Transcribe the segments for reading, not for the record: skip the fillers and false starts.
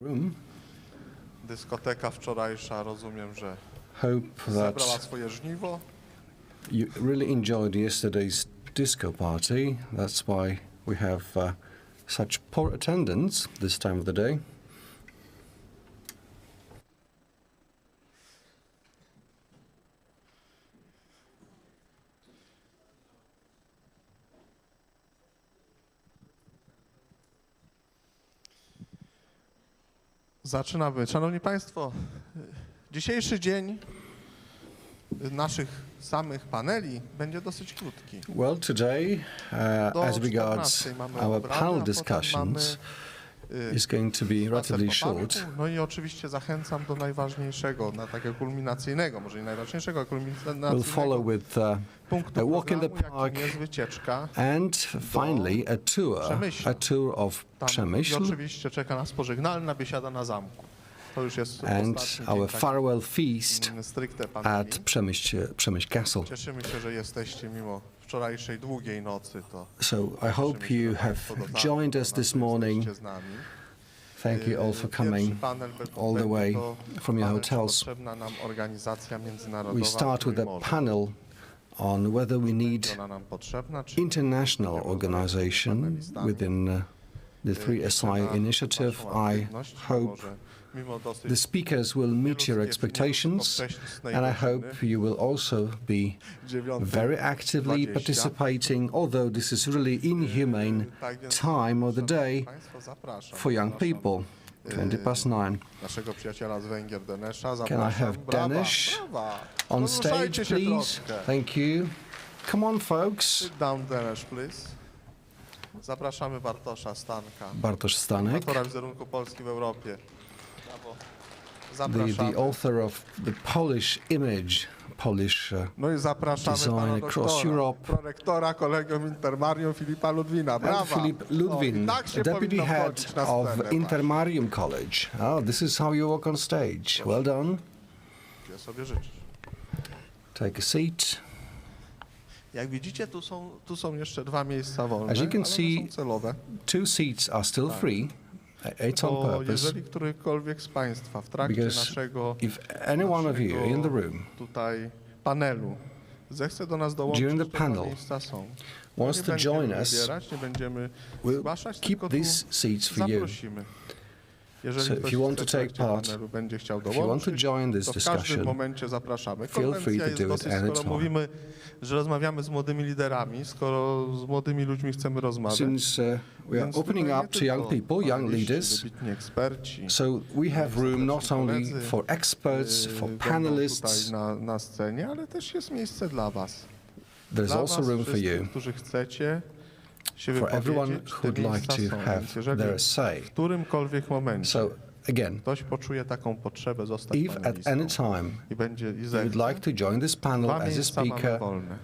room. Dyskoteka wczorajsza, rozumiem, że Hope zebrała that swoje żniwo. you really enjoyed yesterday's disco party. That's why we have such poor attendance this time of the day. Zaczynamy. Szanowni Państwo, dzisiejszy dzień naszych samych paneli będzie dosyć krótki. Well, today, as regards 14 mamy our obrady, panel a potem discussions, mamy, is going to be spacer relatively po short. parku. No i oczywiście zachęcam do najważniejszego, takiego kulminacyjnego, może nie najważniejszego, We'll kulminacyjnego follow with punktu a walk in the programu, park jakim jest wycieczka. and finally a tour of Tam i Przemyśl oczywiście czeka nas pożegnalna biesiada na zamku. To już jest and ostatni our dzień taki, farewell feast stricte at pandemii. Przemyśl Castle. Cieszymy się, że jesteście mimo wczorajszej długiej nocy. To So I hope cieszymy się, you że have Państwo dotarli joined do us nas, this że morning. jesteście z nami. Thank you all for Pierwszy coming panel all the way to from your panel, czy hotels. potrzebna nam organizacja międzynarodowa, We start with której a może panel on whether we need ona nam potrzebna, czy international organization within the 3SI initiative. I hope the speakers will meet your expectations, and I hope you will also be very actively participating, although this is really inhumane time of the day for young people. 9:20. Naszego przyjaciela z Węgier, Denesza. Can I have Danish on stage, please? Thank you. Come on, folks. Sit down, Denesz, please. Zapraszamy Bartosza Stanka, Bartosz Stanek, autora wizerunku Polski w Europie. Brawo. the Zapraszamy. author of the Polish image, Polish No i zapraszamy design pana across doktora, Europe. prorektora Kolegium Intermarium Filipa Ludwina. and Brawa. Filip Ludwin, I tak się deputy powinno head wchodzić na of scenę, Intermarium College. Oh, this is how you walk on stage. Well done. Ja sobie życzę. Take a seat. Jak widzicie, tu są jeszcze dwa miejsca wolne, As you can ale see, one są celowe. 2 seats are still free. It's on Bo purpose. jeżeli którykolwiek z Państwa w trakcie Because naszego if any one of you in the room tutaj panelu zechce do nas dołączyć, during the to panel te miejsca są. wants Nie to będziemy join us, wybierać, nie będziemy we'll zgłaszać, keep tylko tu these seats for you. zaprosimy. Jeżeli So if ktoś you want chce to take w trakcie part, panelu będzie chciał if you want to dołączyć, join this to w każdym discussion, momencie zapraszamy. feel free Konwencja to jest do it dosyć, skoro anytime. mówimy, że rozmawiamy z młodymi liderami, skoro z młodymi ludźmi chcemy rozmawiać. since we are Więc opening tutaj up nie to young tylko people, young paneliści, leaders, wybitni eksperci, so we have room not only koledzy, for experts, for będą panelists, tutaj na scenie, ale też jest miejsce dla was. there's Dla also was room for wszystkich, you, którzy chcecie się for everyone wypowiedzieć, who te would like miejsca to są. have Więc jeżeli their say. w którymkolwiek momencie So again, ktoś poczuje taką potrzebę zostać if at panelistą any time i będzie i you would zechce, like to join this panel dwa as a miejsca mamy speaker, wolne.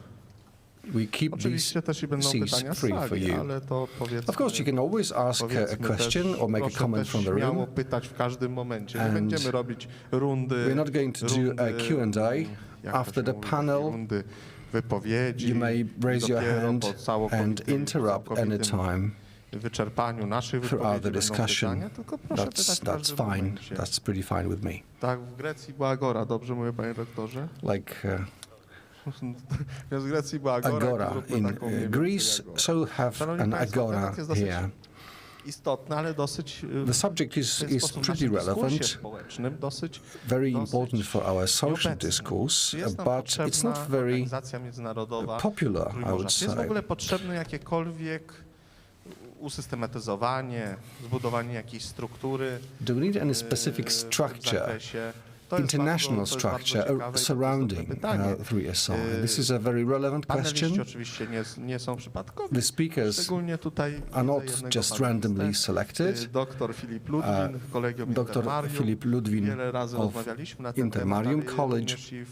we keep these Oczywiście też i będą seats pytania z free for sali, you. ale to powiedzmy, Of course, you can always ask a powiedzmy question też, or make a proszę comment też from the śmiało room. pytać w każdym momencie. Nie And będziemy robić rundy. We're not going to do a Q&A. jak to After się the mówi, panel, rundy wypowiedzi. You may raise your Dopiero hand po and całkowitym interrupt anytime wyczerpaniu naszych throughout the wypowiedzi będą discussion. pytania, tylko proszę pytać w That's każdym fine. momencie. That's pretty fine with me. Tak, w Grecji była agora, dobrze mówię, panie rektorze? Like Więc w Grecji była agora, agora zróbmy in taką mniej Greece, więcej agorę. so have Szanowni an państwo, agora temat jest dosyć here. istotny, ale dosyć The subject is sposób w pretty naszym dyskursie relevant, społecznym dosyć very important for our social nieobecny. discourse, Czy jest nam but potrzebna it's not very organizacja międzynarodowa popular, I Trójmorza? would Czy jest w say. ogóle potrzebne jakiekolwiek usystematyzowanie, zbudowanie jakiejś struktury Do we need any w specific tym structure, zakresie? To jest international bardzo ciekawe i structure istotne surrounding pytanie. 3SI? This is a very relevant Paneliści question. oczywiście nie są przypadkowi. The speakers Szczególnie tutaj are not widzę jednego just panelistę, randomly selected. Dr Filip Ludwin, Kolegium Dr. Intermarium. Filip Ludwin Wiele razy of rozmawialiśmy na ten Intermarium temat, ale College. również i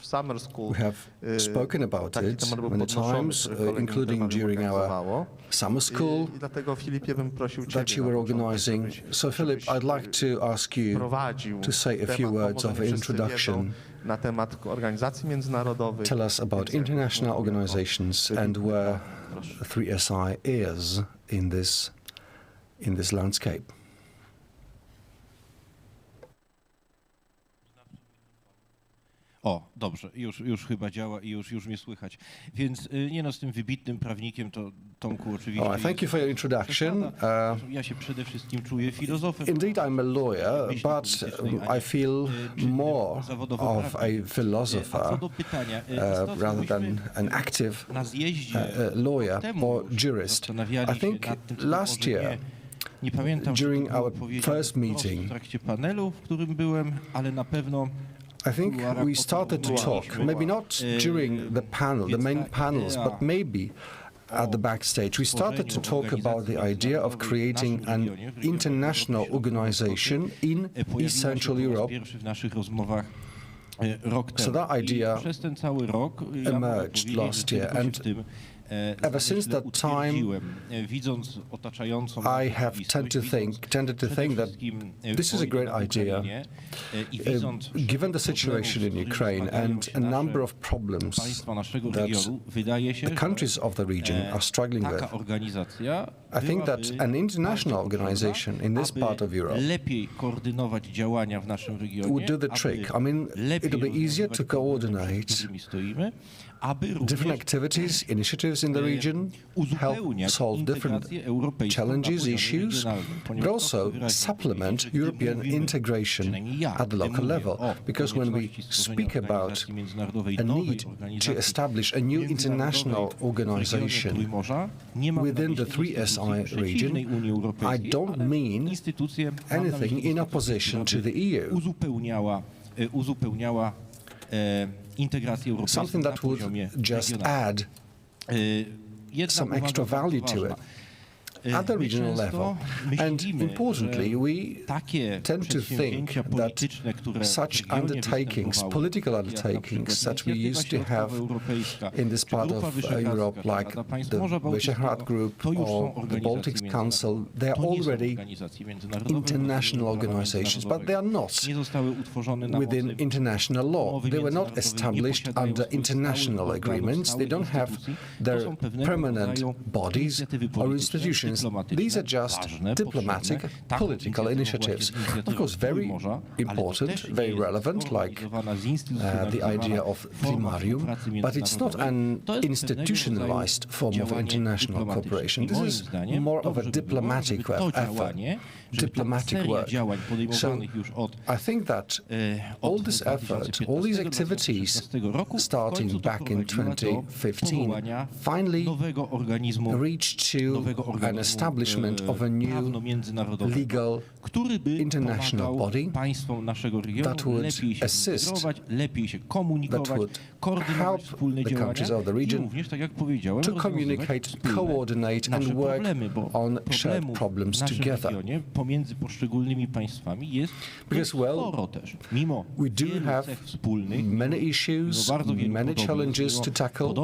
w Summer School. We have spoken about taki it temat był many podnoszony, times, który Kolegium including Intermarium during our organizowało. summer school I dlatego, Filipie, bym prosił that Ciebie you were na początek, organizing. So Philip, żebyś, I'd like to ask you prowadził to say a temat, few bo words może of nie wszyscy introduction. wiedzą na temat organizacji międzynarodowych. Tell us about Więc jak international mówię, organizations and where 3SI is in this landscape. O, dobrze, już chyba działa i już mnie słychać. Więc nie no, z tym wybitnym prawnikiem to Tomku oczywiście. Thank you for your introduction. Ja się przede wszystkim czuję filozofem. Indeed, I'm a lawyer, but I feel more of a philosopher rather than an active lawyer or jurist. I think last year, during our first meeting, w trakcie panelu, w którym byłem, ale na pewno I think we started to talk, maybe not during the main panels, but maybe at the backstage. We started to talk about the idea of creating an international organization in East Central Europe. So that idea emerged last year, and ever since that time, I have tended to think that this is a great idea, given the situation in Ukraine and a number of problems that the countries of the region are struggling with. I think that an international organization in this part of Europe would do the trick. I mean, it will be easier to coordinate different activities, initiatives in the region, help solve different challenges, issues, but also supplement European integration at the local level. Because when we speak about a need to establish a new international organization within the 3SI region, I don't mean anything in opposition to the EU. Something that would just add some extra value to it at the regional level. And importantly, we tend to think that such undertakings, political undertakings that we used to have in this part of Europe, like the Visegrad Group or the Baltic Council, they are already international organizations, but they are not within international law. They were not established under international agreements. They don't have their permanent bodies or institutions. These are just diplomatic, political initiatives. Of course, very important, very relevant, like the idea of primarium, but it's not an institutionalized form of international cooperation. This is more of a diplomatic effort, diplomatic work. So I think that all this effort, all these activities, starting back in 2015, finally reached to an establishment of a new legal international body that would assist, that would help the countries of the region to communicate, coordinate and work on shared problems together. Because, well, we do have many issues, many challenges to tackle.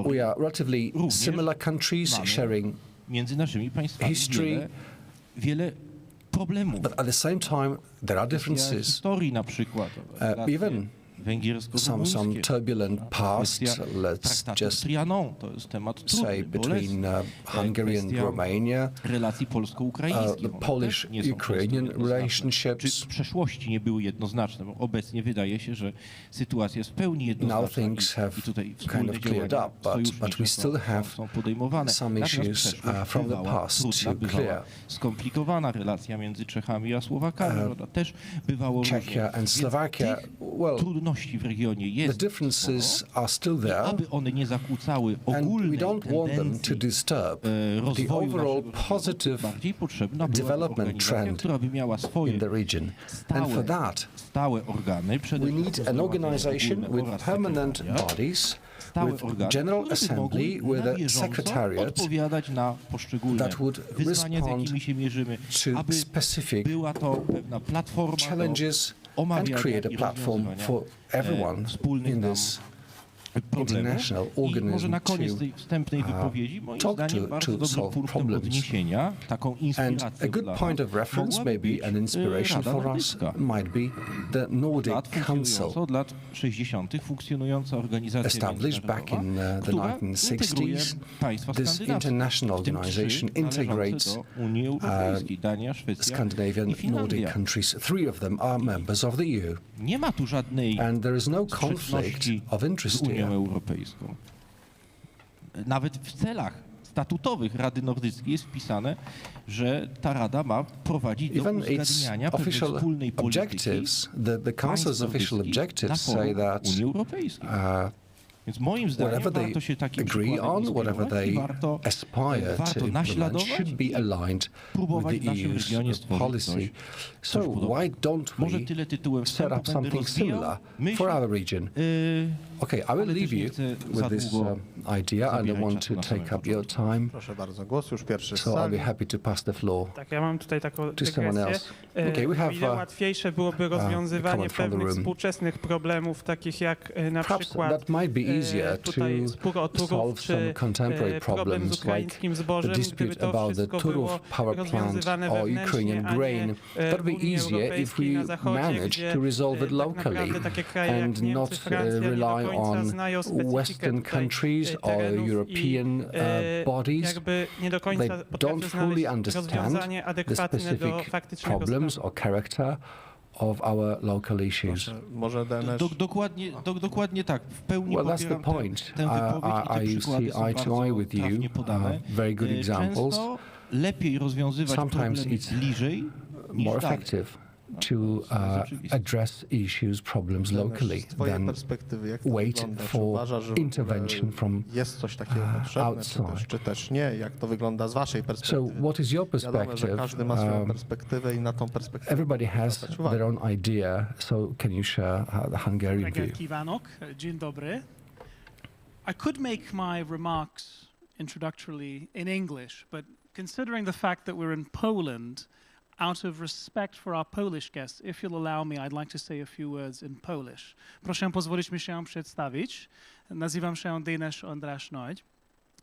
We are relatively similar countries sharing history, but at the same time there are differences. Even some turbulent past, let's just say, between Hungary and Romania, the Polish-Ukrainian relationships. Now things have kind of cleared up, but we still have some issues from the past to clear. Czechia and Slovakia, well, the differences are still there, and we don't want them to disturb the overall positive development trend in the region. And for that, we need an organization with permanent bodies, with General Assembly, with a secretariat that would respond to specific challenges and create a platform for everyone in this international I może organism na koniec to tej wstępnej wypowiedzi, moim talk zdaniem bardzo dobrym solve punktem problems. odniesienia, taką And inspiracją a good dla point of reference, mogłaby maybe być, an inspiration Rada for us, Nordycka. might be the Nordic Council, Od lat 60. funkcjonująca organizacja established back in the która integruje 1960s. państwa This skandynawskie, international w tym organization 3 należące integrates do Unii Europejskiej, Dania, Szwecja Scandinavian i Nordic Finlandia. countries. 3 of them are members of the EU. Nie ma tu żadnej And there is no conflict sprzeczności of z interest Unią here. Europejską. Nawet w celach statutowych Rady Nordyckiej jest wpisane, że ta Rada ma prowadzić do Even its uzgadniania pewnej official wspólnej polityki objectives, the państw Council's official nordyckich na objectives say forum that Unii Europejskiej. Więc moim zdaniem whatever they warto się takim agree przykładem on, whatever inspirować i they warto aspire to warto implement naśladować should be i aligned with próbować w the naszym regionie EU's stworzyć policy. coś So why don't Może we tyle tytułem set wstępu, up będę something rozwijał similar myśl, for our region? Okay, I will ale leave też nie you chcę with za this długo idea. I don't zabierać want czasu to na samym take up your time, Proszę bardzo, głos już pierwszy z so I'll sali. be happy to pass the floor. Tak, ja mam tutaj taką To someone dygresję. else. Okay, we have, O ile łatwiejsze byłoby rozwiązywanie comment from the pewnych room. współczesnych problemów, takich jak na Perhaps przykład that might be easier tutaj to spór o Turów, solve some czy contemporary problem z problems like ukraińskim the zbożem, gdyby dispute to about the wszystko było Turów power plant rozwiązywane or wewnętrznie, Ukrainian a nie grain. That would w be Unii easier if Europejskiej we na Zachodzie, managed gdzie to resolve it tak locally naprawdę takie kraje jak and Niemcy, not Francja nie do rely końca on znają specyfikę Western tutaj countries or terenów European i bodies. jakby nie do They końca don't potrafią fully znaleźć understand rozwiązanie the adekwatne do specific faktycznego problems stanu. or character of our local issues. Proszę, może DNS. Dokładnie tak. W pełni Well, that's the popieram point. tę wypowiedź i te I przykłady see są eye to bardzo eye with you. trafnie podane. Very good examples. Często lepiej rozwiązywać Sometimes problemy it's bliżej niż More dalej. effective to address issues, problems locally Z twojej than perspektywy, jak to wait wygląda? Czy for uważasz, że w ogóle intervention from jest coś takiego potrzebne, czy też nie? Jak to wygląda z waszej So perspektywy? what is your Wiadomo, że perspective? każdy ma swoją perspektywę i na tą perspektywę Everybody has zwracać uwagę. their own idea, so can you share the Hungarian Reggel view? kívánok, dzień dobry. I could make my remarks introductorily in English, but considering the fact that we're in Poland, out of respect for our Polish guests, if you'll allow me, I'd like to say a few words in Polish. Proszę pozwolić mi się przedstawić. Nazywam się Dénes András Nagy.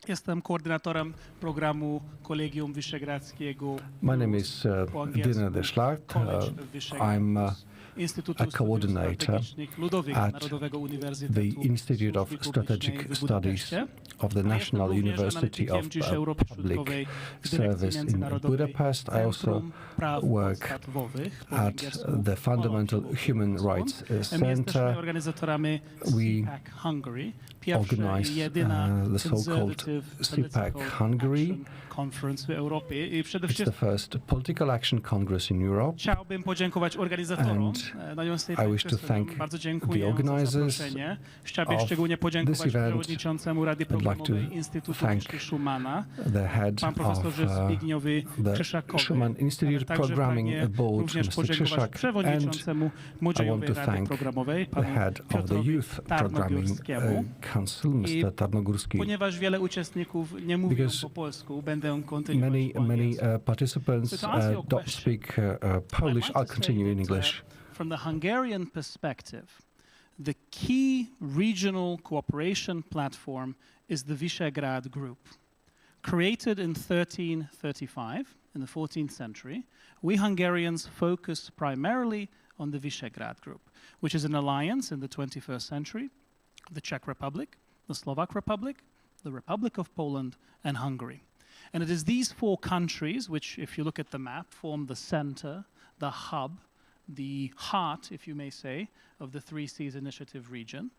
Jestem koordynatorem programu Kolegium Wyszehradzkiego. My name is po angielsku Dina de Slacht. College of Visegrad. I'm Instytutu a coordinator Studiów Strategicznych Ludowego at Narodowego the Uniwersytetu Institute of Służby Strategic Publicznej w Studies Budapeszcie. of the National Jestem również University of analitykiem dziś Europy Public Środkowej w Dyrekcji Service in Międzynarodowej Budapest. I also Centrum Praw work Podstawowych, po at angielsku the Fundamental College Human of Rights Jesteśmy Center. organizatorami We CPAC Hungary, pierwsza organize i jedyna the so-called Conservative CPAC Political Hungary. Action Conference w Europie. I przede It's the wszystkim first political action congress in Europe. chciałbym podziękować organizatorom. I wish to thank Bardzo the dziękuję za organizers zaproszenie. Chciałbym of szczególnie podziękować this event. przewodniczącemu Rady I'd like to Programowej Instytutu thank Mieszki Schumana, the head pan of profesorze Zbigniewowi the Kryszakowi. Schuman Institute Ale także Programming pragnie Board, również Mr. podziękować Krzyszak, przewodniczącemu I want Młodziejowej to Rady thank Programowej, the panu head of the Piotrowi Youth Programming Tarnogórskiemu. Council, I Mr. Tarnogórski. Ponieważ wiele uczestników nie mówi Because po polsku, będę kontynuować po Many angielsku. participants So to answer your don't question, speak Polish. I'd like I'll to continue say in that, English. From the Hungarian perspective, the key regional cooperation platform is the Visegrad Group. Created in 1335, in the 14th century, we Hungarians focus primarily on the Visegrad Group, which is an alliance in the 21st century, the Czech Republic, the Slovak Republic, the Republic of Poland, and Hungary. And it is these four countries which, if you look at the map, form the center, the hub, the heart, if you may say, of the Three Seas Initiative region.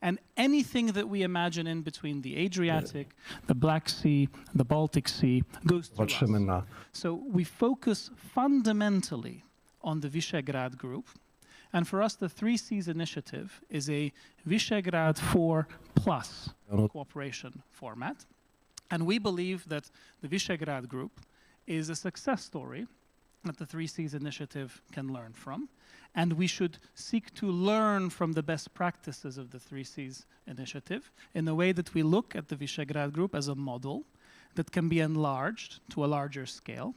And anything that we imagine in between the Adriatic, the Black Sea, the Baltic Sea, goes through Patrzymy us. na So we focus fundamentally on the Visegrad Group. And for us, the Three Seas Initiative is a Visegrad 4+ cooperation format. And we believe that the Visegrad Group is a success story that the Three Seas Initiative can learn from. And we should seek to learn from the best practices of the Three Seas Initiative in a way that we look at the Visegrad Group as a model that can be enlarged to a larger scale.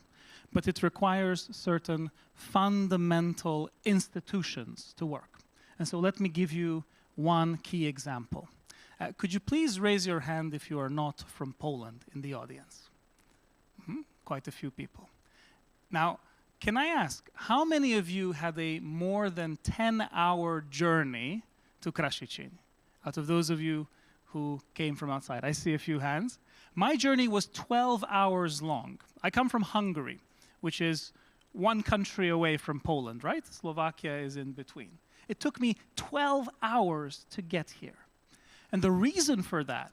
But it requires certain fundamental institutions to work. And so let me give you one key example. Could you please raise your hand if you are not from Poland in the audience? Quite a few people. Now, can I ask, how many of you had a more than 10-hour journey to Krasiczyn? Out of those of you who came from outside, I see a few hands. My journey was 12 hours long. I come from Hungary, which is one country away from Poland, right? Slovakia is in between. It took me 12 hours to get here. And the reason for that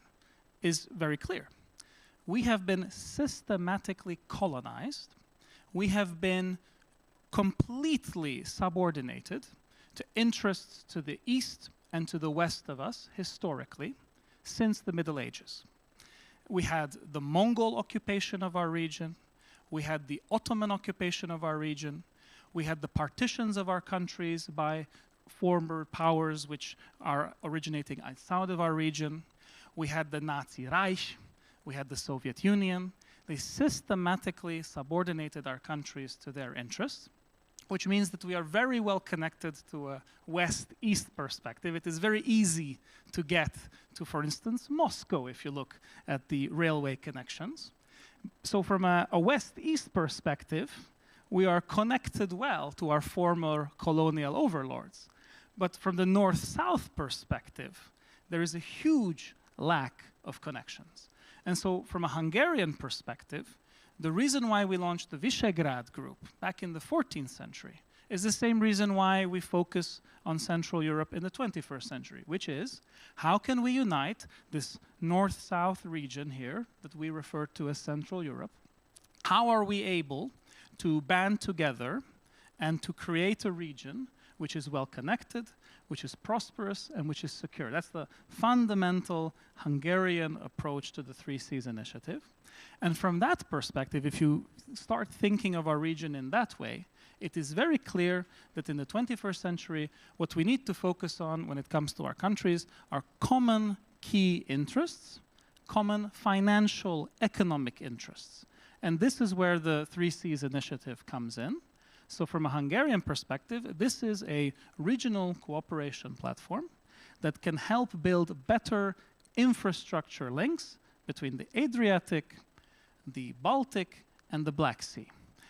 is very clear. We have been systematically colonized. We have been completely subordinated to interests to the east and to the west of us historically since the Middle Ages. We had the Mongol occupation of our region. We had the Ottoman occupation of our region. We had the partitions of our countries by former powers which are originating outside of our region. We had the Nazi Reich. We had the Soviet Union. They systematically subordinated our countries to their interests, which means that we are very well connected to a west-east perspective. It is very easy to get to, for instance, Moscow, if you look at the railway connections. So from a west-east perspective, we are connected well to our former colonial overlords. But from the north-south perspective, there is a huge lack of connections. And so from a Hungarian perspective, the reason why we launched the Visegrad Group back in the 14th century is the same reason why we focus on Central Europe in the 21st century, which is how can we unite this north-south region here that we refer to as Central Europe? How are we able to band together and to create a region which is well connected, which is prosperous, and which is secure? That's the fundamental Hungarian approach to the 3 Cs initiative. And from that perspective, if you start thinking of our region in that way, it is very clear that in the 21st century, what we need to focus on when it comes to our countries are common key interests, common financial, economic interests. And this is where the 3 Cs initiative comes in. So from a Hungarian perspective, this is a regional cooperation platform that can help build better infrastructure links between the Adriatic, the Baltic, and the Black Sea.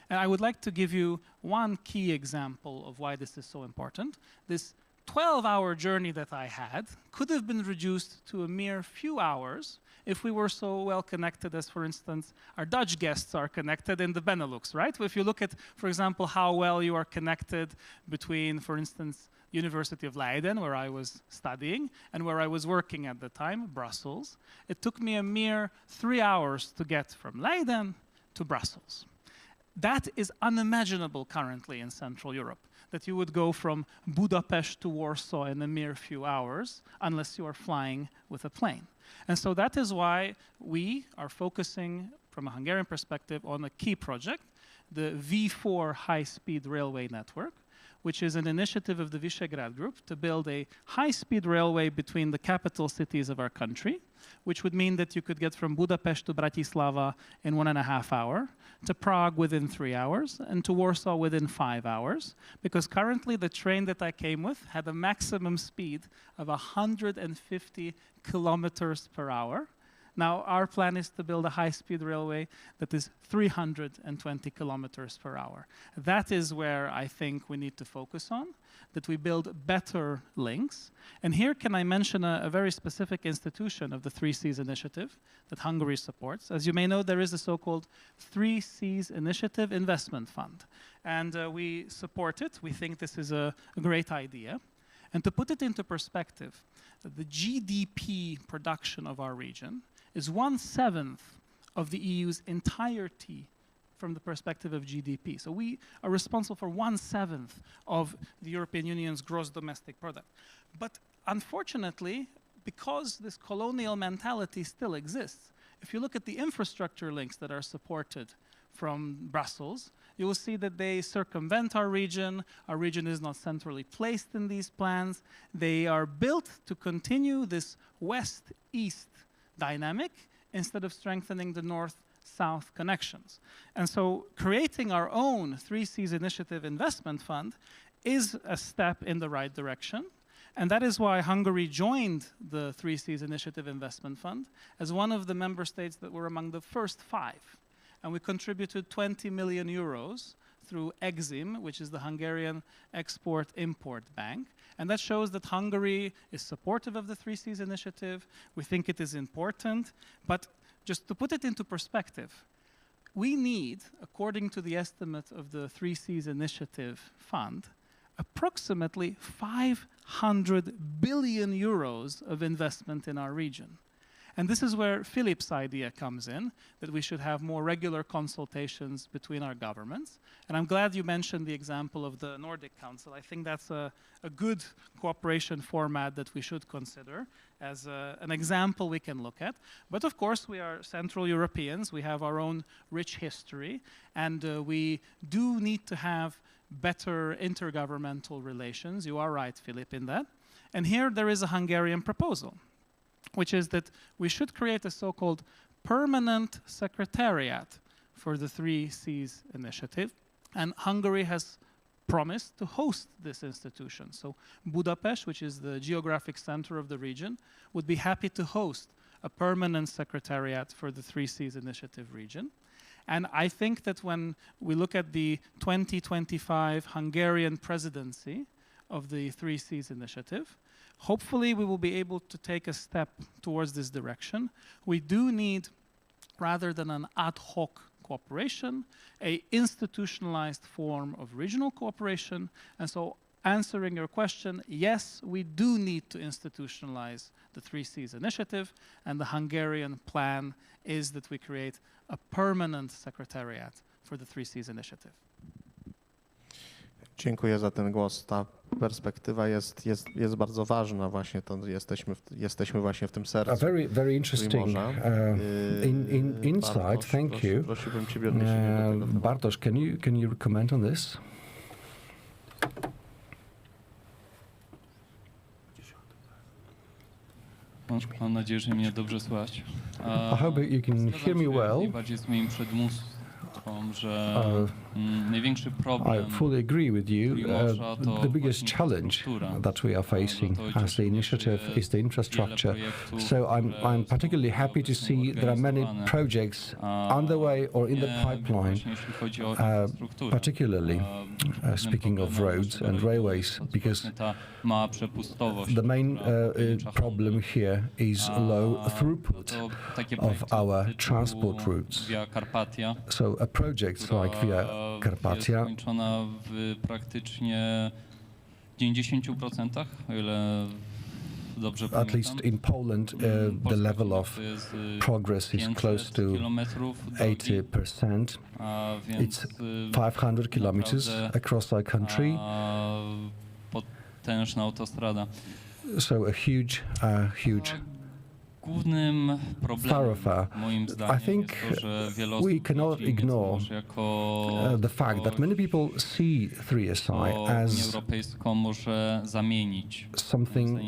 And I would like to give you one key example of why this is so important. This 12-hour journey that I had could have been reduced to a mere few hours if we were so well connected as, for instance, our Dutch guests are connected in the Benelux, right? If you look at, for example, how well you are connected between, for instance, University of Leiden, where I was studying, and where I was working at the time, Brussels, it took me a mere 3 hours to get from Leiden to Brussels. That is unimaginable currently in Central Europe, that you would go from Budapest to Warsaw in a mere few hours, unless you are flying with a plane. And so that is why we are focusing, from a Hungarian perspective, on a key project, the V4 high-speed railway network, which is an initiative of the Visegrad Group to build a high-speed railway between the capital cities of our country, which would mean that you could get from Budapest to Bratislava in 1.5 hours, to Prague within 3 hours, and to Warsaw within 5 hours, because currently the train that I came with had a maximum speed of 150 kilometers per hour. Now, our plan is to build a high-speed railway that is 320 kilometers per hour. That is where I think we need to focus on, that we build better links. And here can I mention a very specific institution of the 3 Cs initiative that Hungary supports. As you may know, there is a so-called 3 Cs Initiative Investment Fund. And we support it. We think this is a great idea. And to put it into perspective, the GDP production of our region is 1/7 of the EU's entirety from the perspective of GDP. So we are responsible for 1/7 of the European Union's gross domestic product. But unfortunately, because this colonial mentality still exists, if you look at the infrastructure links that are supported from Brussels, you will see that they circumvent our region. Our region is not centrally placed in these plans. They are built to continue this west-east dynamic instead of strengthening the north-south connections. And so creating our own 3 Cs Initiative Investment Fund is a step in the right direction. And that is why Hungary joined the 3Cs Initiative Investment Fund as one of the member states that were among the first 5. And we contributed 20 million euros through EXIM, which is the Hungarian Export-Import Bank. And that shows that Hungary is supportive of the 3Cs initiative. We think it is important. But just to put it into perspective, we need, according to the estimate of the 3Cs Initiative Fund, approximately 500 billion euros of investment in our region. And this is where Philip's idea comes in, that we should have more regular consultations between our governments. And I'm glad you mentioned the example of the Nordic Council. I think that's a good cooperation format that we should consider as an example we can look at. But of course, we are Central Europeans. We have our own rich history. And we do need to have better intergovernmental relations. You are right, Philip, in that. And here there is a Hungarian proposal, which is that we should create a so-called permanent secretariat for the 3Cs initiative. And Hungary has promised to host this institution. So Budapest, which is the geographic center of the region, would be happy to host a permanent secretariat for the 3Cs initiative region. And I think that when we look at the 2025 Hungarian presidency of the 3Cs initiative, hopefully we will be able to take a step towards this direction. We do need, rather than an ad hoc cooperation, an institutionalized form of regional cooperation. And so answering your question, yes, we do need to institutionalize the 3Cs initiative, and the Hungarian plan is that we create a permanent secretariat for the 3Cs initiative. Dziękuję za ten głos. Ta perspektywa jest bardzo ważna właśnie. To jesteśmy właśnie w tym sercu. Very interesting insight. Thank you. Prosiłbym Ciebie odniesienie do tego. Bartosz, can you comment on this? Mam nadzieję, że mnie dobrze słychać. I hope you can hear me well. Najbardziej z moim przedmówcą, że największy problem I fully agree with you. The biggest challenge that we are facing as the initiative is the infrastructure. So I'm particularly happy to see there are many projects underway or in the pipeline, particularly speaking of roads and railways, because the main problem here is low throughput of our transport routes. So projects like Via Carpatia, skończona w praktycznie 90%, o ile dobrze pamiętam. At least in Poland, the level of progress is close to 80%. It's 500 kilometers across our country. Potężna autostrada. So a huge Głównym problemem, moim zdaniem, I think jest to, że wiele we osób cannot widzi ignore the fact that many people see 3SI as europejską może zamienić. something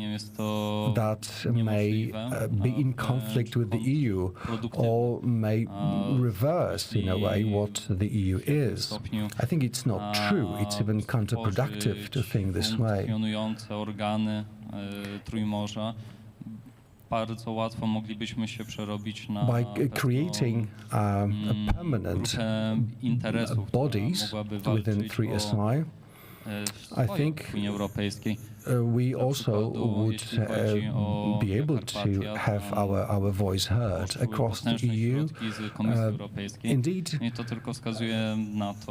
that may be in conflict with the EU or may reverse in a way what the EU is. I think it's not true. It's even counterproductive to think this way. Funkcjonujące organy Trójmorza. Bardzo łatwo moglibyśmy się przerobić na by creating permanent bodies within 3SI. I think we also would be able to have our voice heard across the EU. Indeed,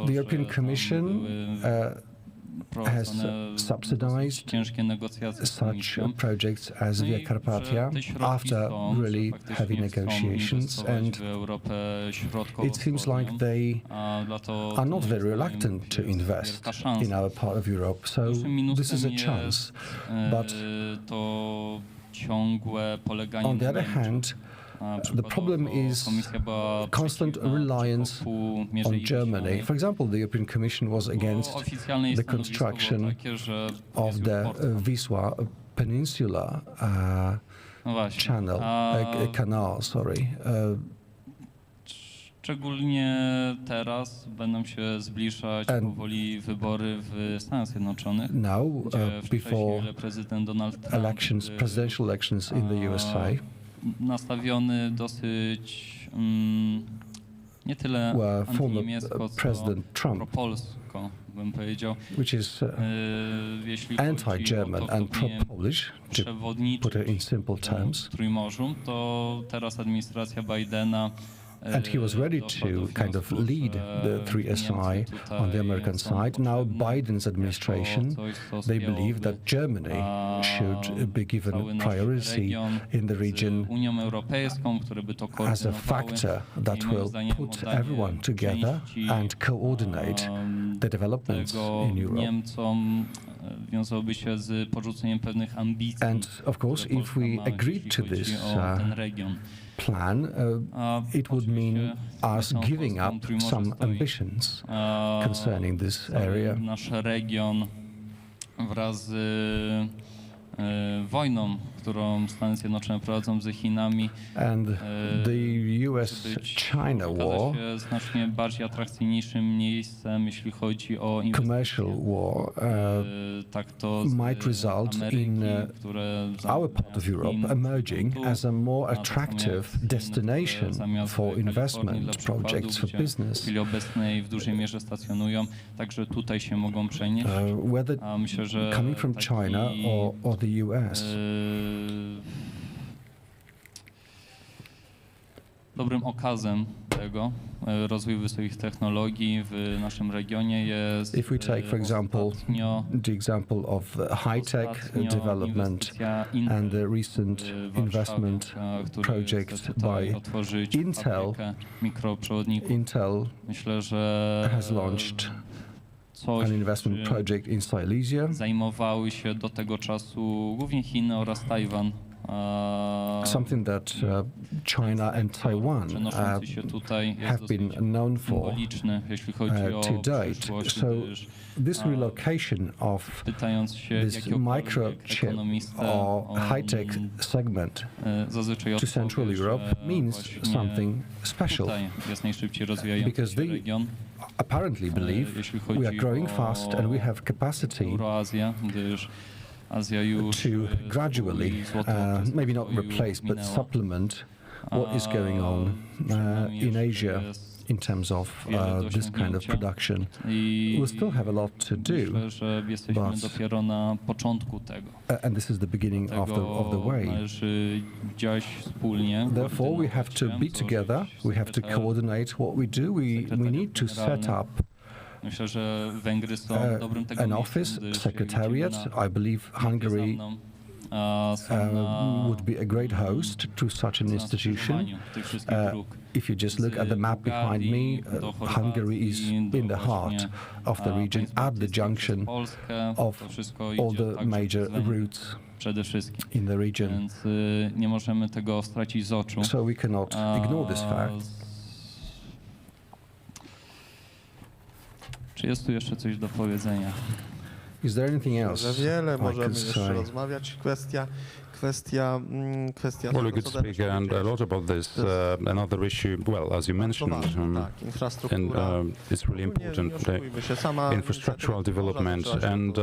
the European Commission has subsidized such projects as Via Carpatia after really heavy negotiations, and it seems like they are not very reluctant to invest in our part of Europe. So this is a chance. But on the other hand, the problem is constant reliance on Germany. For example, the European Commission was against the construction of the Wisła Peninsula canal. Szczególnie teraz będą się zbliżać powoli wybory w Stanach Zjednoczonych, Now, gdzie w czasie, before ile prezydent Donald Trump elections, presidential elections in the USA, nastawiony dosyć nie tyle where former antyniemiecko, co President Trump, propolsko, bym powiedział. which is Jeśli chodzi anti-German o to, and kto powinien pro-Polish, to przewodniczyć put it in simple terms. Trójmorzu, to teraz administracja Bidena And he was ready to kind of lead the 3SI on the American side. Now Biden's administration, they believe that Germany should be given priority in the region Unią Europejską, które by to as a factor that will put everyone together and coordinate the developments in Europe. Niemcom wiązałoby się z porzuceniem pewnych ambicji. And of course, if we agreed to this plan, it would mean us giving up some ambitions concerning this area. Nasz region wraz z wojną, którą Stany Zjednoczone prowadzą z Chinami, And the US-China war, okazał się znacznie bardziej atrakcyjniejszym miejscem, jeśli chodzi o commercial war, tak to might result in our part of Europe emerging as a more attractive destination for investment projects, for w business, chwili obecnej w dużej mierze stacjonują, także tutaj się mogą przenieść. whether A myślę, że coming from China or the US. Dobrym okazem tego rozwoju wysokich technologii w naszym regionie jest If we take, for example, the example of high-tech development and the recent investment project by Intel, Intel myślę, że has launched coś, an investment czym project in Silesia, zajmowały się do tego czasu głównie Chiny oraz Tajwan. something that China and Taiwan Przenoszący się tutaj jest have been known for symboliczny, jeśli chodzi o to date. przyszłość, So gdyż this relocation of pytając się this jakiegokolwiek microchip ekonomistę or high-tech segment zazwyczaj to Central odpowie, Europe że means właśnie something special, tutaj jest najszybciej rozwijający because się they region, apparently believe jeśli we chodzi are growing o fast and we have capacity Euroazję, gdyż Azja już to gradually, maybe not już replace, but minęła. supplement what is going on in Asia in terms of this kind of production. I We'll still have a lot to do, myślę, że jesteśmy but- dopiero na początku tego. and this is the beginning of the way. Należy działać wspólnie. Therefore, we have to be together, we have to coordinate what we do, we need to set up Myślę, że Węgry są dobrym tego an miejscem, office, gdyż secretariat. liczymy I believe Hungary would be a great host to such an institution. If you just look at the map behind me, Hungary is in the heart of the region, at the junction of all the major routes przede wszystkim. in the region. Więc nie możemy tego stracić z oczu. So we cannot ignore this fact. Czy jest tu jeszcze coś do powiedzenia? Is there anything else Za wiele I możemy could jeszcze say? rozmawiać. Kwestia Well, we could speak a lot about this. Another issue, well, as you mentioned, tak, infrastruktura. and it's really important, infrastructural development. And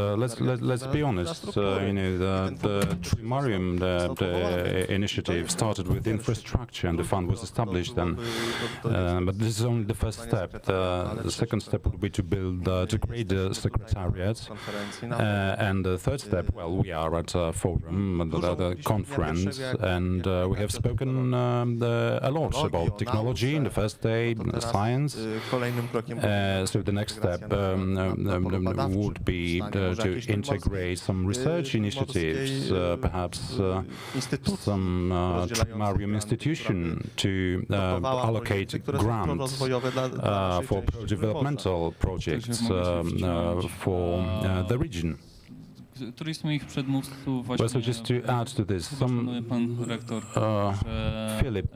let's be honest, the Trimarium, the initiative started with infrastructure, and the fund was established then. But this is only the first step. The second step would be to build, to create the secretariat, and the third step, well, we are at a forum, the conference, and we have spoken a lot about technology in the first day, science. So the next step would be to integrate some research initiatives, perhaps some Trimarium institution to allocate grants for developmental projects for the region. Któryś z moich przedmówców Well, so właśnie just to add to this, proponuje pan rektor, że Philip,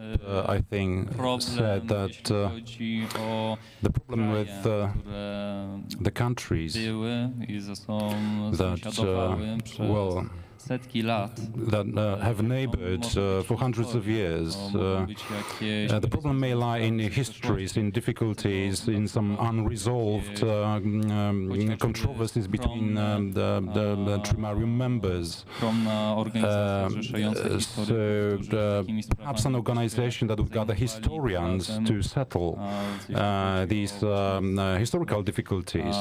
I think, said that jeśli chodzi o the problem kraje, with które the countries były i ze sobą that, sąsiadowały well, setki lat. that have neighbored for hundreds of years. The problem may lie in histories, in difficulties, in some unresolved controversies between the Trimarium members. Perhaps an organization that would gather historians to settle these historical difficulties.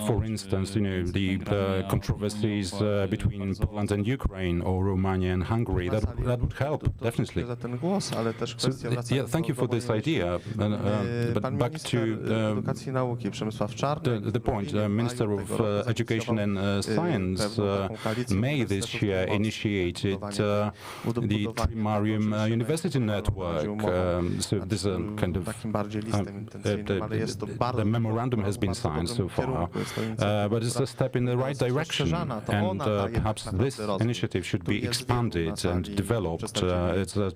For instance, the controversies between Poland and Ukraine, or Romania and Hungary. That would help, definitely. So, yeah, thank you for this idea. But back to the point, Minister of Education and Science May this year initiated the Trimarium University Network. So there's a kind of the memorandum has been signed so far, but it's a step in the right direction, and perhaps this initiative should be expanded and developed. It's a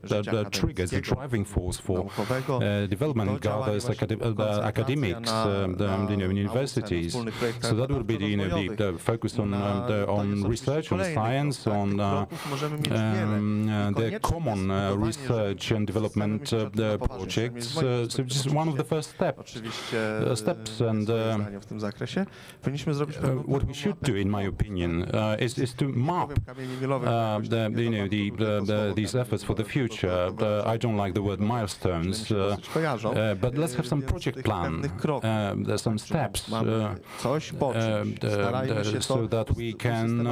trigger, it's a driving force for development, gathers academics, in universities. So that would be the focus on research, on science, on the common research and development projects. So just one of the first steps. And what we should do, in my opinion, is to map these efforts for the future. I don't like the word milestones, but let's have some project plan, some steps, so that we can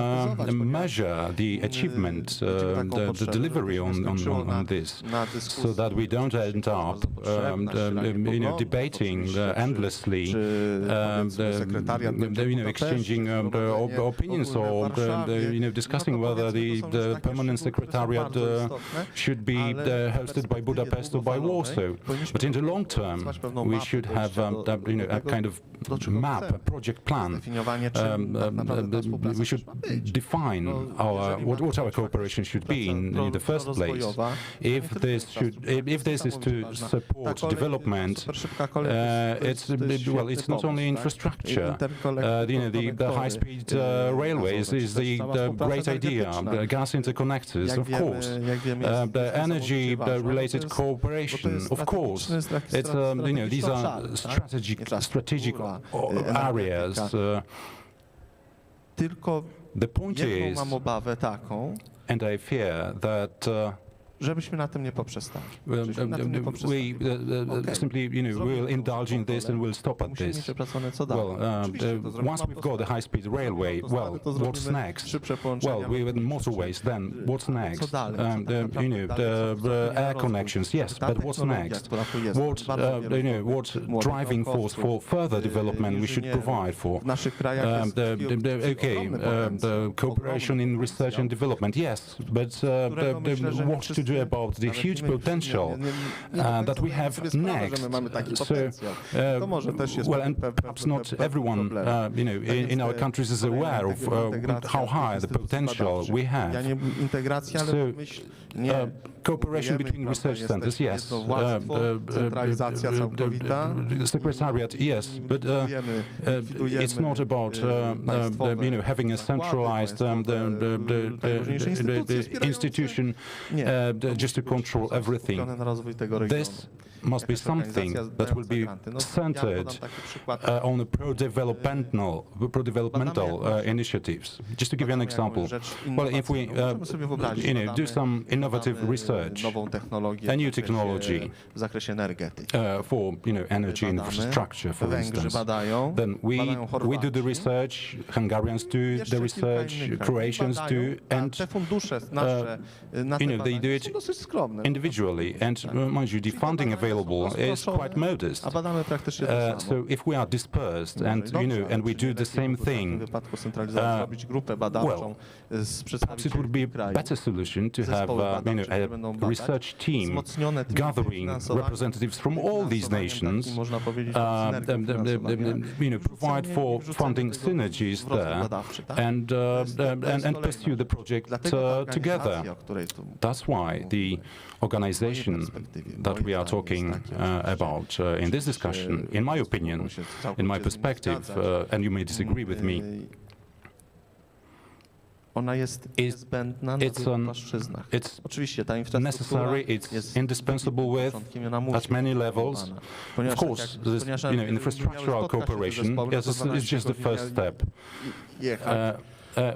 measure the achievement, the delivery on this, so that we don't end up debating endlessly, exchanging opinions, or discussing whether the permanent secretariat should be hosted by Budapest or by Warsaw. But in the long term, we should have a kind of map, a project plan. We should define what our cooperation should be in the first place. If this is to support development, it's not only infrastructure. The high-speed railways is the great idea. The gas interconnectors, of course. The energy-related cooperation, of course. It's these are strategic areas. The point is, and I fear that żebyśmy na tym nie poprzestali. We simply, we'll indulge in this and we'll stop at this. Once we've got the high-speed railway, what's next? We have motorways, then what's next? The air connections, yes, but what's next? What driving force for further development we should provide for? The cooperation in research and development, yes, but what to do about the huge potential that we have next. So, and perhaps not everyone, in our countries is aware of how high the potential we have. So, cooperation between research centers, yes. Secretariat, yes, but it's not about having a centralized institution just to control everything. This must be something that will be centered on pro-developmental initiatives. Just to give you an example, if we do some innovative research, a new technology for energy infrastructure, for instance, then we do the research, Hungarians do the research, Croatians do, and they do it individually. And mind you, the funding available is quite modest. So if we are dispersed and we do the same thing, perhaps it would be a better solution to have a research team gathering representatives from all these nations, provide for funding synergies there, and pursue the project together. That's why the organization that we are talking about in this discussion, in my opinion, in my perspective, and you may disagree with me, Ona jest niezbędna na wielu płaszczyznach. Oczywiście ta infrastruktura necessary, it's indispensable with at many levels. Of course, this, infrastructural cooperation is just the first step.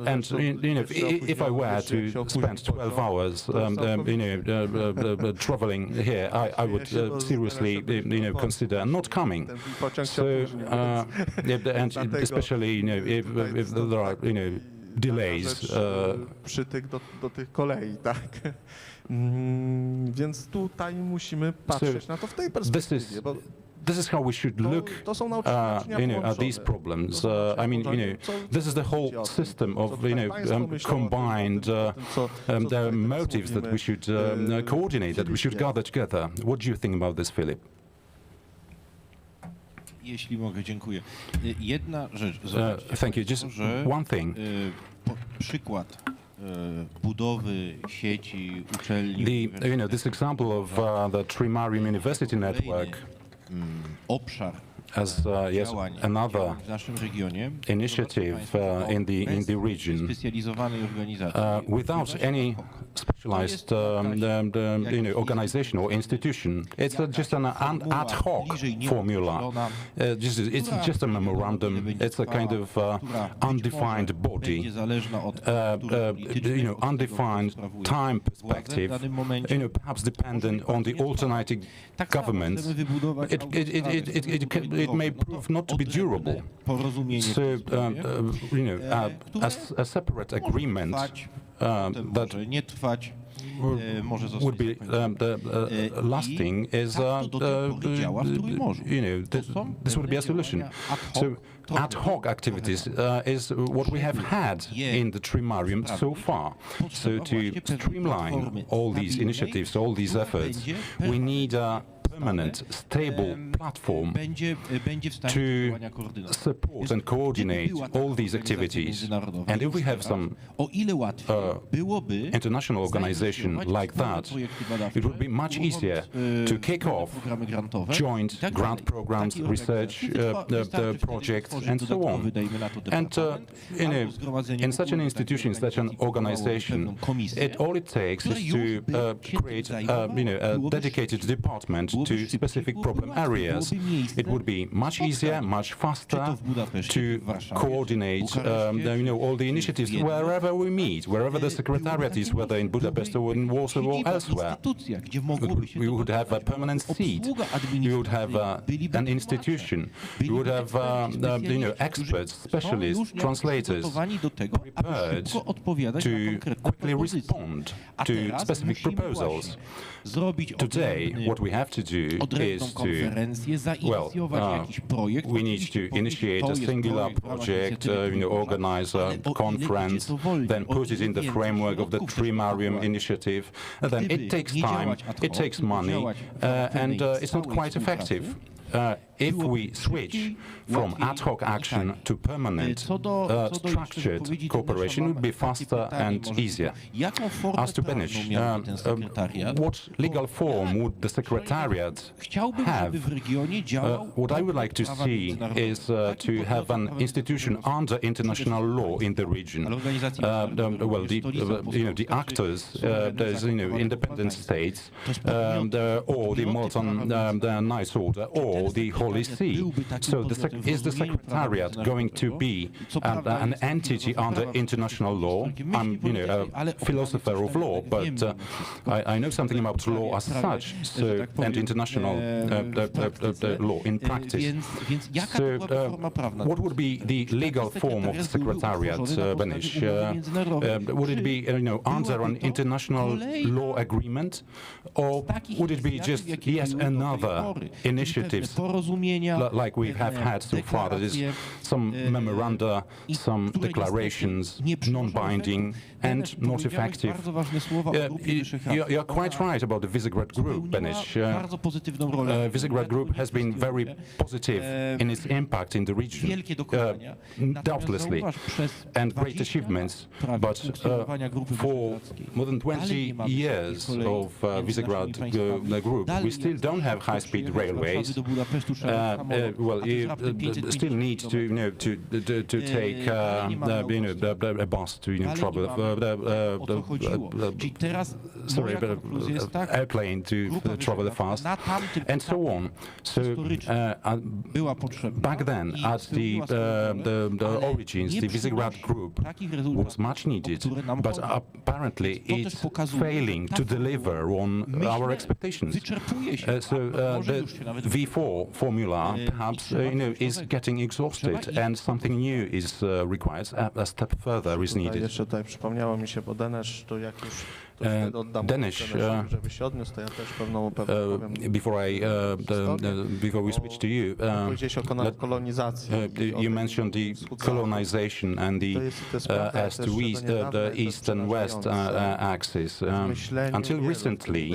And if I were to spend 12 hours, traveling here, I would seriously, consider not coming. So, and especially, if there are, delays. Przytyk do tych kolei, tak? Więc tutaj musimy patrzeć na to w tej perspektywie. This is how we should look, at these problems. I mean, this is the whole system of, combined motives that we should coordinate, that we should gather together. What do you think about this, Philip? Jeśli mogę, dziękuję. Jedna rzecz. Thank you. Just one thing. Przykład budowy sieci uczelni. This example of the Trimarium University network obszar as another initiative in the region without any specialized organization or institution. It's just an ad hoc formula. It's just a memorandum. It's a kind of undefined body, undefined time perspective. Perhaps dependent on the alternating governments. It may prove not to be durable. So, a separate agreement that would be lasting is, this would be a solution. So ad hoc activities is what we have had in the Trimarium so far. So to streamline all these initiatives, all these efforts, we need a permanent, stable platform to support and coordinate all these activities. And if we have some international organization like that, it would be much easier to kick off joint grant programs, research projects, and so on. And in such an institution, such an organization, all it takes is to create a dedicated department to specific problem areas. It would be much easier, much faster to coordinate all the initiatives wherever we meet, wherever the secretariat is, whether in Budapest or in Warsaw or elsewhere. We would have a permanent seat. We would have an institution. We would have experts, specialists, translators prepared to quickly respond to specific proposals. Today, what we have to do is to, we need to initiate a singular project, organize a conference, then put it in the framework of the Trimarium initiative. And then it takes time, it takes money, and it's not quite effective. If we switch from ad hoc action to permanent, structured cooperation, it would be faster and easier. As to Benish, what legal form would the Secretariat have? What I would like to see is to have an institution under international law in the region. The actors, there's independent states, or the Malton Nice Order, or the Holy See. So is the Secretariat going to be an entity under international law? I'm a philosopher of law, but I know something about law as such, and international law in practice. So what would be the legal form of the Secretariat, Benish? Would it be under an international law agreement, or would it be just yet another initiative like we have had so far, that is some memoranda, some declarations, non-binding and not effective? You're quite right about the Visegrad Group, Benish. Visegrad Group has been very positive in its impact in the region, doubtlessly, and great achievements, but for more than 20 years of Visegrad Group, we still don't have high-speed railways. Budapesztu trzeba samolot, well, a to jest you raptem 550 still need to, to take, a bus to, travel, o co chodziło. Czyli teraz sorry, moja konkluzja jest taka, airplane to travel fast, na tamtym and so on. So była potrzebna back then, i at spełniła the swoje origins, nie the Visegrad przynosi Group takich rezultatów, was much needed, o które nam but chodzi. apparently To też it's pokazuje, failing że to ta deliver on myślę, our expectations. wyczerpuje się, So a może the już się nawet V4 formula perhaps is getting exhausted, and something new is required. A step further is needed. Jeszcze tutaj przypomniało mi się, bo Denesz, to jak już to wtedy oddam Denesz, żeby się odniósł, to ja też pewną powiem. Before we switch to you, Powiedziałeś o kolonizacji. you mentioned the colonization and the as to the east and west axis. Until recently,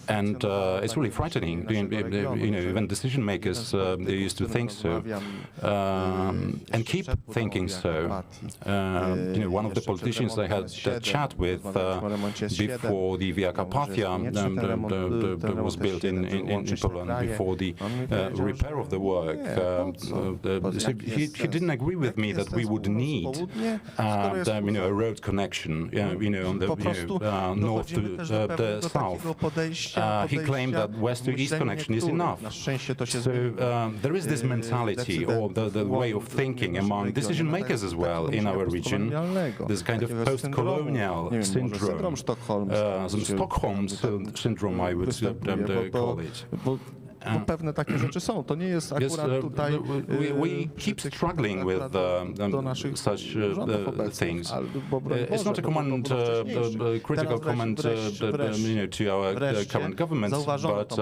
and it's really frightening. Even decision makers used to think so, and keep thinking so. One of the politicians I had a chat with before the Via Carpathia was built in Poland, before the repair of the work, so he didn't agree with me that we would need a road connection, on the north to the south. He claimed that west to east connection is enough. So there is this mentality, or the way of thinking among decision makers as well in our region, this kind of post-colonial syndrome, some Stockholm syndrome, I would call it. Bo pewne takie rzeczy są. To nie jest akurat tutaj we keep struggling with such things. It's not a comment, critical comment, to our current governments, but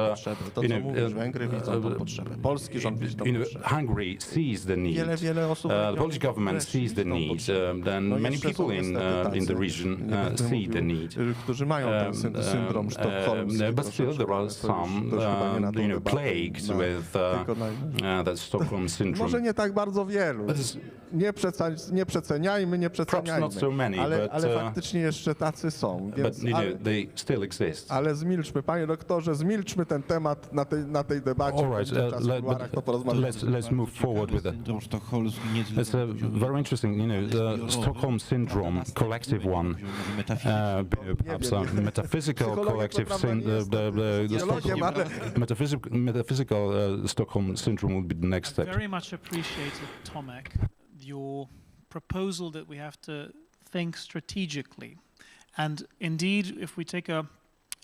polski rząd widzi tą potrzebę. Hungary sees the need. The Polish government sees the need. Then many people in the region see the need. Którzy mają ten syndrom sztokholmski. But still, there are some, plagued with that Stockholm syndrome. Może nie tak bardzo wielu. Nie przeceniajmy. Perhaps not so many, ale faktycznie jeszcze tacy są. Więc, but they still exist. Ale zmilczmy, panie doktorze, zmilczmy ten temat na tej debacie. All right, let's move forward with it. It's very interesting, the Stockholm syndrome, collective one, perhaps a metaphysical collective metaphysical Stockholm syndrome would be the next step. I very much appreciated, Tomek, your proposal that we have to think strategically. And indeed, if we take a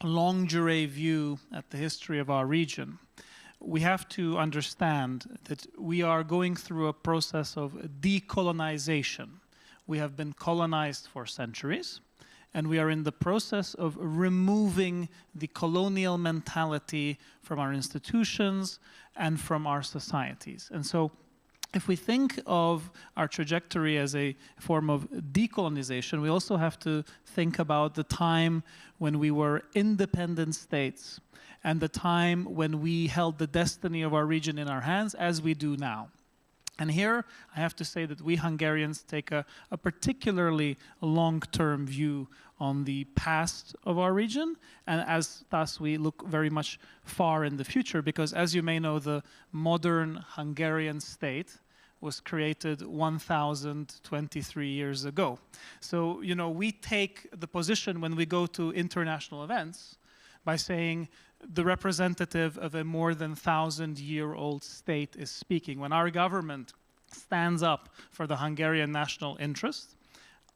longue durée view at the history of our region, we have to understand that we are going through a process of decolonization. We have been colonized for centuries, and we are in the process of removing the colonial mentality from our institutions and from our societies. And so if we think of our trajectory as a form of decolonization, we also have to think about the time when we were independent states and the time when we held the destiny of our region in our hands, as we do now. And here, I have to say that we Hungarians take a particularly long-term view on the past of our region, and thus we look very much far in the future, because as you may know, the modern Hungarian state was created 1,023 years ago. So, we take the position when we go to international events by saying the representative of a more than 1,000-year-old state is speaking. When our government stands up for the Hungarian national interest,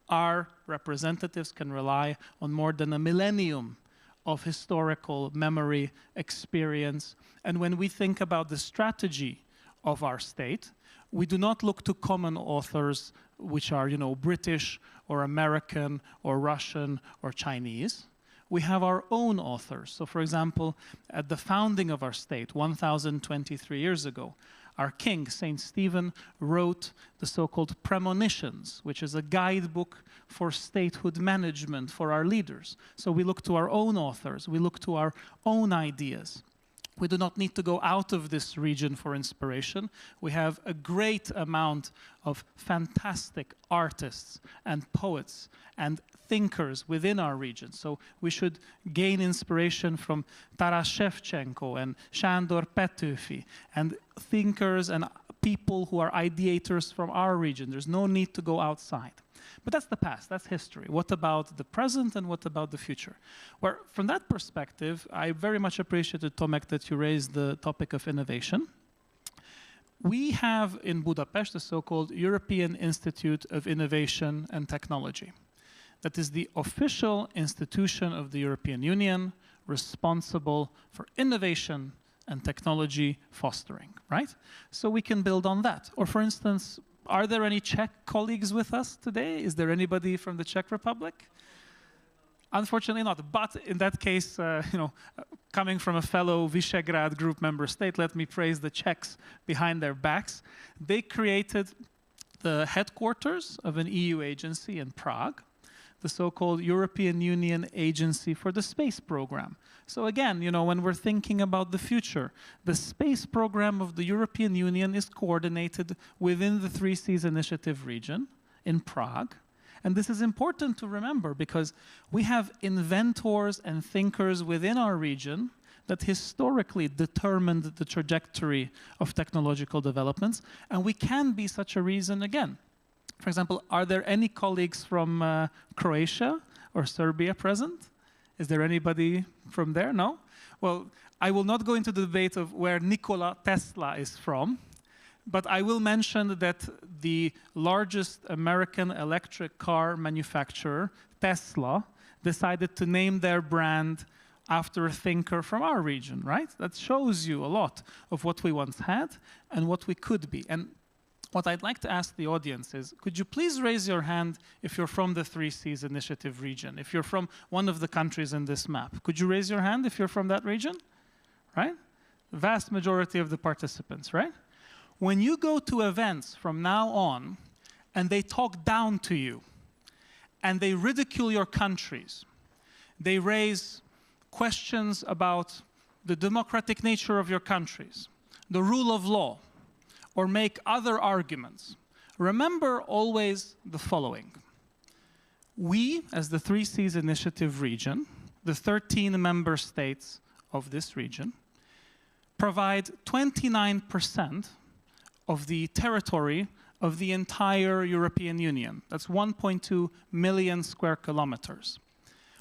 our representatives can rely on more than a millennium of historical memory, experience. And when we think about the strategy of our state, we do not look to common authors, which are, British or American or Russian or Chinese. We have our own authors. So, for example, at the founding of our state 1,023 years ago, our king, Saint Stephen, wrote the so-called premonitions, which is a guidebook for statehood management for our leaders. So we look to our own authors, we look to our own ideas. We do not need to go out of this region for inspiration. We have a great amount of fantastic artists and poets and thinkers within our region. So we should gain inspiration from Taras Shevchenko and Sándor Petőfi and thinkers and people who are ideators from our region. There's no need to go outside. But that's the past, that's history. What about the present and what about the future? Well, from that perspective, I very much appreciated, Tomek, that you raised the topic of innovation. We have in Budapest the so-called European Institute of Innovation and Technology. That is the official institution of the European Union responsible for innovation and technology fostering, right? So we can build on that. Or for instance, are there any Czech colleagues with us today? Is there anybody from the Czech Republic? Unfortunately not, but in that case, coming from a fellow Visegrad group member state, let me praise the Czechs behind their backs. They created the headquarters of an EU agency in Prague, the so-called European Union Agency for the Space Program. So again, when we're thinking about the future, the space program of the European Union is coordinated within the 3Cs Initiative region in Prague. And this is important to remember because we have inventors and thinkers within our region that historically determined the trajectory of technological developments, and we can be such a reason again. For example, are there any colleagues from Croatia or Serbia present? Is there anybody from there? No? Well, I will not go into the debate of where Nikola Tesla is from, but I will mention that the largest American electric car manufacturer, Tesla, decided to name their brand after a thinker from our region, right? That shows you a lot of what we once had and what we could be. And what I'd like to ask the audience is, could you please raise your hand if you're from the 3Cs Initiative region, if you're from one of the countries in this map? Could you raise your hand if you're from that region? Right? The vast majority of the participants, right? When you go to events from now on and they talk down to you and they ridicule your countries, they raise questions about the democratic nature of your countries, the rule of law, or make other arguments, remember always the following. We, as the 3Cs Initiative region, the 13 member states of this region, provide 29% of the territory of the entire European Union. That's 1.2 million square kilometers.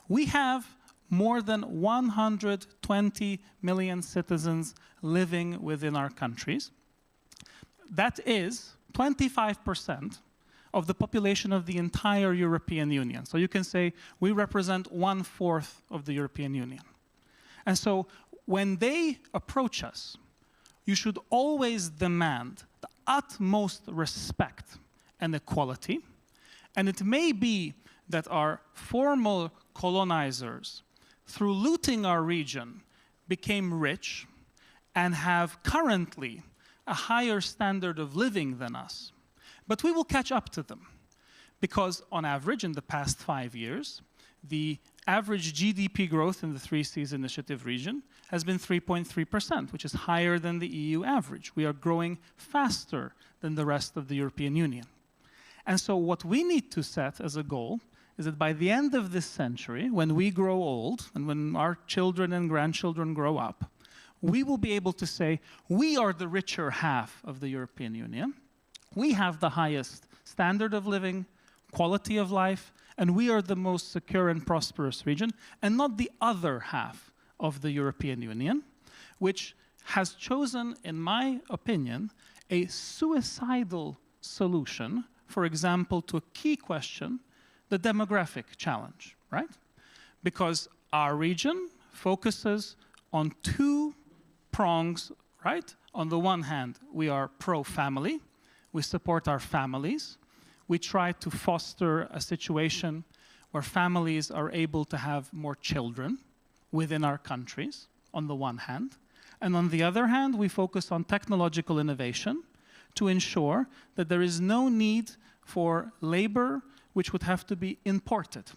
We have more than 120 million citizens living within our countries. That is 25% of the population of the entire European Union. So you can say we represent 1/4 of the European Union. And so when they approach us, you should always demand the utmost respect and equality. And it may be that our formal colonizers, through looting our region, became rich and have currently a higher standard of living than us. But we will catch up to them because on average in the past 5 years, the average GDP growth in the 3Cs Initiative region has been 3.3%, which is higher than the EU average. We are growing faster than the rest of the European Union. And so what we need to set as a goal is that by the end of this century, when we grow old and when our children and grandchildren grow up, we will be able to say, we are the richer half of the European Union. We have the highest standard of living, quality of life, and we are the most secure and prosperous region, and not the other half of the European Union, which has chosen, in my opinion, a suicidal solution, for example, to a key question, the demographic challenge, right? Because our region focuses on two prongs, right? On the one hand, we are pro-family. We support our families. We try to foster a situation where families are able to have more children within our countries, on the one hand. And on the other hand, we focus on technological innovation to ensure that there is no need for labor which would have to be imported.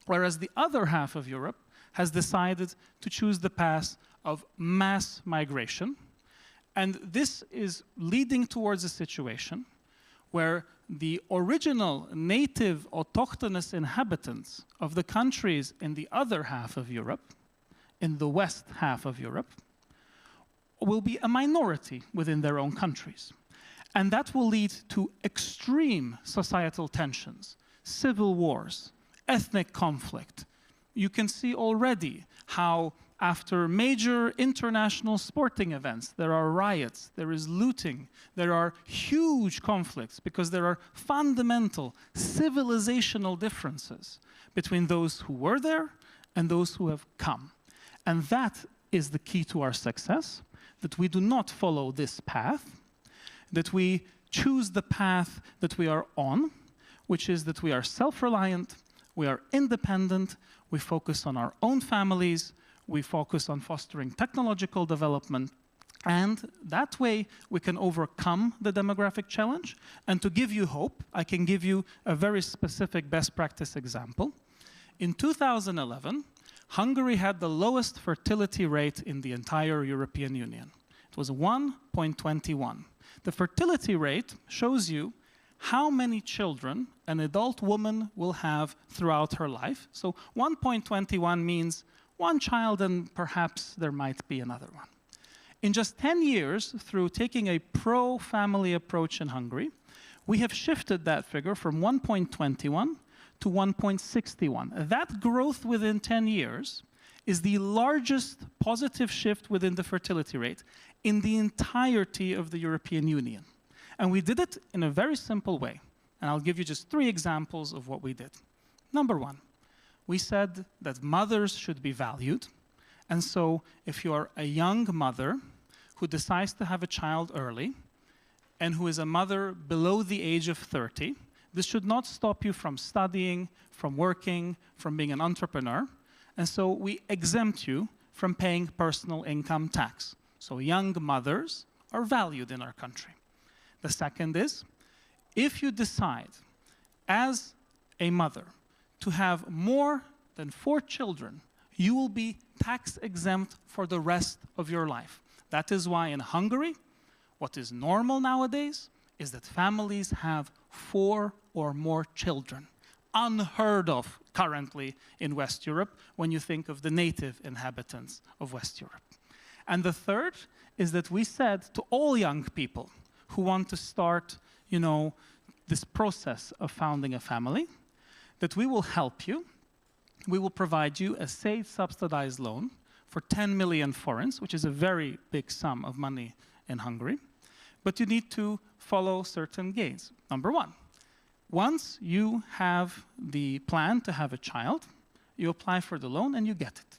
Whereas the other half of Europe has decided to choose the path of mass migration. And this is leading towards a situation where the original native autochthonous inhabitants of the countries in the other half of Europe, in the west half of Europe, will be a minority within their own countries. And that will lead to extreme societal tensions, civil wars, ethnic conflict. You can see already how after major international sporting events, there are riots, there is looting, there are huge conflicts because there are fundamental civilizational differences between those who were there and those who have come. And that is the key to our success, that we do not follow this path, that we choose the path that we are on, which is that we are self-reliant, we are independent, we focus on our own families, we focus on fostering technological development, and that way we can overcome the demographic challenge. And to give you hope, I can give you a very specific best practice example. In 2011, Hungary had the lowest fertility rate in the entire European Union. It was 1.21. The fertility rate shows you how many children an adult woman will have throughout her life. So 1.21 means one child and perhaps there might be another one. In just 10 years, through taking a pro-family approach in Hungary, we have shifted that figure from 1.21 to 1.61. That growth within 10 years is the largest positive shift within the fertility rate in the entirety of the European Union. And we did it in a very simple way. And I'll give you just 3 examples of what we did. Number 1, we said that mothers should be valued. And so if you are a young mother who decides to have a child early and who is a mother below the age of 30, this should not stop you from studying, from working, from being an entrepreneur. And so we exempt you from paying personal income tax. So young mothers are valued in our country. The second is, if you decide as a mother to have more than 4 children, you will be tax exempt for the rest of your life. That is why in Hungary, what is normal nowadays is that families have 4 or more children. Unheard of currently in West Europe when you think of the native inhabitants of West Europe. And the third is that we said to all young people who want to start, this process of founding a family, that we will help you. We will provide you a state-subsidized loan for 10 million forints, which is a very big sum of money in Hungary. But you need to follow certain gates. Number 1, once you have the plan to have a child, you apply for the loan and you get it.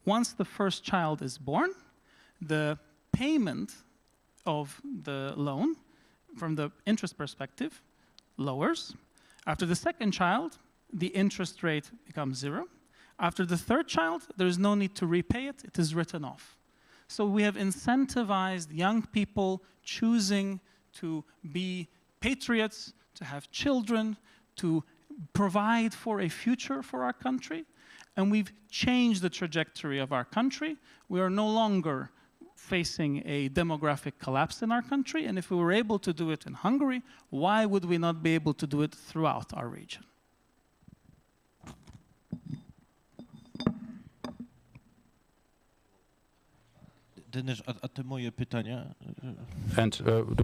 Once the first child is born, the payment of the loan, from the interest perspective, lowers. After the second child, the interest rate becomes 0. After the third child, there is no need to repay it. It is written off. So we have incentivized young people choosing to be patriots, to have children, to provide for a future for our country. And we've changed the trajectory of our country. We are no longer facing a demographic collapse in our country. And if we were able to do it in Hungary, why would we not be able to do it throughout our region? A te moje pytania? And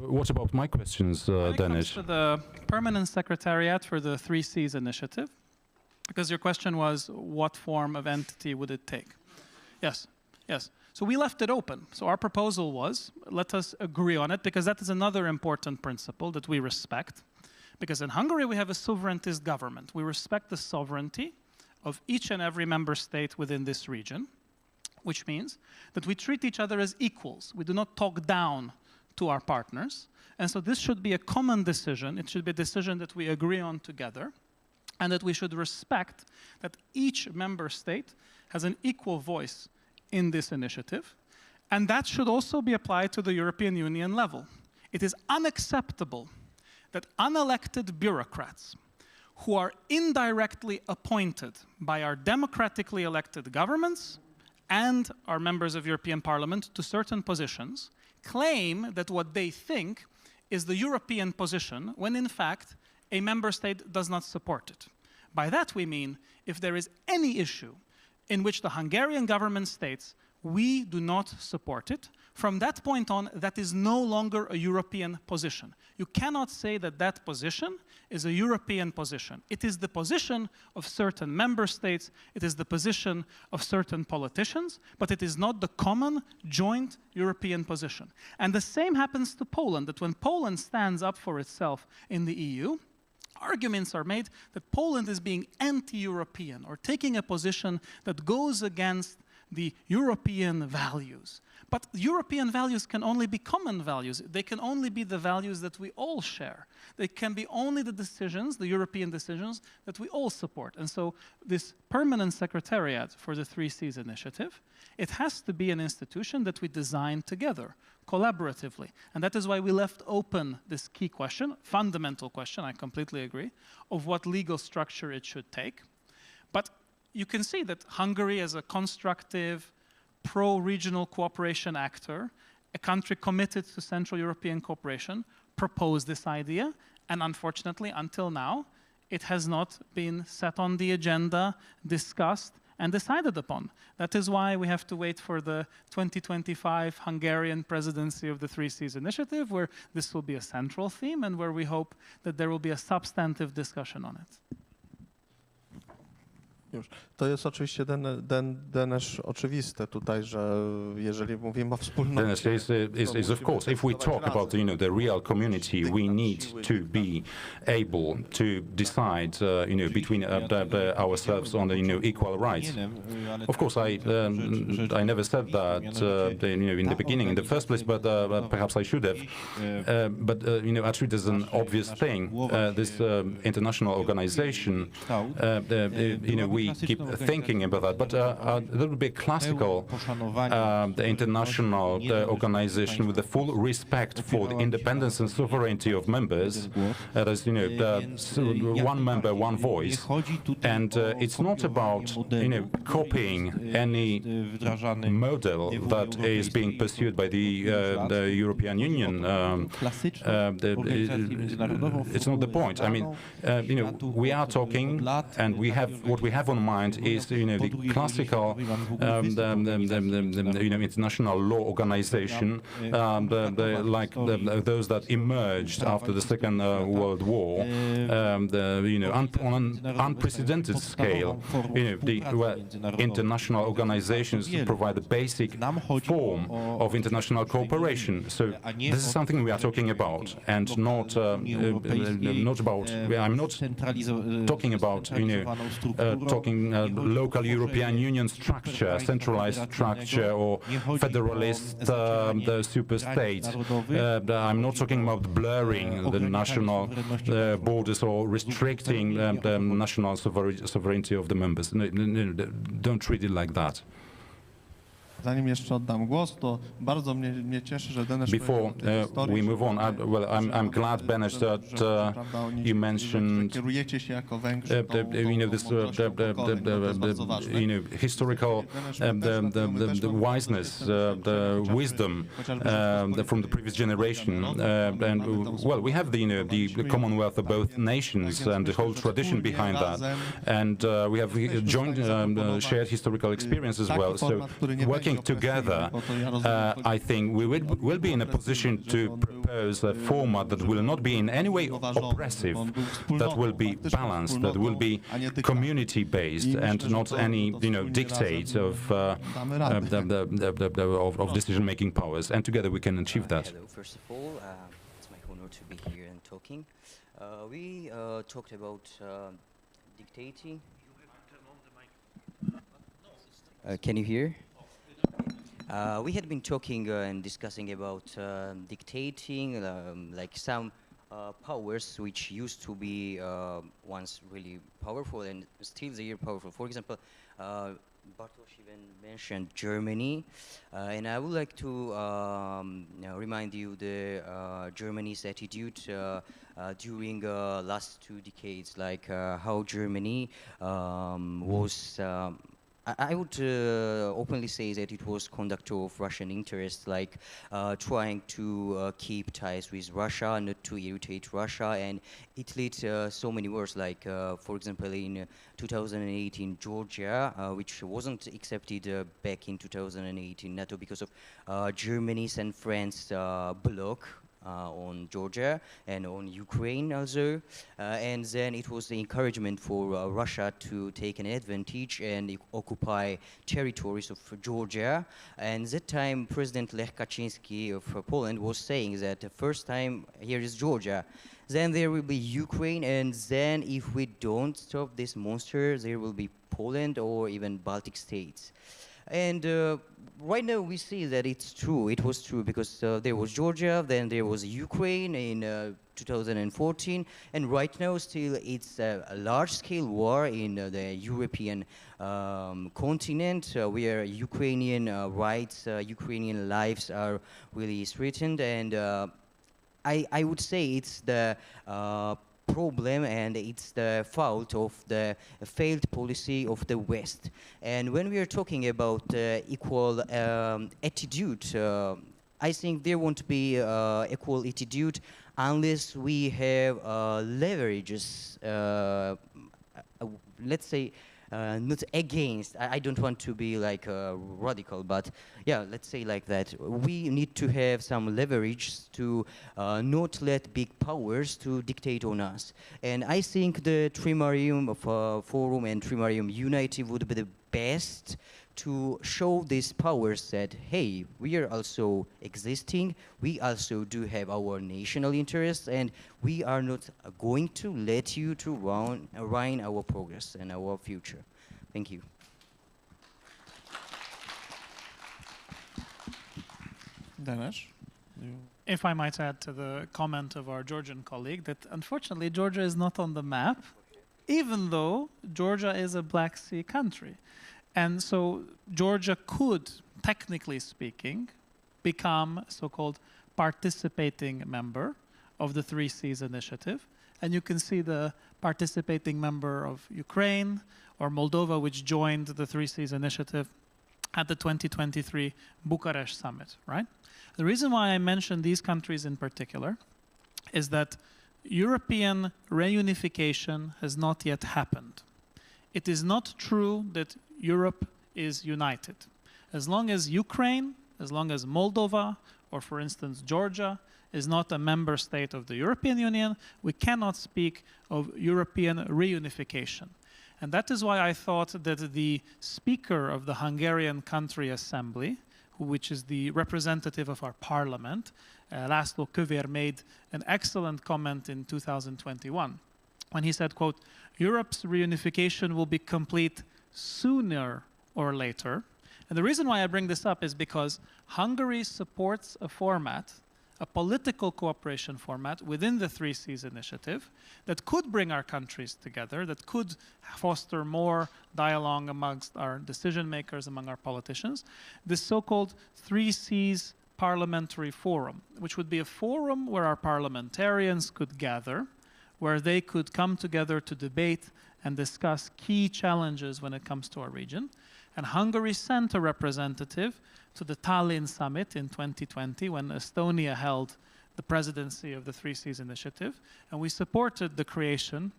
what about my questions, When it comes Dennis? to the Permanent Secretariat for the 3Cs initiative, because your question was, what form of entity would it take? Yes, yes. So we left it open. So our proposal was, let us agree on it, because that is another important principle that we respect. Because in Hungary, we have a sovereigntist government. We respect the sovereignty of each and every member state within this region, which means that we treat each other as equals. We do not talk down to our partners. And so this should be a common decision. It should be a decision that we agree on together, and that we should respect that each member state has an equal voice in this initiative. And that should also be applied to the European Union level. It is unacceptable that unelected bureaucrats who are indirectly appointed by our democratically elected governments and are members of European Parliament to certain positions, claim that what they think is the European position when in fact a member state does not support it. By that we mean if there is any issue in which the Hungarian government states we do not support it, from that point on, that is no longer a European position. You cannot say that that position is a European position. It is the position of certain member states, it is the position of certain politicians, but it is not the common, joint European position. And the same happens to Poland, that when Poland stands up for itself in the EU, arguments are made that Poland is being anti-European or taking a position that goes against the European values. But European values can only be common values. They can only be the values that we all share. They can be only the decisions, the European decisions, that we all support. And so this permanent secretariat for the 3Cs initiative, it has to be an institution that we design together, collaboratively. And that is why we left open this key question, fundamental question, I completely agree, of what legal structure it should take. But you can see that Hungary as a constructive, pro-regional cooperation actor, a country committed to Central European cooperation, proposed this idea, and unfortunately, until now, it has not been set on the agenda, discussed, and decided upon. That is why we have to wait for the 2025 Hungarian presidency of the 3Cs initiative, where this will be a central theme, and where we hope that there will be a substantive discussion on it. Już. To jest oczywiście też oczywiste tutaj, że jeżeli mówimy o wspólnocie... is of course, if we talk about the real community, we need to be able to decide between ourselves on the equal rights. Of course, I never said that in the beginning, in the first place, but perhaps I should have. But actually, there's an obvious thing. This international organization, we keep thinking about that, but there would be a classical international organization with the full respect for the independence and sovereignty of members. As one member, one voice, and it's not about copying any model that is being pursued by the European Union. It's not the point. I mean, we are talking, and what we have on mind is the classical international law organization, like those that emerged after the Second World War, on an unprecedented scale. The international organizations provide the basic form of international cooperation. So this is something we are talking about, and not about. I'm not talking about talking local European Union structure, centralized structure, or federalist super state. I'm not talking about blurring the national borders or restricting the national sovereignty of the members. No, don't treat it like that. Zanim jeszcze oddam głos, to bardzo mnie cieszy, że Denesz... Before we move on, I'm glad, Beneš, that you mentioned this historical the wiseness, the wisdom from the previous generation, and well, we have the Commonwealth of both nations and the whole tradition behind that, and we have joint shared historical experience as well. So working together, I think we will be in a position to propose a format that will not be in any way oppressive, that will be balanced, that will be community-based, and not any dictates of decision-making powers. And together we can achieve that. Hello, first of all, it's my honor to be here and talking. We talked about dictating. Can you hear? We had been talking and discussing about dictating, like some powers which used to be once really powerful and still they are powerful. For example, Bartosz even mentioned Germany, and I would like to remind you the Germany's attitude during last 2 decades, like how Germany was I would openly say that it was conduct of Russian interests, like trying to keep ties with Russia, not to irritate Russia, and it led so many wars, like for example in 2008 in Georgia, which wasn't accepted back in 2008 in NATO because of Germany's and France's block on Georgia and on Ukraine also, and then it was the encouragement for Russia to take an advantage and occupy territories of Georgia. And that time President Lech Kaczynski of Poland was saying that the first time here is Georgia, then there will be Ukraine, and then if we don't stop this monster, there will be Poland or even Baltic states. And right now we see that it's true. It was true because there was Georgia, then there was Ukraine in 2014, and right now still it's a large-scale war in the European continent where Ukrainian rights, Ukrainian lives are really threatened, and I would say it's the problem and it's the fault of the failed policy of the West. And when we are talking about equal attitude, I think there won't be equal attitude unless we have leverages, let's say, not against. I don't want to be like radical, but yeah, let's say like that. We need to have some leverage to not let big powers to dictate on us. And I think the Trimarium Forum and Trimarium Unity would be the best to show these powers that, hey, we are also existing, we also do have our national interests, and we are not going to let you to ruin our progress and our future. Thank you. Dennis? If I might add to the comment of our Georgian colleague, that unfortunately Georgia is not on the map, even though Georgia is a Black Sea country. And so Georgia could, technically speaking, become a so-called participating member of the Three Seas Initiative. And you can see the participating member of Ukraine or Moldova, which joined the Three Seas Initiative at the 2023 Bucharest Summit, right? The reason why I mention these countries in particular is that European reunification has not yet happened. It is not true that Europe is united. As long as Ukraine, as long as Moldova, or for instance Georgia, is not a member state of the European Union, we cannot speak of European reunification. And that is why I thought that the speaker of the Hungarian Country Assembly, which is the representative of our parliament, László Kövér, made an excellent comment in 2021 when he said, quote, Europe's reunification will be complete sooner or later. And the reason why I bring this up is because Hungary supports a format, a political cooperation format within the Three Seas Initiative that could bring our countries together, that could foster more dialogue amongst our decision makers, among our politicians. This so-called Three Seas Parliamentary Forum, which would be a forum where our parliamentarians could gather, where they could come together to debate and discuss key challenges when it comes to our region. And Hungary sent a representative to the Tallinn summit in 2020 when Estonia held the presidency of the Three Seas Initiative, and we supported the creation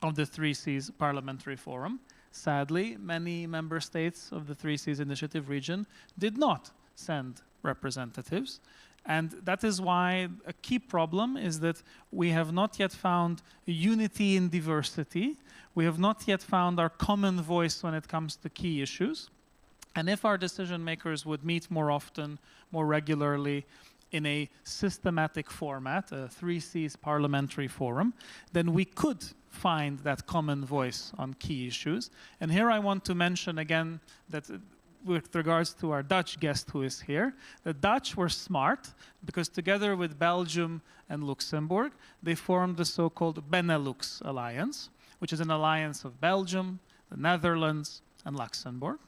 of the Three Seas Parliamentary Forum. Sadly, many member states of the Three Seas Initiative region did not send representatives. And that is why a key problem is that we have not yet found unity in diversity. We have not yet found our common voice when it comes to key issues. And if our decision makers would meet more often, more regularly, in a systematic format, a Three Seas Parliamentary Forum, then we could find that common voice on key issues. And here I want to mention again that with regards to our Dutch guest who is here, the Dutch were smart because together with Belgium and Luxembourg, they formed the so-called Benelux Alliance, which is an alliance of Belgium, the Netherlands, and Luxembourg.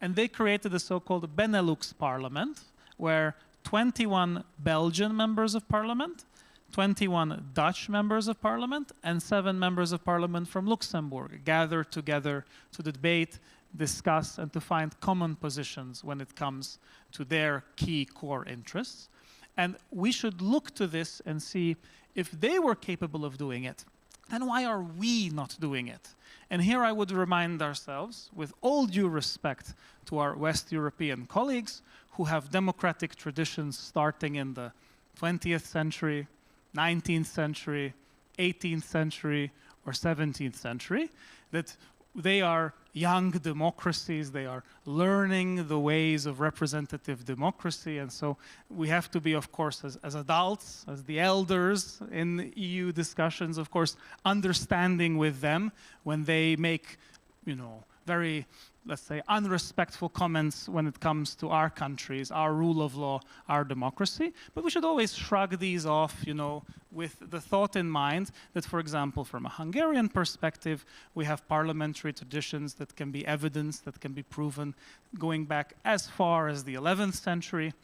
And they created the so-called Benelux Parliament, where 21 Belgian members of parliament, 21 Dutch members of parliament, and 7 members of parliament from Luxembourg gathered together to debate discuss and to find common positions when it comes to their key core interests. And we should look to this and see if they were capable of doing it, then why are we not doing it? And here I would remind ourselves, with all due respect to our West European colleagues who have democratic traditions starting in the 20th century, 19th century, 18th century, or 17th century, that they are young democracies, they are learning the ways of representative democracy, and so we have to be, of course, as adults, as the elders in EU discussions, of course, understanding with them when they make, you know, very, let's say, unrespectful comments when it comes to our countries, our rule of law, our democracy. But we should always shrug these off, you know, with the thought in mind that, for example, from a Hungarian perspective, we have parliamentary traditions that can be evidenced, that can be proven, going back as far as the 11th century.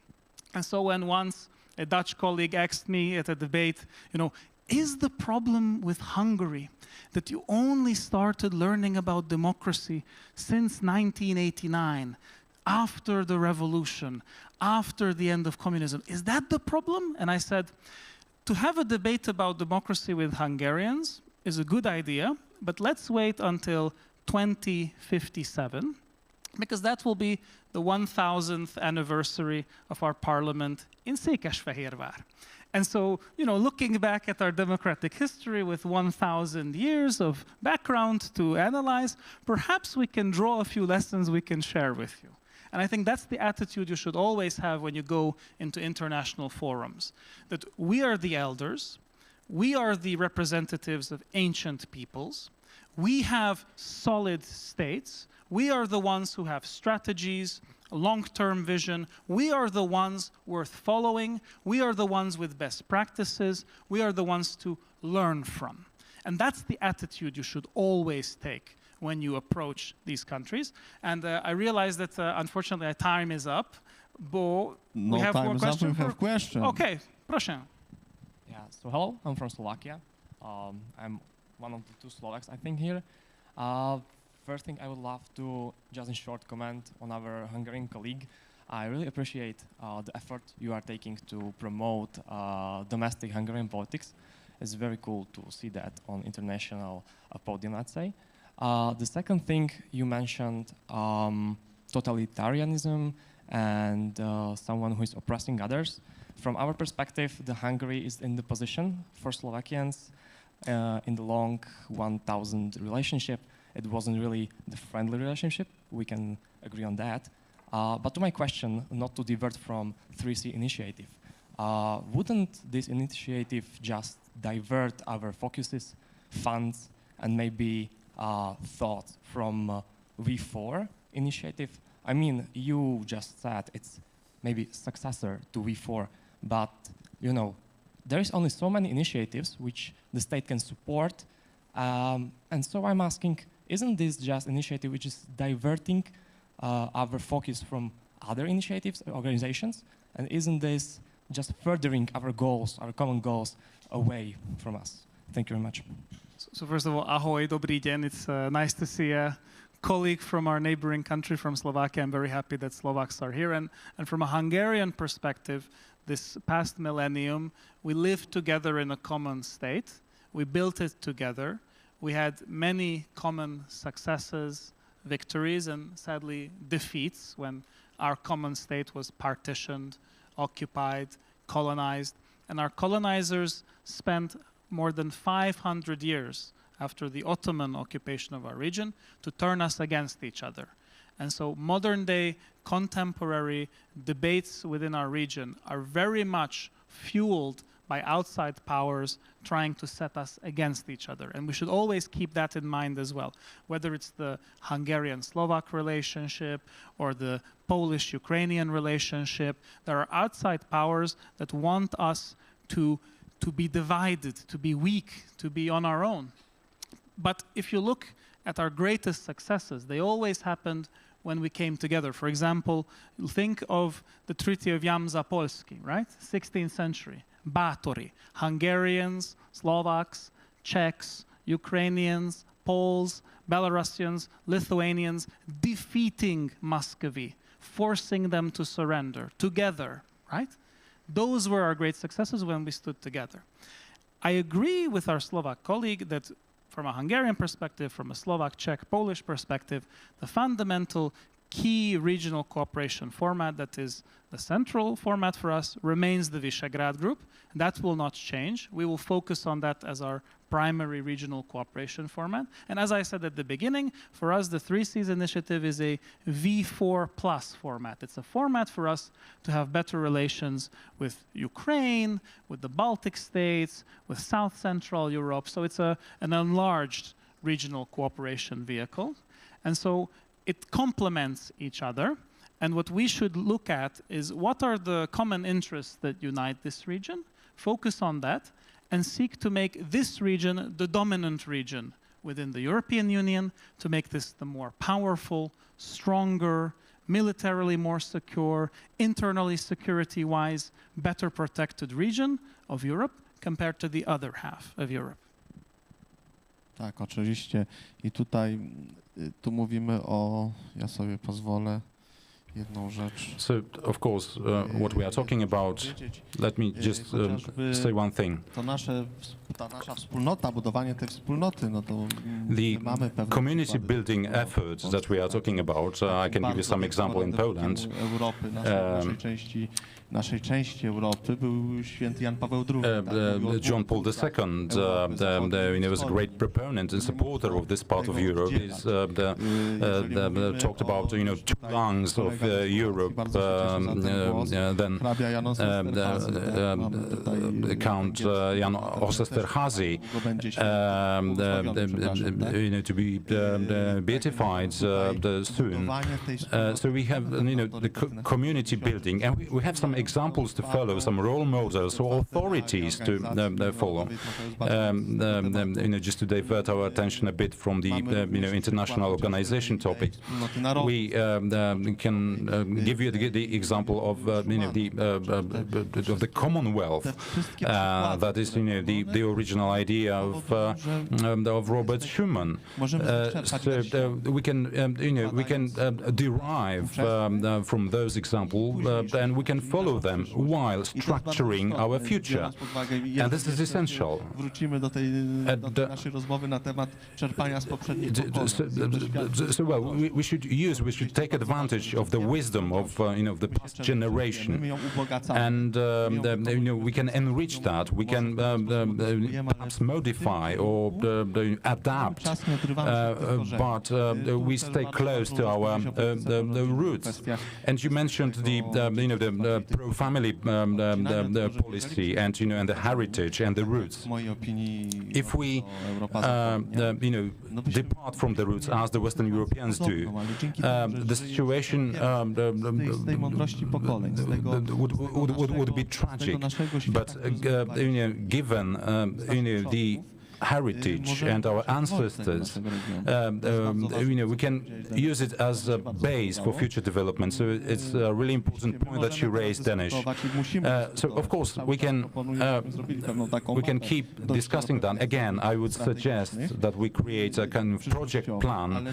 And so when once a Dutch colleague asked me at a debate, you know, is the problem with Hungary that you only started learning about democracy since 1989, after the revolution, after the end of communism? Is that the problem? And I said, to have a debate about democracy with Hungarians is a good idea, but let's wait until 2057, because that will be the 1000th anniversary of our parliament in Székesfehérvár. And so, you know, looking back at our democratic history with 1,000 years of background to analyze, perhaps we can draw a few lessons we can share with you. And I think that's the attitude you should always have when you go into international forums, that we are the elders, we are the representatives of ancient peoples, we have solid states, we are the ones who have strategies, long-term vision. We are the ones worth following. We are the ones with best practices. We are the ones to learn from. And that's the attitude you should always take when you approach these countries. And I realize that unfortunately our time is up, but we have more questions. We have questions. Okay, proszę. Yeah, so hello, I'm from Slovakia. I'm one of the two Slovaks, I think, here. First thing I would love to just in short comment on our Hungarian colleague. I really appreciate the effort you are taking to promote domestic Hungarian politics. It's very cool to see that on international podium, I'd say. The second thing you mentioned, totalitarianism and someone who is oppressing others. From our perspective, the Hungary is in the position for Slovakians in the long 1000 relationship. It wasn't really the friendly relationship. We can agree on that. But to my question, not to divert from 3C initiative, wouldn't this initiative just divert our focuses, funds, and maybe thoughts from V4 initiative? I mean, you just said it's maybe successor to V4, but you know, there is only so many initiatives which the state can support, and so I'm asking, isn't this just initiative which is diverting our focus from other initiatives, organizations, and isn't this just furthering our goals, our common goals, away from us? Thank you very much. So first of all, ahoj, dobrý den. It's nice to see a colleague from our neighboring country, from Slovakia. I'm very happy that Slovaks are here. And from a Hungarian perspective, this past millennium, we lived together in a common state. We built it together. We had many common successes, victories, and sadly defeats when our common state was partitioned, occupied, colonized. And our colonizers spent more than 500 years after the Ottoman occupation of our region to turn us against each other. And so modern day contemporary debates within our region are very much fueled by outside powers trying to set us against each other. And we should always keep that in mind as well. Whether it's the Hungarian-Slovak relationship or the Polish-Ukrainian relationship, there are outside powers that want us to be divided, to be weak, to be on our own. But if you look at our greatest successes, they always happened when we came together. For example, think of the Treaty of Jan Zapolski, right? 16th century. Bátori, Hungarians, Slovaks, Czechs, Ukrainians, Poles, Belarusians, Lithuanians defeating Muscovy, forcing them to surrender together, right? Those were our great successes when we stood together. I agree with our Slovak colleague that from a Hungarian perspective, from a Slovak, Czech, Polish perspective, the fundamental key regional cooperation format that is the central format for us remains the Visegrad Group. That will not change. We will focus on that as our primary regional cooperation format. And as I said at the beginning, for us, the 3Cs initiative is a V4 plus format. It's a format for us to have better relations with Ukraine, with the Baltic states, with South Central Europe. So it's an enlarged regional cooperation vehicle. And so it complements each other. And what we should look at is what are the common interests that unite this region, focus on that, and seek to make this region the dominant region within the European Union, to make this the more powerful, stronger, militarily more secure, internally security-wise, better protected region of Europe compared to the other half of Europe. Tak, oczywiście. I tutaj tu mówimy o, ja sobie pozwolę, jedną rzecz. So, of course, what we are talking about, let me just say one thing. Ta nasza wspólnota, budowanie tej wspólnoty, no to mamy pewne community building efforts that we are talking about, I can give you some example in Poland. Europy, naszej części Europy był święty Jan Paweł II. John Paul II was a great proponent and supporter of this part of Europe. He's talked about, two lungs of Europe. Then Count Jan Osterhazy, to be beatified soon. So we have, the community building, and we have some examples to follow, some role models or authorities to follow. Just to divert our attention a bit from the international organization topic, we can give you the example of the Commonwealth. That is, the original idea of Robert Schuman. So we can derive from those examples, and we can follow them while structuring our future. And this is essential. So well, we should take advantage of the wisdom of the past generation, and we can enrich that. We can perhaps modify or adapt, but we stay close to our roots. And you mentioned the pro-family policy and and the heritage and the roots. If we depart from the roots as the Western Europeans do, the situation would be tragic. But given the heritage and our ancestors, we can use it as a base for future development. So it's a really important point that you raised, Danish. So of course we can keep discussing that. Again, I would suggest that we create a kind of project plan,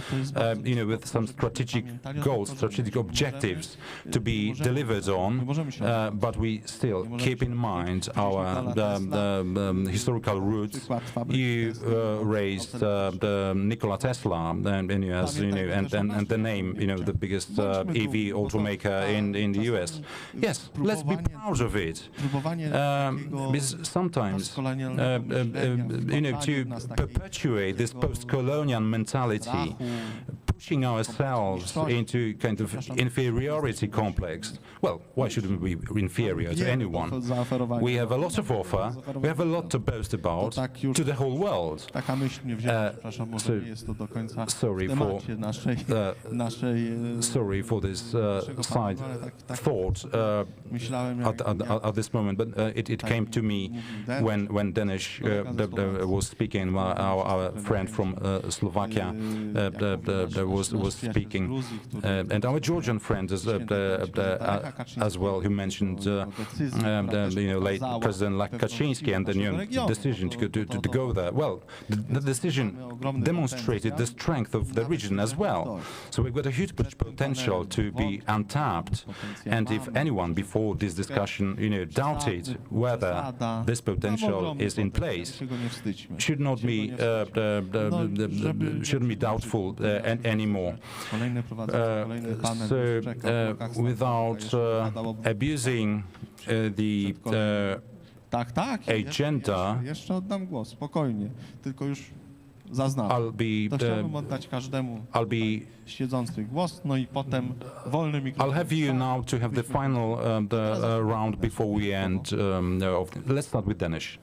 with some strategic goals, strategic objectives to be delivered on, but we still keep in mind our historical roots. You raised Nikola Tesla, and the name, the biggest EV automaker in the US. Yes, let's be proud of it. Because sometimes, to perpetuate this post-colonial mentality, pushing ourselves into kind of inferiority complex. Well, why shouldn't we be inferior to anyone? We have a lot to offer. We have a lot to boast about to the whole world. Sorry for this side thought at this moment, but it came to me when Danish was speaking. Our friend from Slovakia was speaking, and our Georgian friend as well, who mentioned late President Kaczynski and the decision to go there. Well, the decision demonstrated the strength of the region as well. So we've got a huge potential to be untapped, and if anyone before this discussion, doubted whether this potential is in place, shouldn't be doubtful anymore. So without abusing the agenda, I'll have you now to have the final round before we end. Let's start with Denis.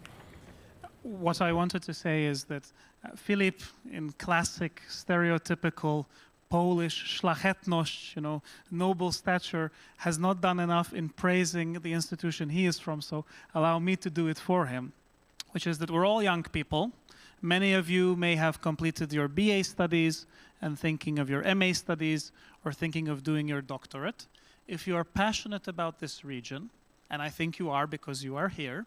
What I wanted to say is that Filip, in classic stereotypical Polish szlachetność, noble stature, has not done enough in praising the institution he is from, so allow me to do it for him, which is that we're all young people. Many of you may have completed your BA studies and thinking of your MA studies or thinking of doing your doctorate. If you are passionate about this region, and I think you are because you are here,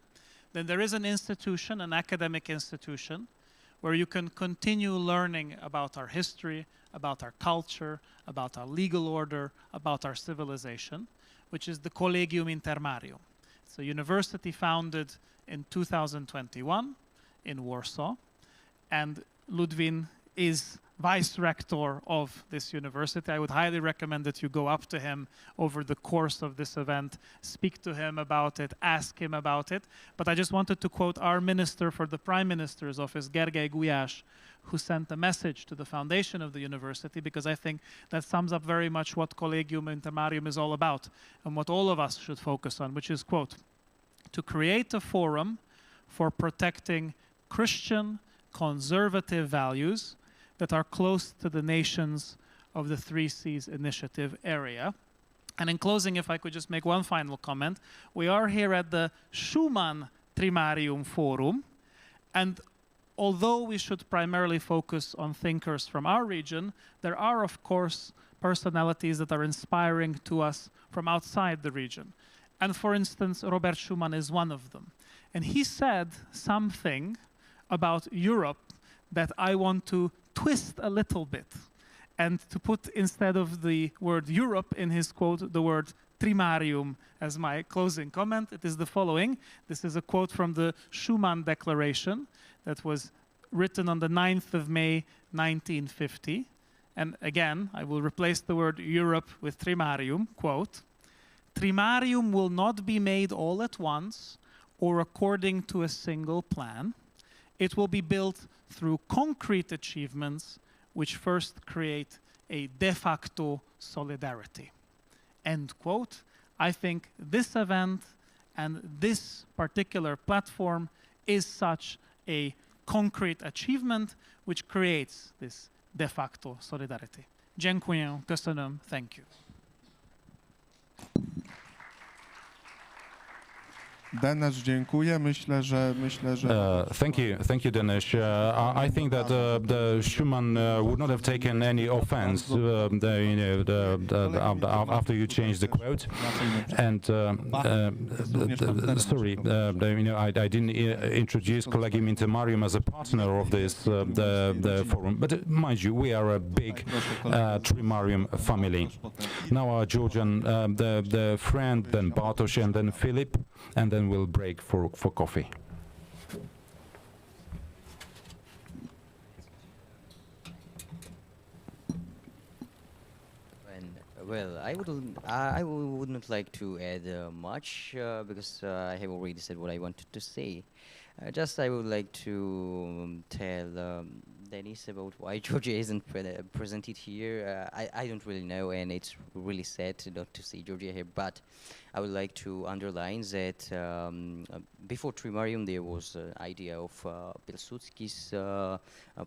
then there is an institution, an academic institution, where you can continue learning about our history, about our culture, about our legal order, about our civilization, which is the Collegium Intermarium. It's a university founded in 2021 in Warsaw, and Ludwin is vice rector of this university. I would highly recommend that you go up to him over the course of this event, speak to him about it, ask him about it. But I just wanted to quote our minister for the Prime Minister's office, Gergely Gulyás, who sent a message to the foundation of the university, because I think that sums up very much what Collegium Intermarium is all about and what all of us should focus on, which is, quote, to create a forum for protecting Christian conservative values that are close to the nations of the Three Seas Initiative area. And in closing, if I could just make one final comment, we are here at the Schumann Trimarium Forum, and although we should primarily focus on thinkers from our region, there are, of course, personalities that are inspiring to us from outside the region. And for instance, Robert Schuman is one of them. And he said something about Europe that I want to twist a little bit, and to put, instead of the word Europe in his quote, the word Trimarium as my closing comment. It is the following. This is a quote from the Schuman Declaration that was written on the 9th of May, 1950. And again, I will replace the word Europe with Trimarium, quote, Trimarium will not be made all at once or according to a single plan. It will be built through concrete achievements which first create a de facto solidarity. End quote. I think this event and this particular platform is such a concrete achievement which creates this de facto solidarity. Dziękuję, köszönöm, thank you. Denis, dziękuję. Myślę, że Thank you, Denis. I think that the Schuman would not have taken any offense, after you changed the quote. And sorry, I didn't introduce Collegium Intermarium as a partner of this the forum. But mind you, we are a big Trimarium family. Now our Georgian, the friend, then Bartosz, and then Filip, and then we'll break for coffee. Well, I would not like to add much because I have already said what I wanted to say. Just I would like to tell Denis about why Georgia isn't presented here. I don't really know, and it's really sad not to see Georgia here, but I would like to underline that before Trimarium there was an idea of Pilsudski's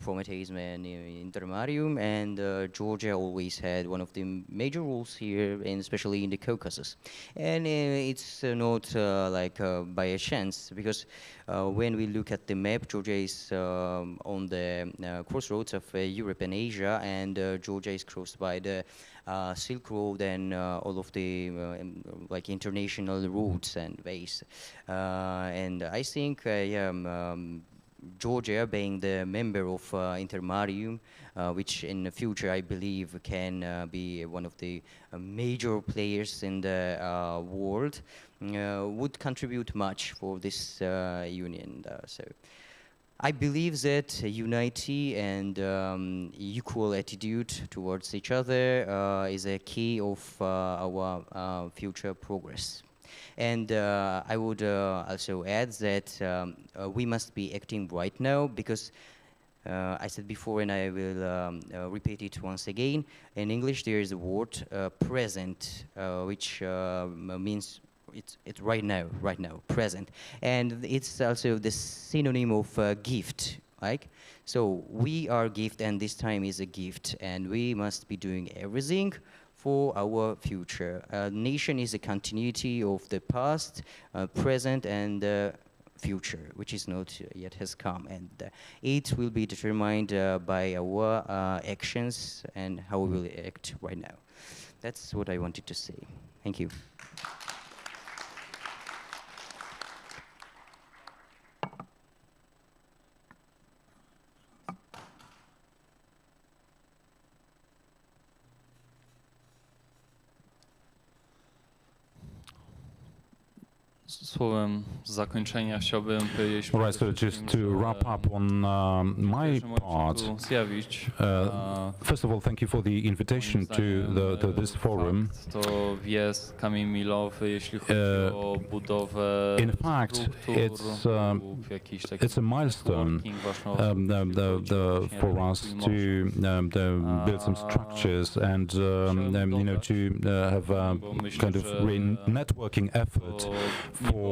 Prometheism and Intermarium, and Georgia always had one of the major roles here, and especially in the Caucasus. And it's not like by a chance, because when we look at the map, Georgia is on the crossroads of Europe and Asia, and Georgia is crossed by the Silk Road and all of the like international routes and ways. And I think Georgia, being the member of Intermarium, which in the future I believe can be one of the major players in the world, would contribute much for this union. So I believe that unity and equal attitude towards each other is a key of our future progress. And I would also add that we must be acting right now, because I said before, and I will repeat it once again. In English, there is a word present, which means it's right now, present. And it's also the synonym of gift, right? So we are gift, and this time is a gift, and we must be doing everything for our future. Nation is a continuity of the past, present, and future, which is not yet has come, and it will be determined by our actions and how we will act right now. That's what I wanted to say. Thank you. Słowem zakończenia chciałbym powiedzieć... All right, so just to wrap up on my part, first of all, thank you for the invitation to this forum. To jest kamień milowy, jeśli chodzi o budowę In fact, it's a milestone for us to build some structures and to have a kind of networking effort for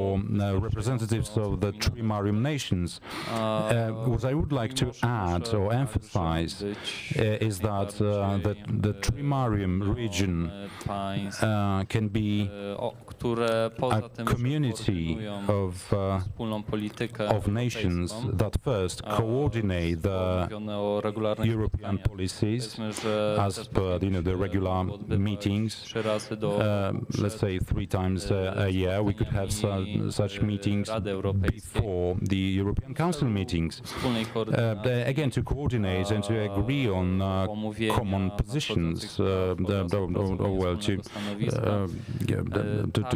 representatives of the Trimarium nations. What I would like to add or emphasize is that the Trimarium region can be a community of nations that first coordinate the European policies as per the regular meetings. Let's say 3 times a year we could have such meetings before the European Council meetings. Again, to coordinate and to agree on common positions, to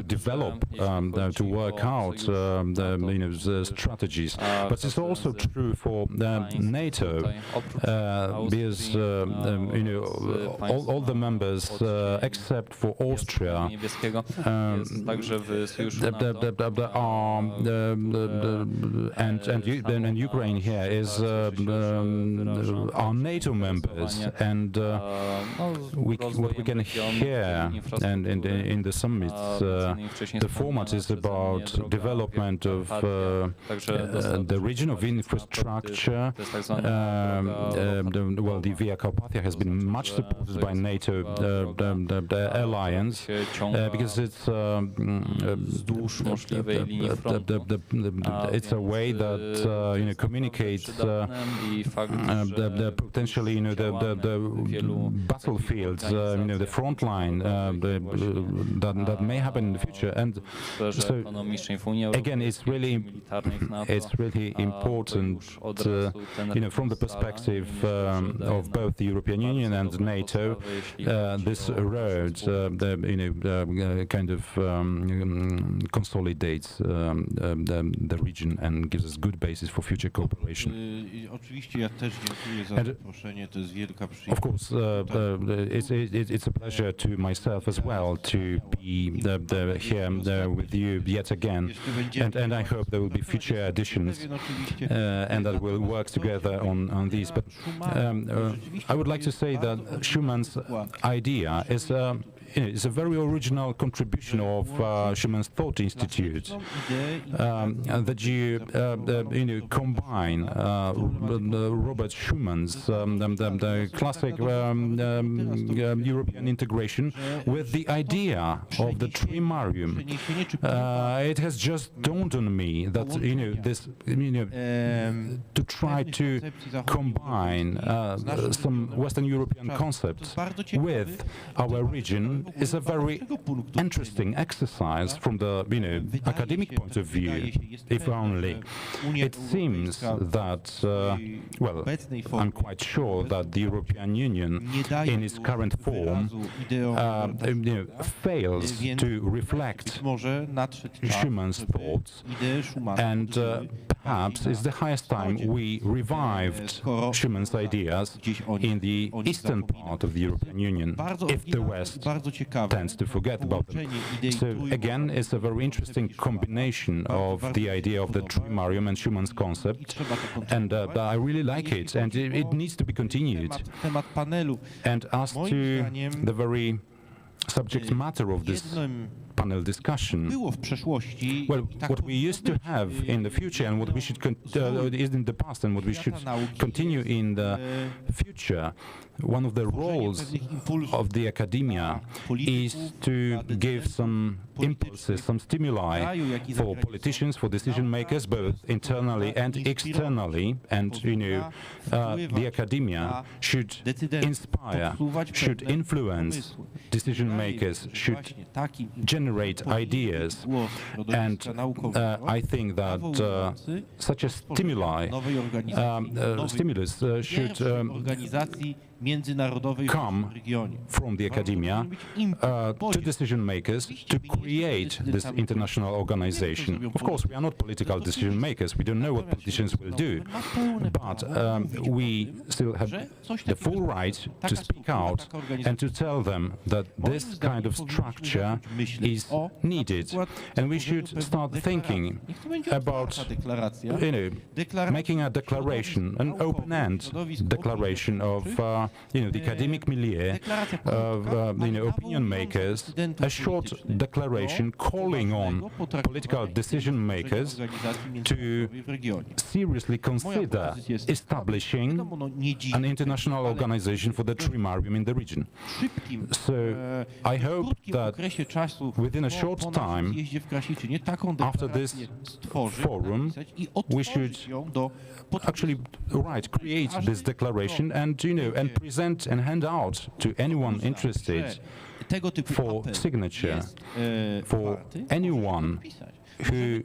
develop, to work out the strategies. But it's also true for NATO, because all the members except for Austria and Ukraine here is are NATO members, and what we can hear and in the summits, the format is about development of the region of infrastructure. The Via Carpathia has been much supported by NATO, the alliance, because it's it's a way that communicates potentially the battlefields, the front line that may happen in the future. And so again, it's really important from the perspective of both the European Union and NATO, this road kind of consolidates the region and gives us good basis for future cooperation. And of course, it's a pleasure to myself as well to be here with you yet again, and I hope there will be future editions and that we'll work together on these. But I would like to say that Schumann's idea is it's a very original contribution of Schumann's Thought Institute, that you combine Robert Schumann's the classic European integration with the idea of the trimarium. It has just dawned on me that this to try to combine some Western European concepts with our region is a very interesting exercise from the academic point of view, if only. It seems that, well, I'm quite sure that the European Union in its current form fails to reflect Schumann's thoughts, and perhaps it's the highest time we revived Schumann's ideas in the eastern part of the European Union, if the West tends to forget about them. So again, it's a very interesting combination of the idea of the trimarium and Schumann's concept, and I really like it, and it needs to be continued. And as to the very subject matter of this panel discussion, well, what we used to have in the future and what we should is in the past and what we should continue in the future, one of the roles of the academia is to give some impulses, some stimuli for politicians, for decision makers, both internally and externally, and the academia should inspire, should influence decision makers, should generate ideas, and I think that such a stimulus should come from the academia to decision makers to create this international organization. Of course, we are not political decision makers. We don't know what politicians will do, but we still have the full right to speak out and to tell them that this kind of structure is needed, and we should start thinking about making a declaration, an open-end declaration of the academic milieu, of opinion makers, a short declaration calling on political decision makers to seriously consider establishing an international organization for the trimarium in the region. So I hope that within a short time after this forum, we should actually create this declaration and and present and hand out to anyone interested for signature, for anyone who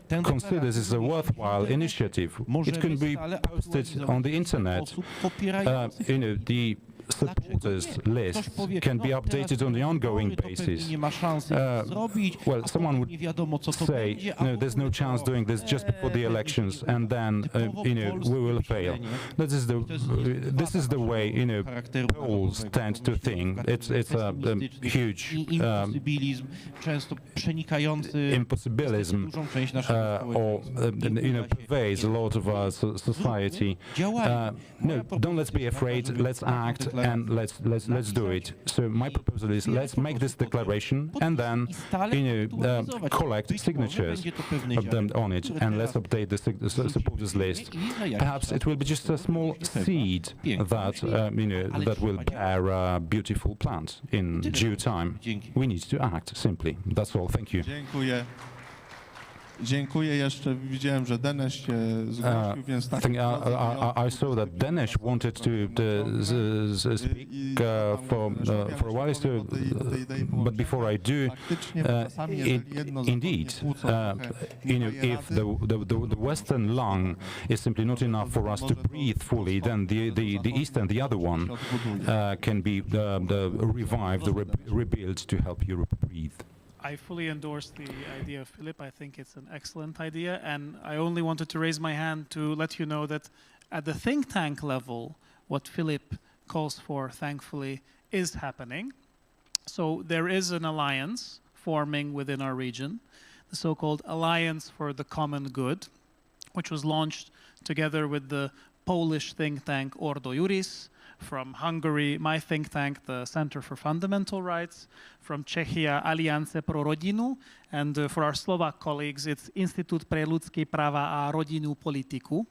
considers this a worthwhile initiative. It can be posted on the internet. The supporters list can be updated on the ongoing basis. Well, someone would say, no, there's no chance doing this just before the elections, and then we will fail. This is the way polls tend to think. It's a huge impossibilism, or pervades a lot of our society. No, don't let's be afraid. Let's act. And let's do it. So my proposal is let's make this declaration and then collect signatures of them on it, and let's update the supporters list. Perhaps it will be just a small seed that that will bear a beautiful plant in due time. We need to act simply. That's all. Thank you. Dziękuję jeszcze. Widziałem, że Denesz się zgłosił, więc tak. I saw that Denesz wanted to speak for a while, but before I do, indeed, if the western lung is simply not enough for us to breathe fully, then the east and the other one can be revived, rebuilt to help Europe breathe. I fully endorse the idea of Philip. I think it's an excellent idea, and I only wanted to raise my hand to let you know that at the think tank level, what Philip calls for, thankfully, is happening. So there is an alliance forming within our region, the so-called Alliance for the Common Good, which was launched together with the Polish think tank Ordo Juris, from Hungary, my think tank, the Center for Fundamental Rights, from Czechia, Aliance pro rodinu, and for our Slovak colleagues, it's Institút pre ľudské práva a rodinnú politiku,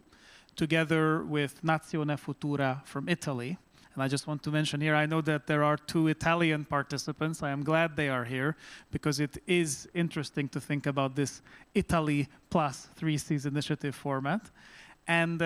together with Nazione Futura from Italy. And I just want to mention here, I know that there are 2 Italian participants. I am glad they are here because it is interesting to think about this Italy plus 3Cs initiative format. And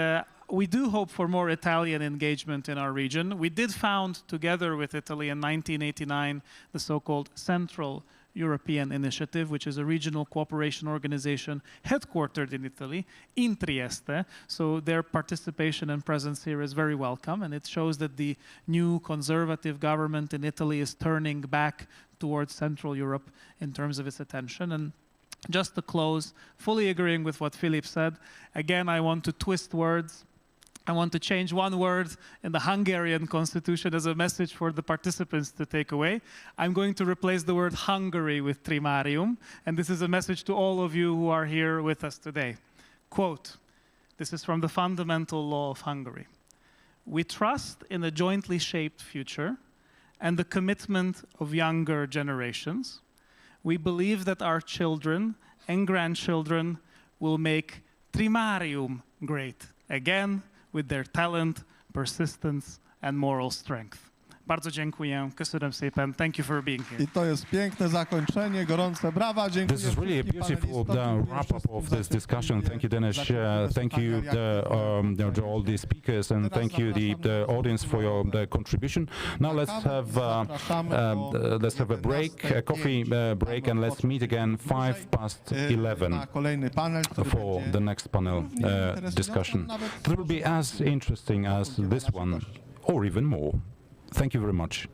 we do hope for more Italian engagement in our region. We did found, together with Italy in 1989, the so-called Central European Initiative, which is a regional cooperation organization headquartered in Italy, in Trieste. So their participation and presence here is very welcome, and it shows that the new conservative government in Italy is turning back towards Central Europe in terms of its attention. And just to close, fully agreeing with what Philip said, again, I want to twist words. I want to change one word in the Hungarian constitution as a message for the participants to take away. I'm going to replace the word Hungary with trimarium, and this is a message to all of you who are here with us today. Quote, this is from the fundamental law of Hungary. We trust in a jointly shaped future and the commitment of younger generations. We believe that our children and grandchildren will make trimarium great again, with their talent, persistence, and moral strength. Bardzo dziękuję. Köszönöm szépen. Thank you for being here. I to jest piękne zakończenie, gorące brawa. Dziękuję. This is really a beautiful wrap-up of this discussion. Thank you, Dennis. Thank you to all the speakers, and thank you the audience for your contribution. Now let's have a break, a coffee break, and let's meet again 11:05 for the next panel discussion. It will be as interesting as this one, or even more. Thank you very much.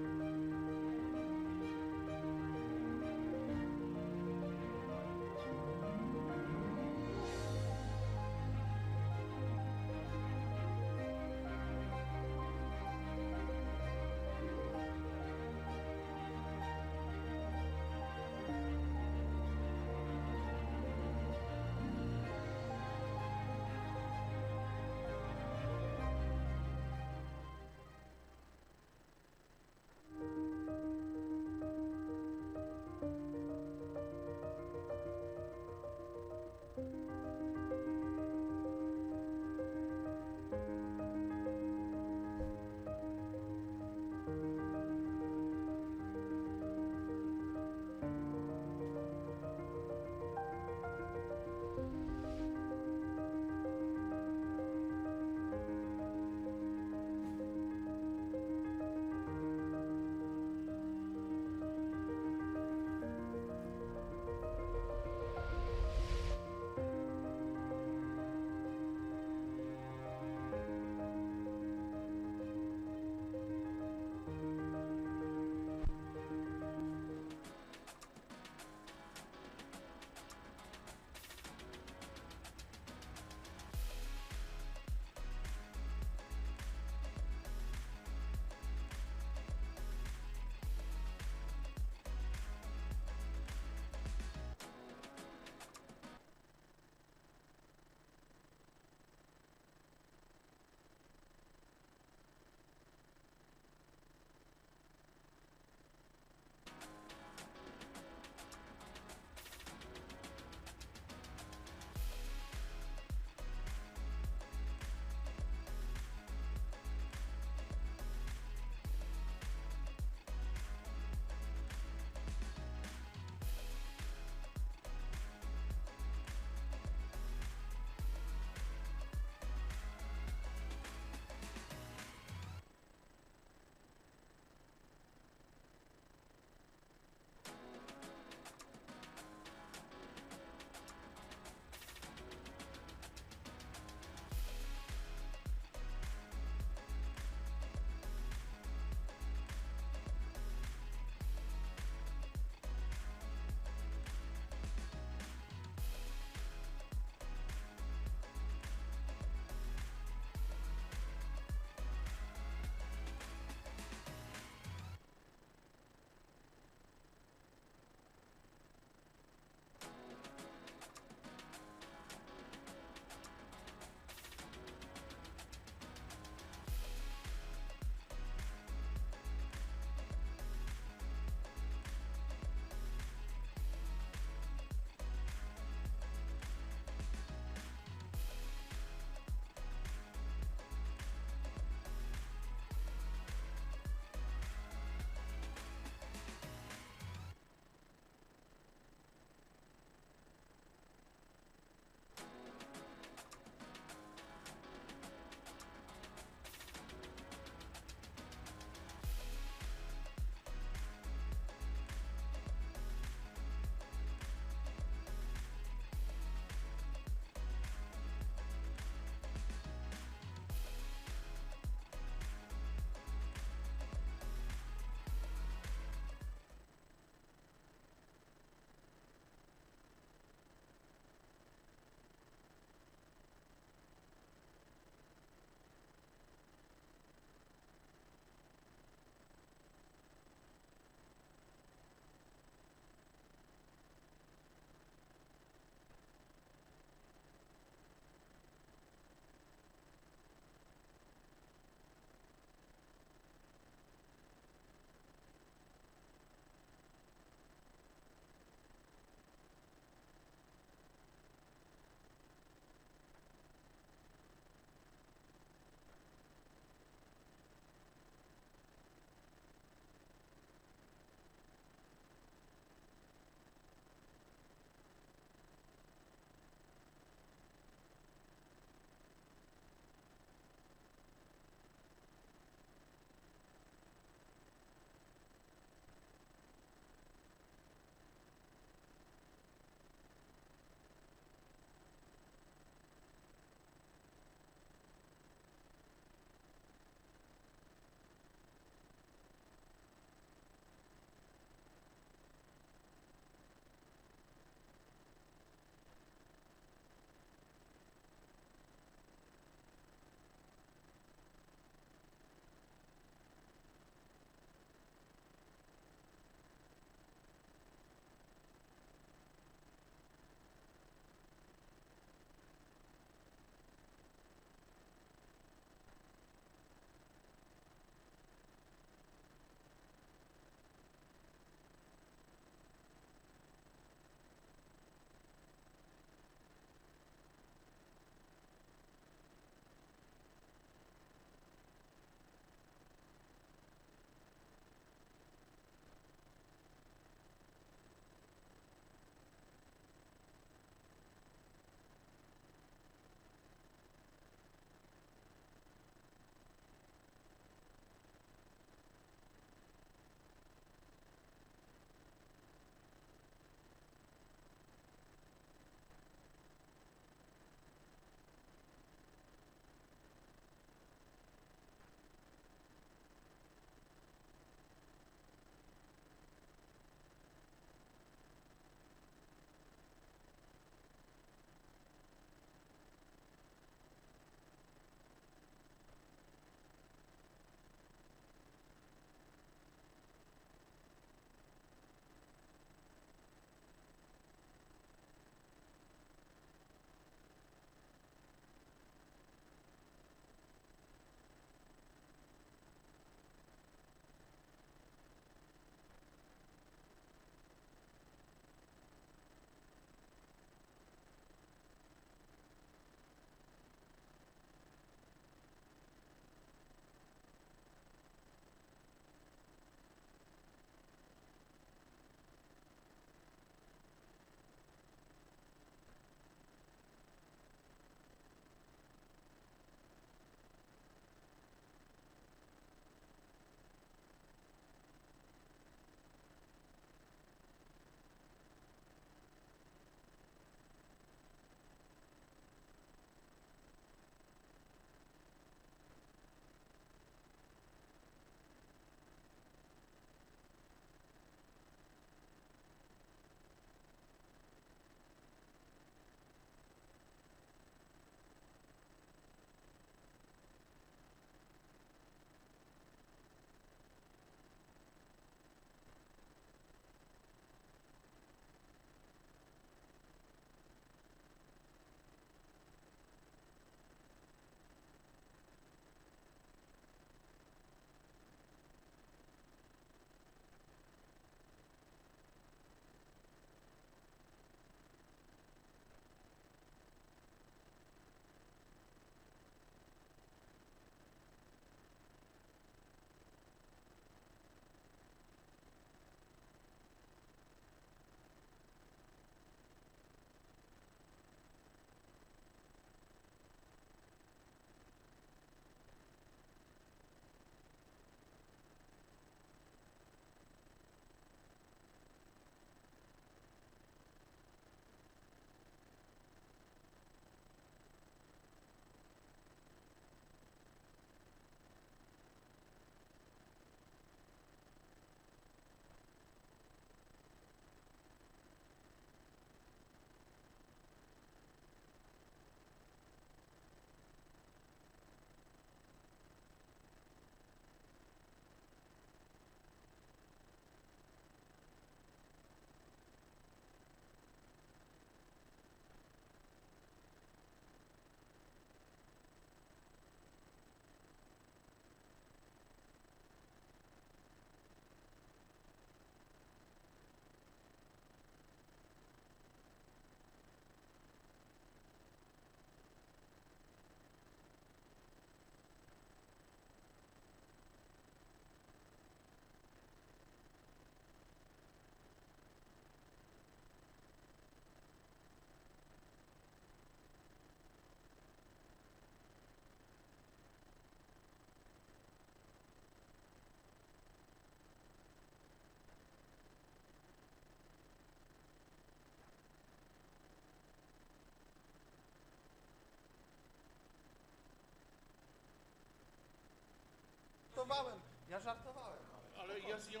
żartowałem, ja żartowałem. Ale ja z nią...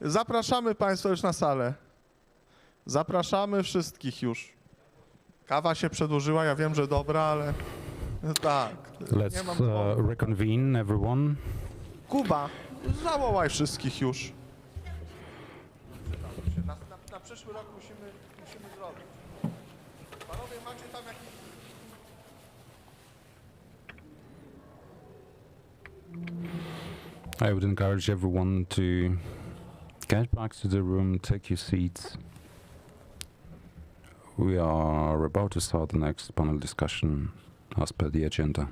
Zapraszamy Państwa już na salę. Zapraszamy wszystkich już. Kawa się przedłużyła, ja wiem, że dobra, ale tak. Let's reconvene, everyone. Kuba, zawołaj wszystkich już. Na przyszły rok musimy zrobić. Panowie, macie tam jakieś... I would encourage everyone to get back to the room, take your seats. We are about to start the next panel discussion as per the agenda.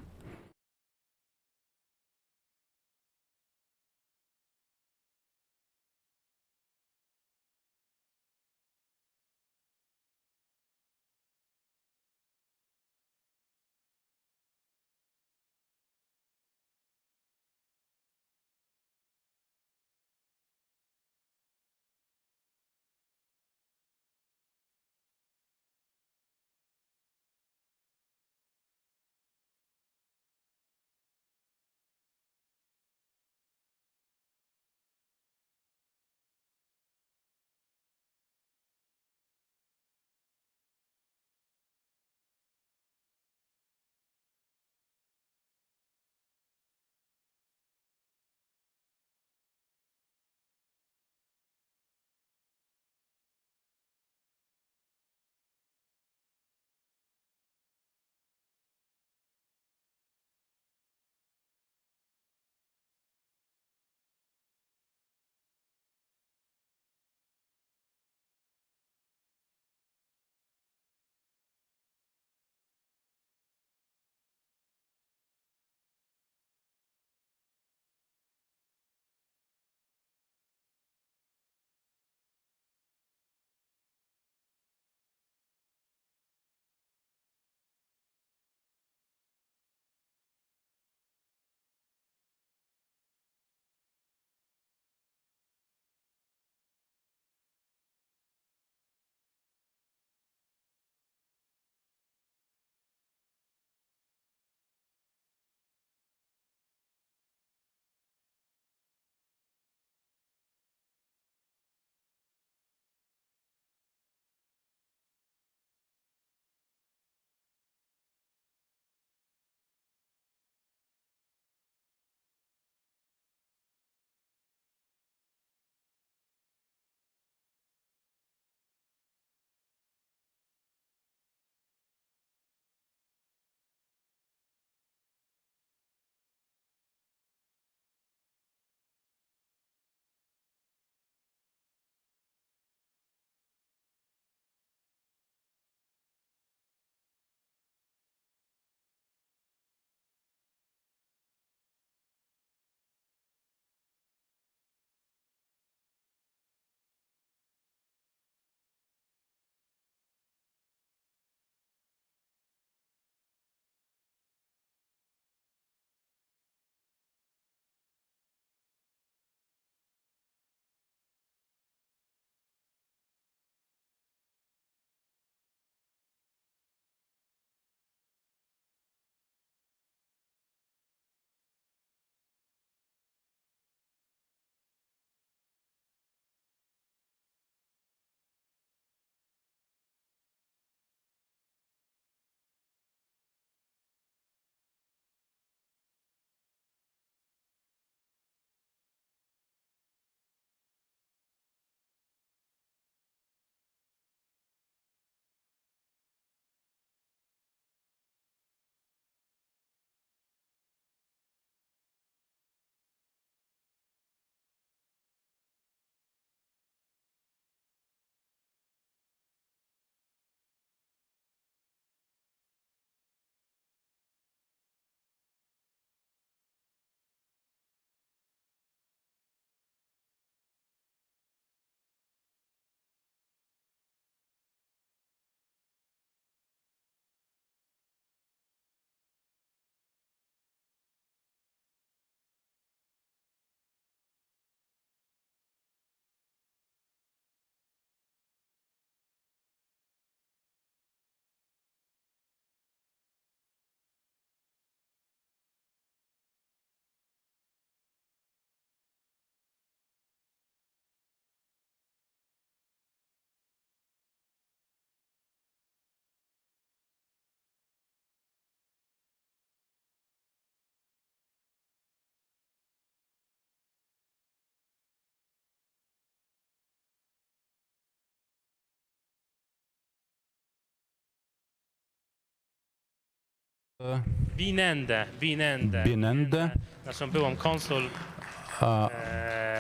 Binende, naszą byłą konsul,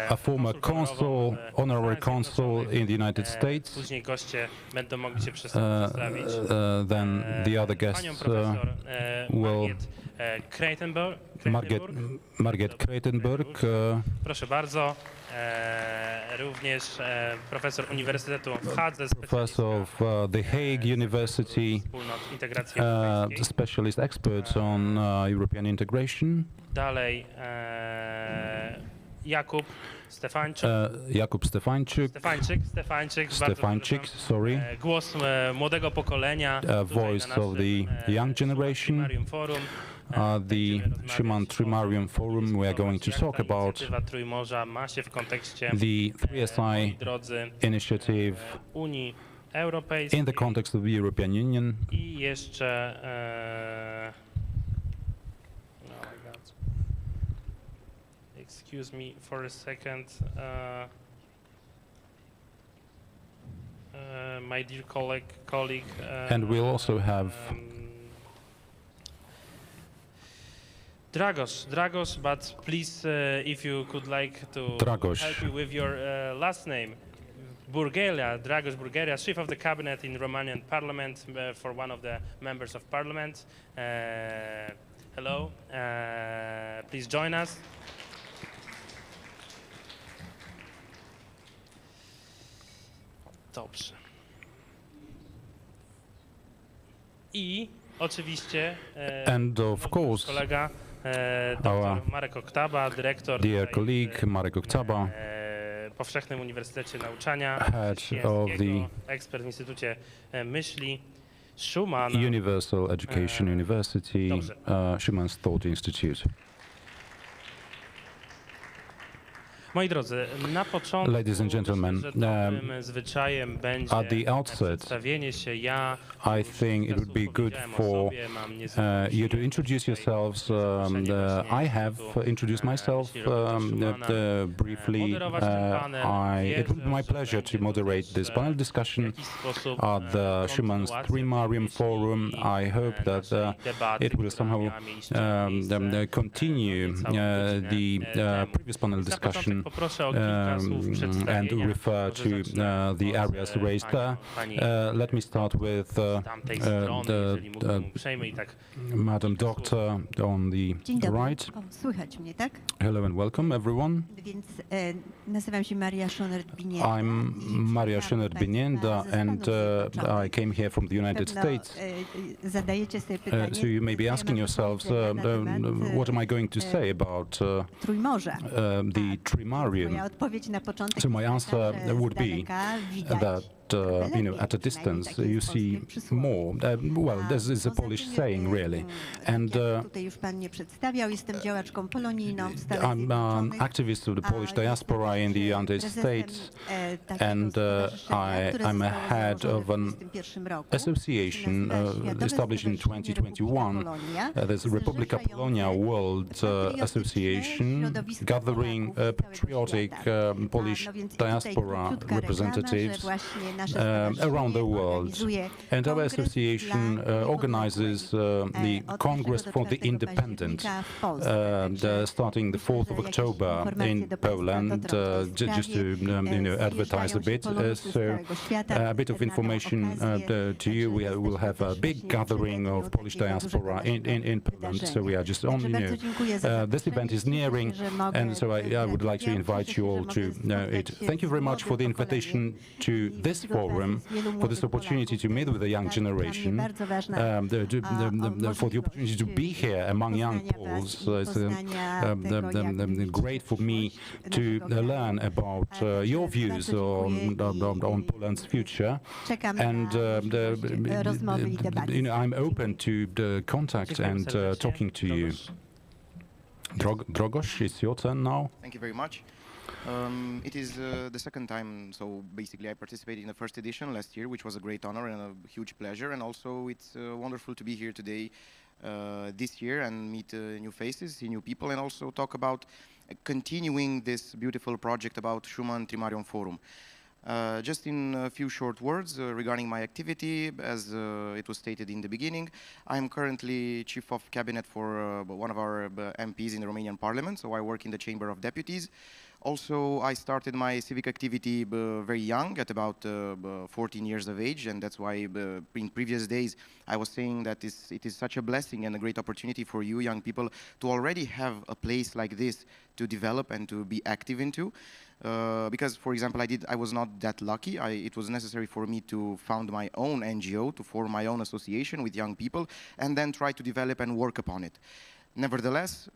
a former consul, honorary consul in the United States. Później goście będą mogli się przedstawić. Then the other Panią guests profesor will Margit Kreitenberg, proszę bardzo. Również profesor Uniwersytetu w Hadze, professor of the Hague University, wspólnot integracji europejskiej. specialist expert on European integration. Dalej Jakub Stefańczyk. Stefańczyk, sorry. Głos młodego pokolenia. Voice of the young generation. The Schuman Trimarium Forum, we are going to talk about the 3SI initiative in the context of the European Union. I jeszcze excuse me for a second. My dear colleague and we'll also have Dragos, but please, if you could like to help me with your last name. Dragos Burgelia, Chief of the Cabinet in Romanian Parliament for one of the members of Parliament. Hello, please join us. Dobrze. I oczywiście and of course kolega dr Marek Oktaba, dyrektor dear colleague Marek Oktaba, w Powszechnym Uniwersytecie Nauczania, head of the ekspert w Instytucie Myśli Schuman Universal Education University, Schuman's Thought Institute. Moi drodzy, na początku, ladies and gentlemen, zwyczajem będzie at the outset, przedstawienie się. I think it would be good for you to introduce yourselves. I have introduced myself briefly. It would be my pleasure to moderate this panel discussion at the Schuman's Trimarium Forum. I hope that it will somehow continue the previous panel discussion and refer to the areas raised there. Let me start with Madam Doctor on the right. Słychać mnie, tak? Hello and welcome everyone. Więc nazywam się Maria Schonert-Binienda. I'm Maria Schonert-Binienda and I came here from the United States. Zadajecie sobie pytanie, so you may be asking yourselves, what am I going to say about the Trimarium? So my answer would be that at a distance you see more. Well, this is a Polish saying, really. And I'm an activist of the Polish diaspora in the United States, and I'm a head of an association established in 2021. There's Republika Polonia World Association, gathering patriotic Polish diaspora representatives around the world. And our association organizes the Congress for the Independent, starting the 4th of October in Poland, just to advertise a bit. So a bit of information to you. We will have a big gathering of Polish diaspora in Poland. So we are just on, this event is nearing, and so I would like to invite you all to it. Thank you very much for the invitation to this forum, for this opportunity to meet with the young generation, for the opportunity to be here among young Poles. It's great for me to learn about your views on Poland's future, and I'm open to the contact and talking to you. Dragos, it's your turn now. Thank you very much. It is the second time, so basically I participated in the first edition last year, which was a great honor and a huge pleasure, and also it's wonderful to be here today this year and meet new faces, see new people, and also talk about continuing this beautiful project about Schuman Trimarium Forum. Just in a few short words regarding my activity, as it was stated in the beginning, I'm currently Chief of Cabinet for one of our MPs in the Romanian Parliament, so I work in the Chamber of Deputies. Also, I started my civic activity very young, at about 14 years of age, and that's why in previous days I was saying that it is such a blessing and a great opportunity for you young people to already have a place like this to develop and to be active into. Because, for example, I was not that lucky. It was necessary for me to found my own NGO, to form my own association with young people, and then try to develop and work upon it. Nevertheless,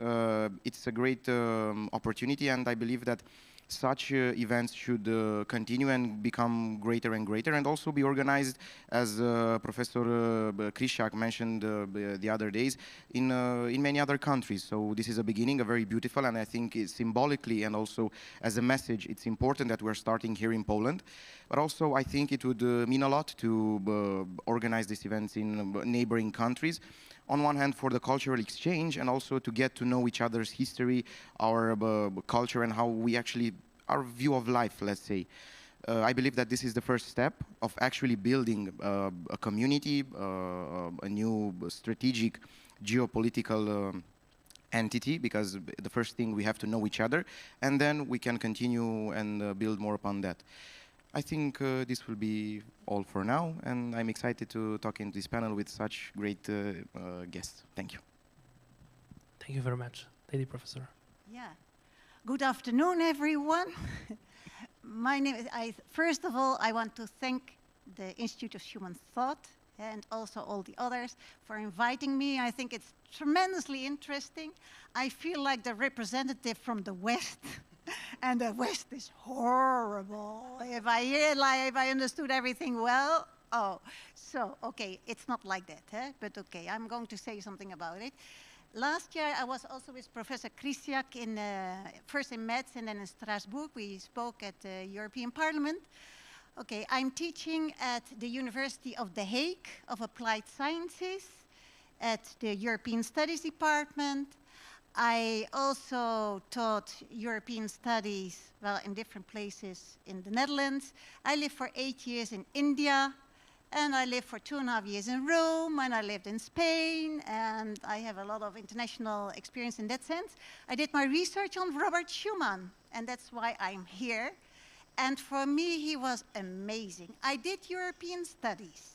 it's a great opportunity, and I believe that such events should continue and become greater and greater, and also be organized, as Professor Krasiczyn mentioned the other days, in many other countries. So this is a beginning, a very beautiful, and I think symbolically and also as a message, it's important that we're starting here in Poland. But also I think it would mean a lot to organize these events in neighboring countries. On one hand, for the cultural exchange, and also to get to know each other's history, our culture, and how we actually, our view of life, let's say. I believe that this is the first step of actually building a community, a new strategic geopolitical entity, because the first thing, we have to know each other, and then we can continue and build more upon that. I think this will be all for now, and I'm excited to talk in this panel with such great guests. Thank you. Thank you very much, Lady Professor. Yeah. Good afternoon, everyone. My name is, first of all, I want to thank the Institute of Human Thought and also all the others for inviting me. I think it's tremendously interesting. I feel like the representative from the West. And the West is horrible. If I understood everything well, okay, it's not like that, but okay, I'm going to say something about it. Last year, I was also with Professor Krasiczyn first in Metz and then in Strasbourg. We spoke at the European Parliament. Okay, I'm teaching at the University of The Hague of Applied Sciences at the European Studies Department. I also taught European studies, well, in different places in the Netherlands. I lived for 8 years in India, and I lived for 2.5 years in Rome, and I lived in Spain, and I have a lot of international experience in that sense. I did my research on Robert Schuman, and that's why I'm here. And for me, he was amazing. I did European studies.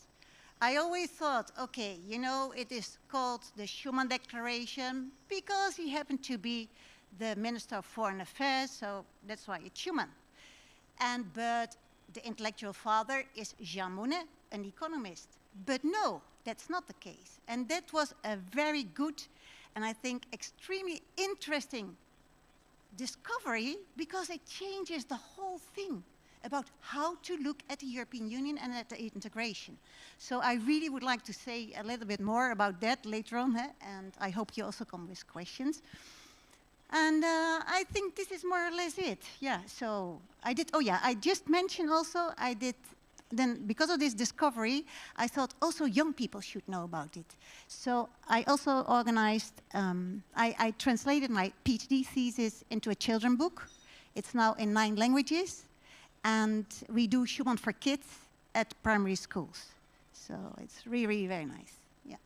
I always thought, okay, you know, it is called the Schuman Declaration because he happened to be the Minister of Foreign Affairs, so that's why it's Schuman. But the intellectual father is Jean Monnet, an economist. But no, that's not the case. And that was a very good and I think extremely interesting discovery because it changes the whole thing about how to look at the European Union and at the integration. So I really would like to say a little bit more about that later on, and I hope you also come with questions. And I think this is more or less it. Yeah, so I did, I just mentioned also, then because of this discovery, I thought also young people should know about it. So I also organized, I translated my PhD thesis into a children's book. It's now in 9 languages. And we do Schuman for kids at primary schools. So it's really, really very nice. Yeah.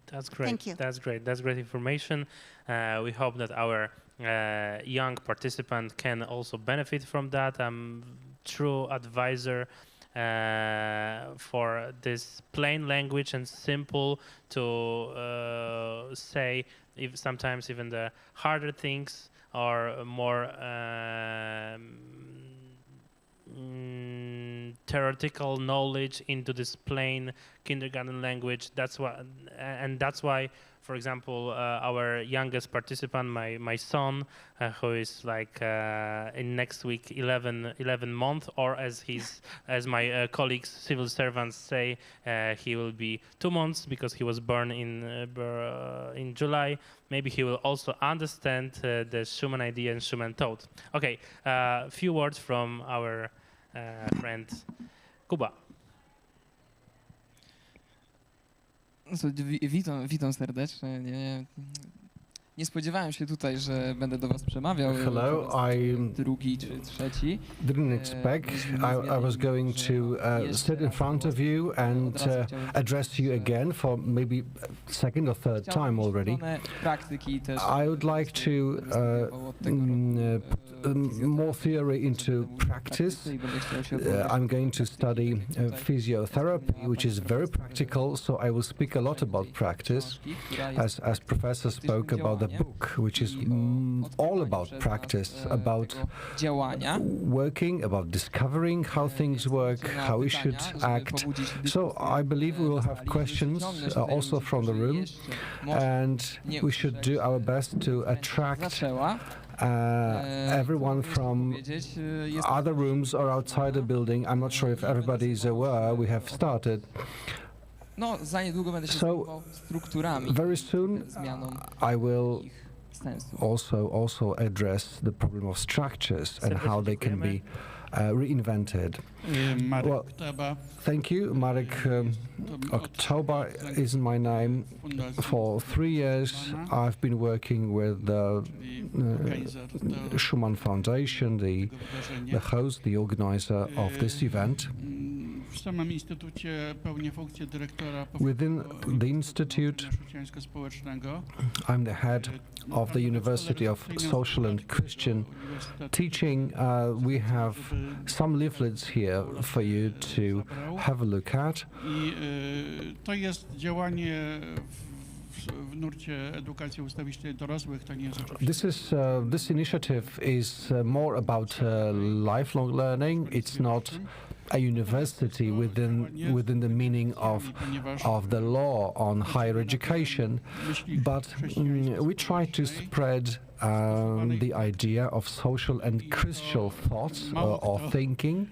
That's great. Thank you. That's great. That's great information. We hope that our young participant can also benefit from that. I'm true advisor for this plain language and simple to say if sometimes even the harder things are more theoretical knowledge into this plain kindergarten language. That's why, for example, our youngest participant, my son, who is like in next week 11 months, or as my colleagues, civil servants say, he will be 2 months because he was born in July. Maybe he will also understand the Schuman idea and Schuman thought. Okay, a few words from our friend Kuba. Witam serdecznie. Nie spodziewałem się tutaj, że będę do was przemawiał. Hello, I drugi czy trzeci. didn't expect I was going to sit in front of you and address you again for maybe second or third time already. I would like to put more theory into practice. I'm going to study physiotherapy, which is very practical, so I will speak a lot about practice, as Professor spoke about the book, which is all about practice, about working, about discovering how things work, how we should act. So I believe we will have questions also from the room, and we should do our best to attract everyone from other rooms or outside the building. I'm not sure if everybody is aware we have started. So very soon I will also address the problem of structures and how they can be reinvented. Well, thank you. Marek Oktober is my name. For 3 years I've been working with the Schumann Foundation, the host, the organizer of this event. Within the institute, I'm the head of the University of Social and Christian Teaching. We have some leaflets here for you to have a look at. This initiative is more about lifelong learning. It's not a university within the meaning of the law on higher education, but we try to spread the idea of social and Christian thoughts or thinking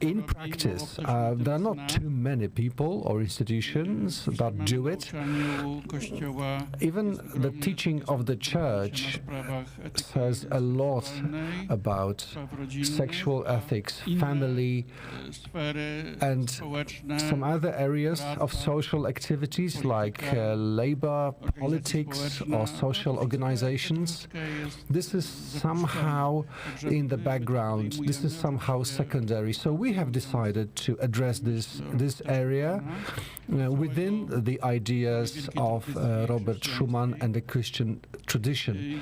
in practice. There are not too many people or institutions that do it. Even the teaching of the Church says a lot about sexual ethics, family, and some other areas of social activities like labor, politics, or social organizations. This is somehow in the background. This is somehow secondary. So we have decided to address this area within the ideas of Robert Schumann and the Christian tradition.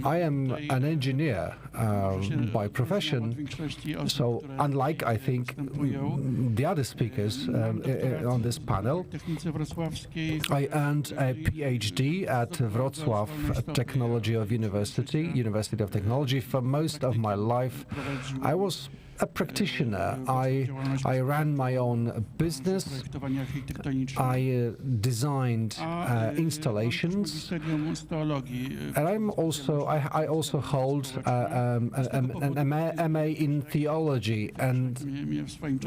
I am an engineer by profession, so unlike, I think, the other speakers on this panel, I earned a PhD at Wrocław Technology of University of Technology. For most of my life, I was a practitioner. I ran my own business. I designed installations, and I also hold an MA in theology, and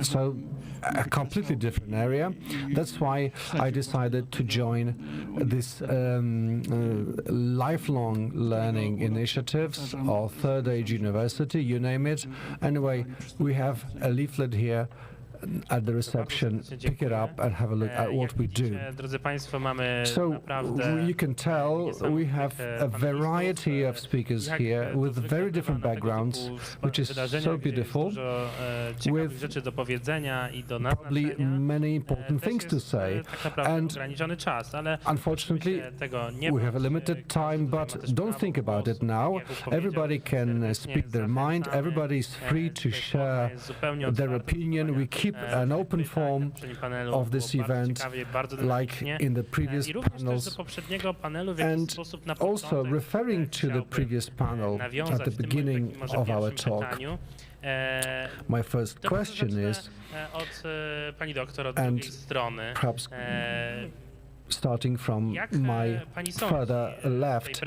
so a completely different area. That's why I decided to join this lifelong learning initiatives or third age university, you name it. Anyway, we have a leaflet here at the reception. Pick it up and have a look at what we do. So you can tell we have a variety of speakers here with very different backgrounds, which is so beautiful, with probably many important things to say. And unfortunately, we have a limited time, but don't think about it now. Everybody can speak their mind. Everybody is free to share their opinion. We keep an open form of this event, like in the previous panels. And also, referring to the previous panel at the beginning of our talk, my first question is, and perhaps starting from my further left,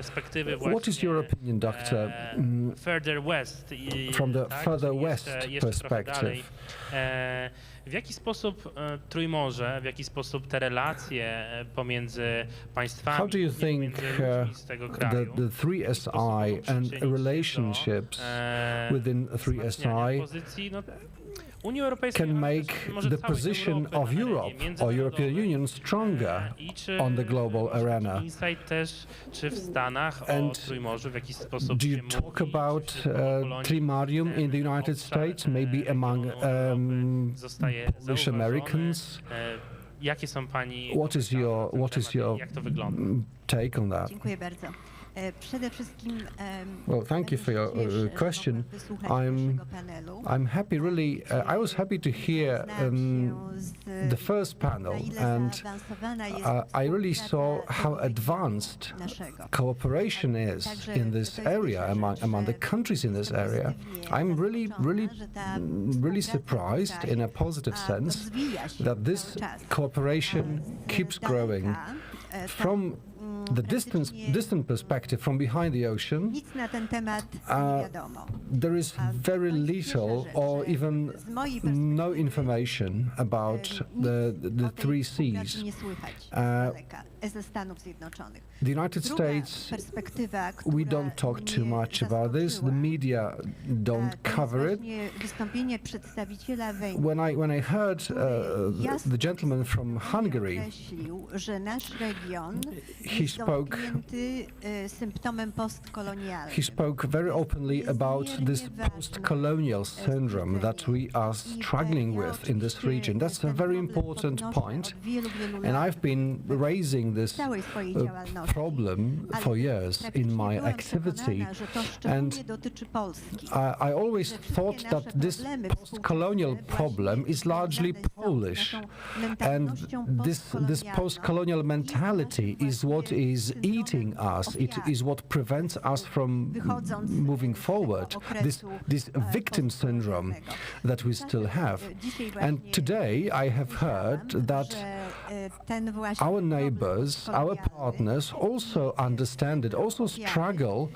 what is your opinion, Doctor, from the further west perspective? W jaki sposób Trójmorze, w jaki sposób te relacje pomiędzy państwami, how do you think the 3SI and relationships within 3SI Unii Europejskiej, can ale make też może the całej position Europy na of arenie Europe or międzynarodowej. European Union stronger I czy on the global może arena? taki insight też, czy w Stanach o And Trójmorzu w jakiś sposób do you się talk mówi, about czy się o Polonii, Trimarium in the United States, maybe among zostaje Polish zauważony? Americans? Jakie są pani What is your jak to wygląda? take on that? Dziękuję bardzo. Przede wszystkim Well, thank you for your question. I'm happy, really. I was happy to hear the first panel, and I really saw how advanced cooperation is in this area among the countries in this area. I'm really surprised, in a positive sense, that this cooperation keeps growing from the distant perspective, from behind the ocean. There is very little or even no information about the three Cs. The United States, we don't talk too much about this. The media don't cover it. When I heard the gentleman from Hungary, he spoke very openly about this post-colonial syndrome that we are struggling with in this region. That's a very important point, and I've been raising this problem for years in my activity, and I always thought that this post-colonial problem is largely Polish, and this post-colonial mentality is what is eating us. It is what prevents us from moving forward. This victim syndrome that we still have. And today I have heard that our neighbors, our partners also understand it, also struggle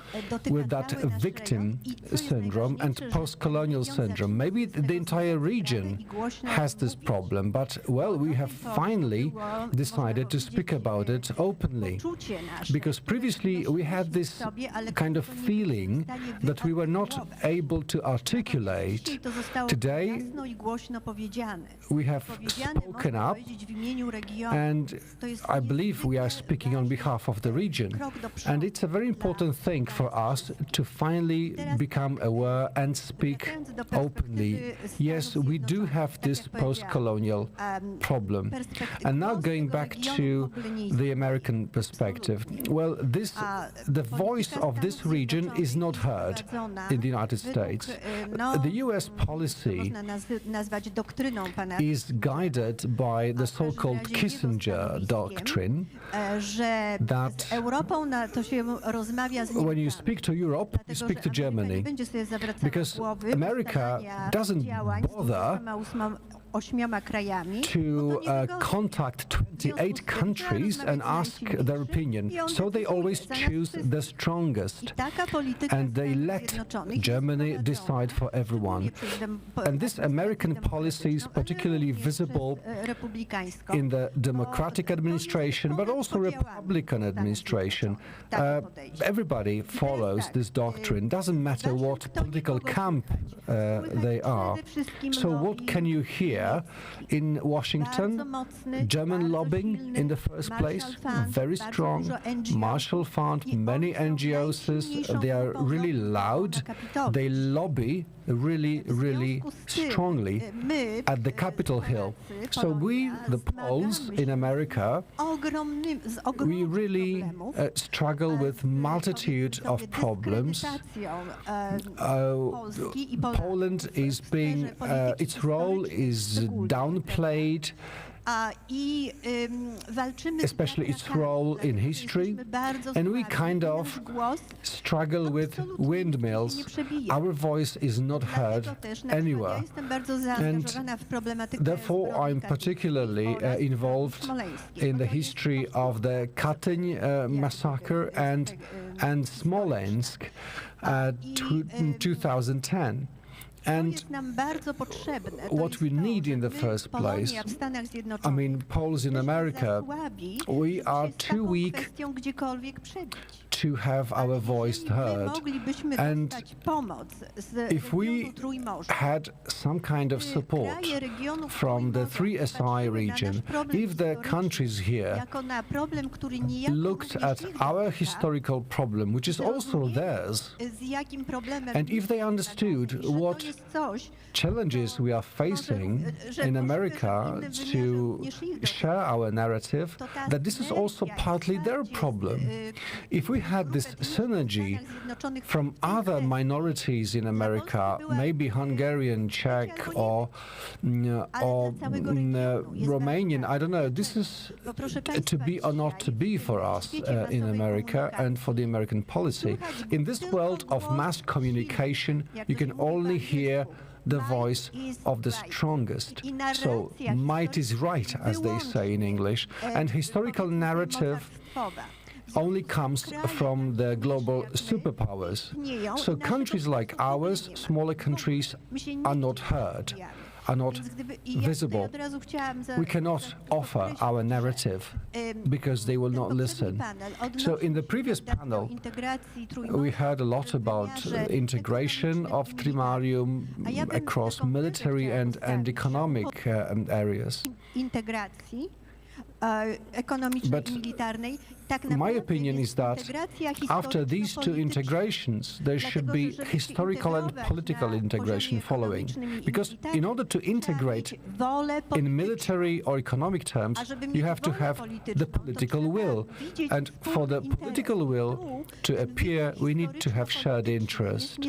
with that victim syndrome and post-colonial syndrome. Maybe the entire region has this problem, but, well, we have finally decided to speak about it openly, because previously we had this kind of feeling that we were not able to articulate. Today we have spoken up, and I believe we are speaking on behalf of the region. And it's a very important thing for us to finally become aware and speak openly. Yes, we do have this post-colonial problem. And now going back to the American perspective, well, the voice of this region is not heard in the United States. The US policy is guided by the so-called Kissinger doctrine, that when you speak to Europe, you speak to Germany, because America doesn't bother to contact 28 countries and ask their opinion. So they always choose the strongest, and they let Germany decide for everyone. And this American policy is particularly visible in the Democratic administration, but also Republican administration. Everybody follows this doctrine. Doesn't matter what political camp they are. So what can you hear in Washington? German lobbying in the first place, very strong. Marshall Fund, many NGOs, they are really loud. They lobby really strongly at the Capitol Hill. So we, the Poles in America, we really struggle with multitude of problems. Poland is being, its role is downplayed, especially its role in history, and we kind of struggle with windmills. Our voice is not heard anywhere, and therefore I'm particularly involved in the history of the Katyń massacre and Smolensk in 2010. And what we need in the first place, I mean, Poles in America, we are too weak to have our voice heard. And if we had some kind of support from the 3SI region, if the countries here looked at our historical problem, which is also theirs, and if they understood what challenges we are facing in America to share our narrative, that this is also partly their problem. If we had this synergy from other minorities in America, maybe Hungarian, Czech, or Romanian, I don't know, this is to be or not to be for us in America and for the American policy. In this world of mass communication, you can only hear the voice of the strongest. So might is right, as they say in English, and historical narrative only comes from the global superpowers. So countries like ours, smaller countries, are not heard, are not visible. We cannot offer our narrative because they will not listen. So in the previous panel, we heard a lot about integration of Trimarium across military and economic areas. But my opinion is that after these two integrations, there should be historical and political integration following. Because in order to integrate in military or economic terms, you have to have the political will. And for the political will to appear, we need to have shared interest.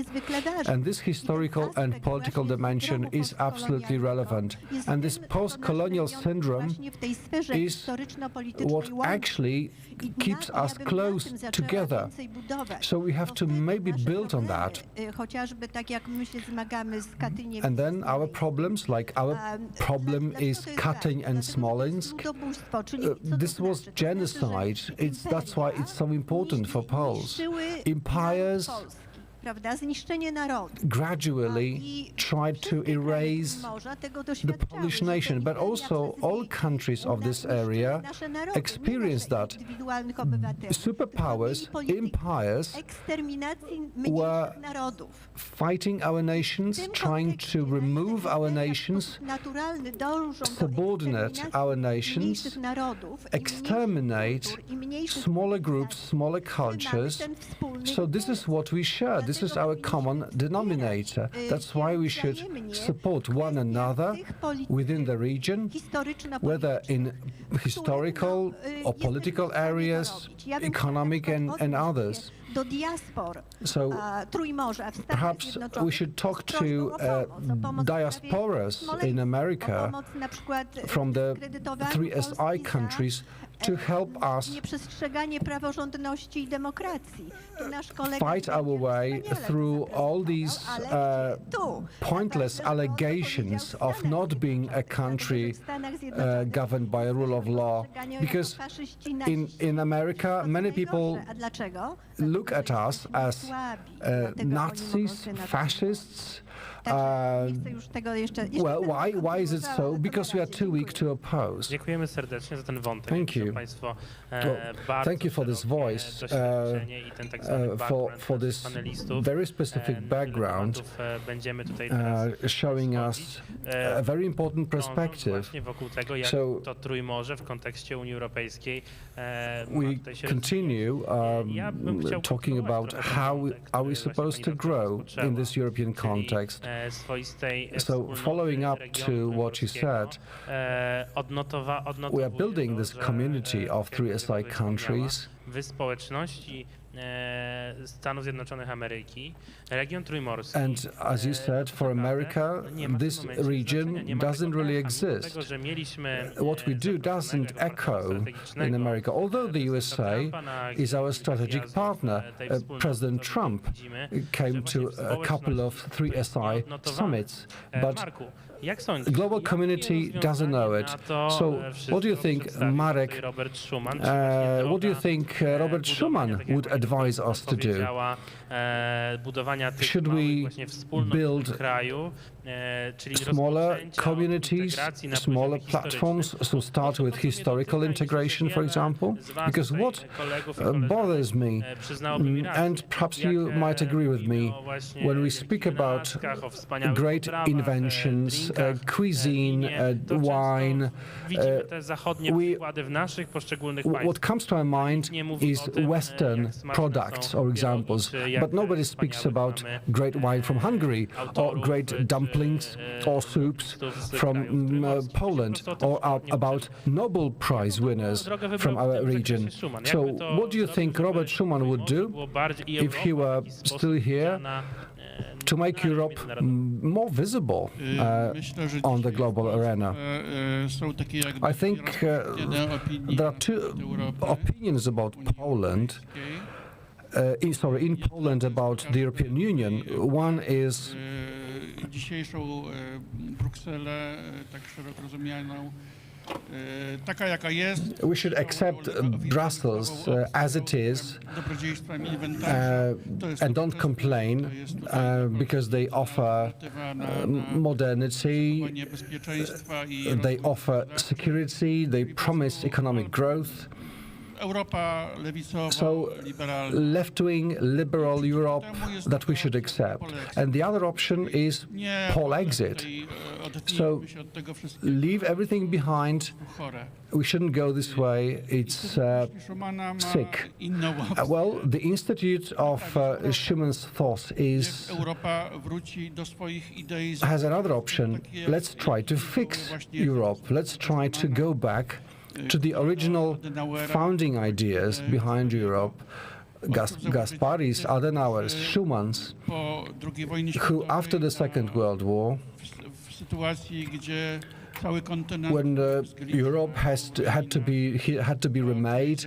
And this historical and political dimension is absolutely relevant. And this post-colonial syndrome is what actually keeps us close together. So we have to maybe build on that. And then our problems, like our problem is Katyń and Smolensk. This was genocide. That's why it's so important for Poles. Empires gradually tried to erase the Polish nation, but also all countries of this area experienced that. Superpowers, empires, were fighting our nations, trying to remove our nations, subordinate our nations, exterminate smaller groups, smaller cultures. So this is what we share. This is our common denominator. That's why we should support one another within the region, whether in historical or political areas, economic and others. So perhaps we should talk to diasporas in America from the 3SI countries to help us fight our way through all these pointless allegations of not being a country governed by a rule of law. Because in America, many people look at us as Nazis, fascists. Well, why is it so? Because we are too weak to oppose. Dziękujemy serdecznie za ten wątek. Thank you. Thank you for this voice, for this very specific background, showing us a very important perspective. So we continue talking about how are we supposed to grow in this European context. So following up to what you said, we are building this community of 3SI countries. Stanów Zjednoczonych Ameryki, region trójmorski. And as you said, for America, this region doesn't really exist. What we do doesn't echo in America. Although the USA is our strategic partner, President Trump came to a couple of 3SI summits, but Jak sądzisz, global community doesn't know it. So what do you think, Marek, what do you think Robert Schuman would advise us to do? Should we build smaller communities, smaller platforms, so start with historical integration, for example? Because what bothers me, and perhaps you might agree with me, when we speak about great inventions, cuisine, wine, what comes to our mind is Western products or examples, but nobody speaks about great wine from Hungary, or great dumplings or soups from Poland, or about Nobel Prize winners from our region. So what do you think Robert Schuman would do if he were still here to make Europe more visible on the global arena? I think there are two opinions about Poland. In Poland about the European Union. One is we should accept Brussels as it is and don't complain because they offer modernity, they offer security, they promise economic growth. So, left-wing liberal Europe that we should accept. And the other option is Pole exit. So, leave everything behind. We shouldn't go this way. It's sick. Well, the Institute of Schuman's thought has another option. Let's try to fix Europe. Let's try to go back to the original founding ideas behind Europe, Gaspari's, Adenauer's, Schumann's, who after the Second World War, when Europe had to be remade,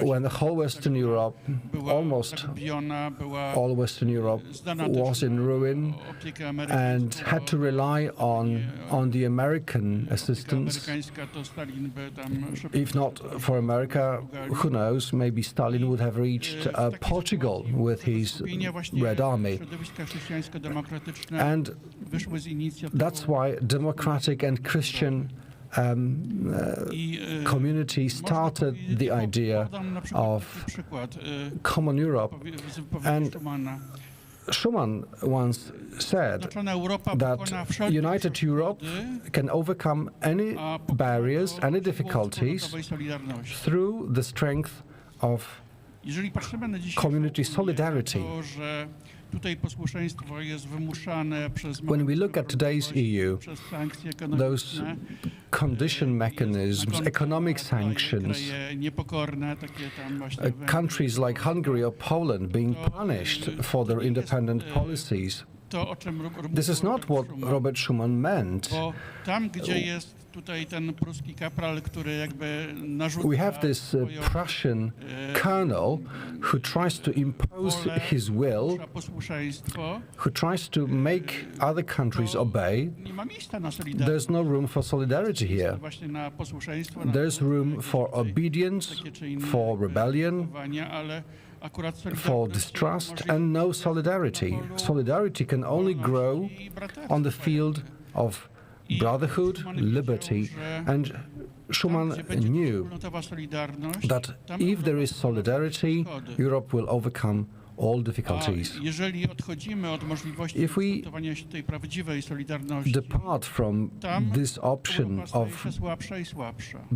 when the whole Western Europe, almost all Western Europe, was in ruin and had to rely on the American assistance. If not for America, who knows, maybe Stalin would have reached Portugal with his Red Army. And that's why democratic and Christian community started the idea of common Europe. And Schuman once said that united Europe can overcome any barriers, any difficulties through the strength of community solidarity. When we look at today's EU, those condition mechanisms, economic sanctions, countries like Hungary or Poland being punished for their independent policies, this is not what Robert Schuman meant. We have this Prussian colonel who tries to impose his will, who tries to make other countries obey. There's no room for solidarity here. There's room for obedience, for rebellion, for distrust, and no solidarity. Solidarity can only grow on the field of brotherhood, liberty, and Schuman knew that if there is solidarity, Europe will overcome all difficulties. If we depart from this option of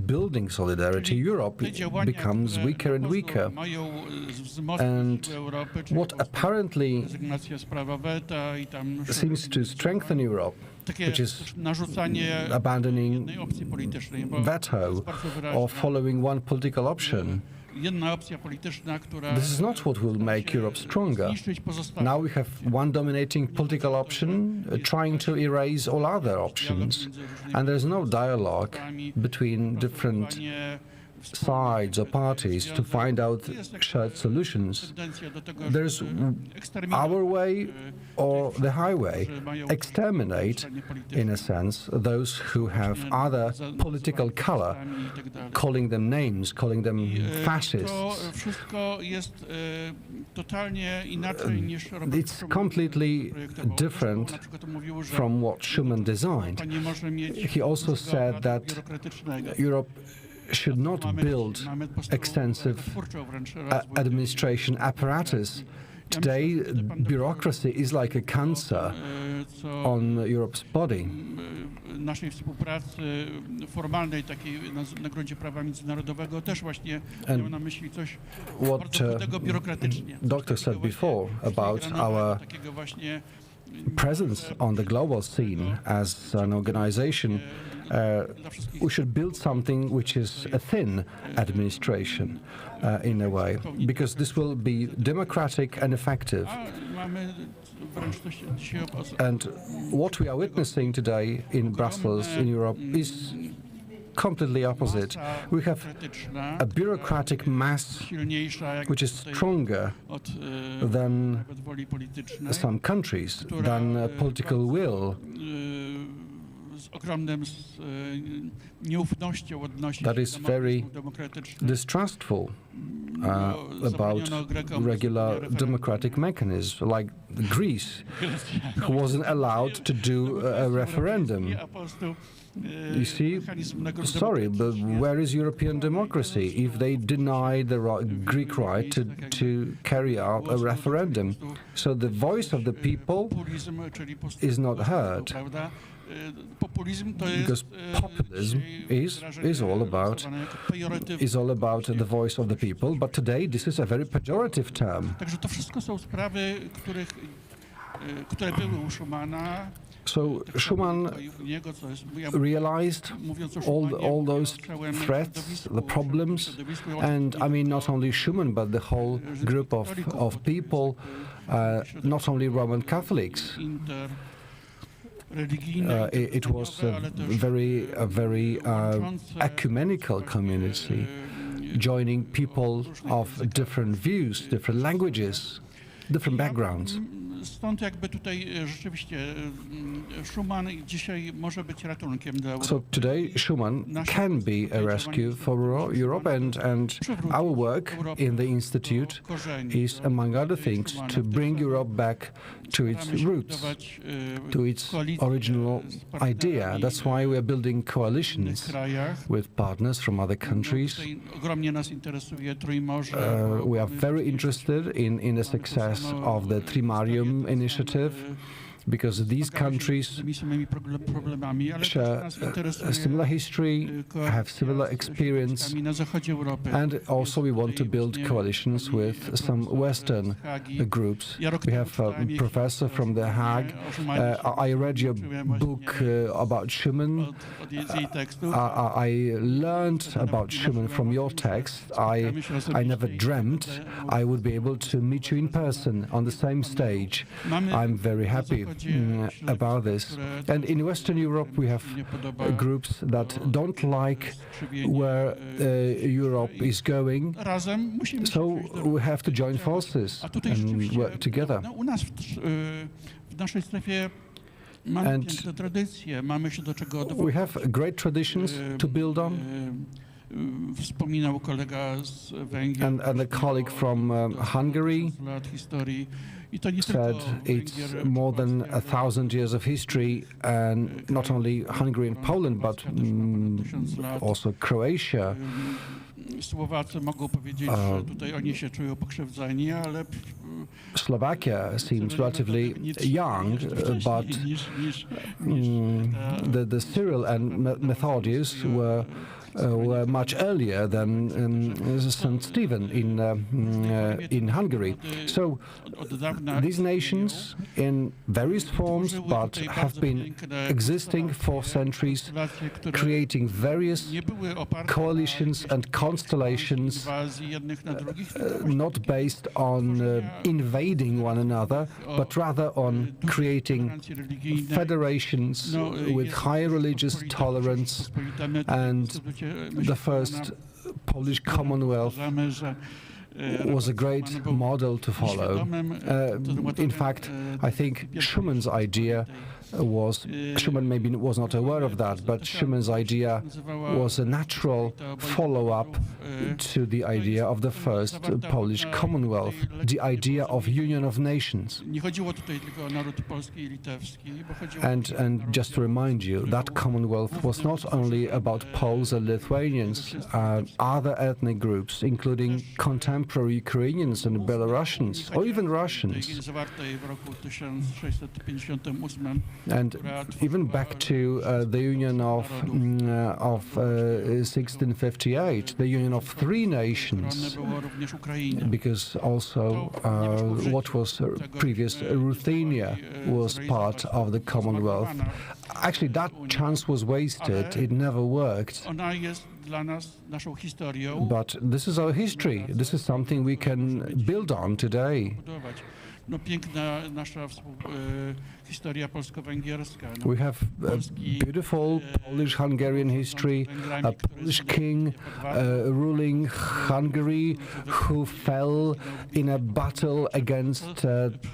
building solidarity, Europe becomes weaker and weaker. And what apparently seems to strengthen Europe, which is abandoning veto or following one political option, this is not what will make Europe stronger. Now we have one dominating political option trying to erase all other options, and there's no dialogue between different sides or parties to find out shared solutions. There's our way or the highway. Exterminate, in a sense, those who have other political color, calling them names, calling them fascists. It's completely different from what Schuman designed. He also said that Europe should not build extensive administration apparatus. Today, bureaucracy is like a cancer on Europe's body. Naszej współpracy formalnej, takiej na gruncie prawa międzynarodowego też właśnie miał na myśli coś bardzo chudego biurokratycznie. Doctor said before about our presence on the global scene as an organization, we should build something which is a thin administration in a way, because this will be democratic and effective. And what we are witnessing today in Brussels, in Europe, is completely opposite. We have a bureaucratic mass which is stronger than some countries, than political will. That is very distrustful about regular democratic mechanisms, like Greece, who wasn't allowed to do a referendum. You see, sorry, but where is European democracy if they deny the Greek right to carry out a referendum? So the voice of the people is not heard. Because populism is all about the voice of the people, but today this is a very pejorative term. So Schuman realized all those threats, the problems, and I mean not only Schuman but the whole group of people, not only Roman Catholics. It was a very ecumenical community, joining people of different views, different languages, different backgrounds. Stąd jakby tutaj rzeczywiście Schuman dzisiaj może być ratunkiem dla Europy. So today Schuman can be a rescue for Europe, and our work in the Institute is, among other things, to bring Europe back to its roots, to its original idea. That's why we are building coalitions with partners from other countries. We are very interested in the success of the Trimarium initiative, because these countries share a similar history, have similar experience, and also we want to build coalitions with some Western groups. We have a professor from The Hague. I read your book about Schuman. I learned about Schuman from your text. I never dreamt I would be able to meet you in person on the same stage. I'm very happy about this. And in Western Europe we have groups that don't like where Europe is going, so we have to join forces and work together. And we have great traditions to build on. And a colleague from Hungary said it's more than 1,000 years of history, and not only Hungary and Poland, but also Croatia. Slovakia seems relatively young, but the Cyril and Methodius were much earlier than St. Stephen in Hungary. So these nations, in various forms, but have been existing for centuries, creating various coalitions and constellations, not based on invading one another, but rather on creating federations with high religious tolerance and the first Polish Commonwealth was a great model to follow. In fact, I think Schumann's idea was, Schumann maybe was not aware of that, but Schumann's idea was a natural follow-up to the idea of the first Polish Commonwealth, the idea of Union of Nations. And just to remind you, that Commonwealth was not only about Poles and Lithuanians, other ethnic groups, including contemporary Ukrainians and Belarusians, or even Russians. And even back to the Union of 1658, the Union of three nations, because also what was previous Ruthenia was part of the Commonwealth. Actually, that chance was wasted. It never worked. But this is our history. This is something we can build on today. We have a beautiful Polish-Hungarian history, a Polish king ruling Hungary who fell in a battle against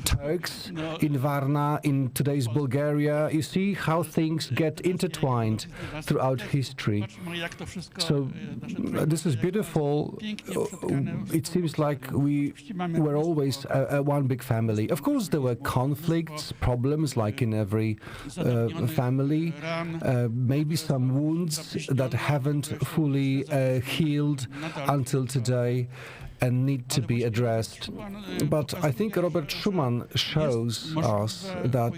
Turks in Varna, in today's Bulgaria. You see how things get intertwined throughout history. So this is beautiful. It seems like we were always one big family. Of course, there were conflicts, problems, like in every family, maybe some wounds that haven't fully healed until today and need to be addressed. But I think Robert Schuman shows us that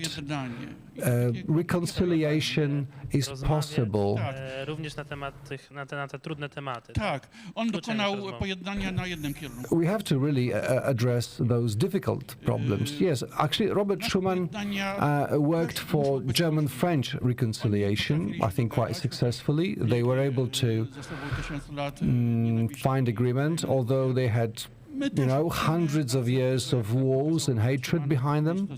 reconciliation is possible. We have to really address those difficult problems. Yes, actually, Robert Schuman worked for German-French reconciliation, I think quite successfully. They were able to find agreement, although they had hundreds of years of wars and hatred behind them.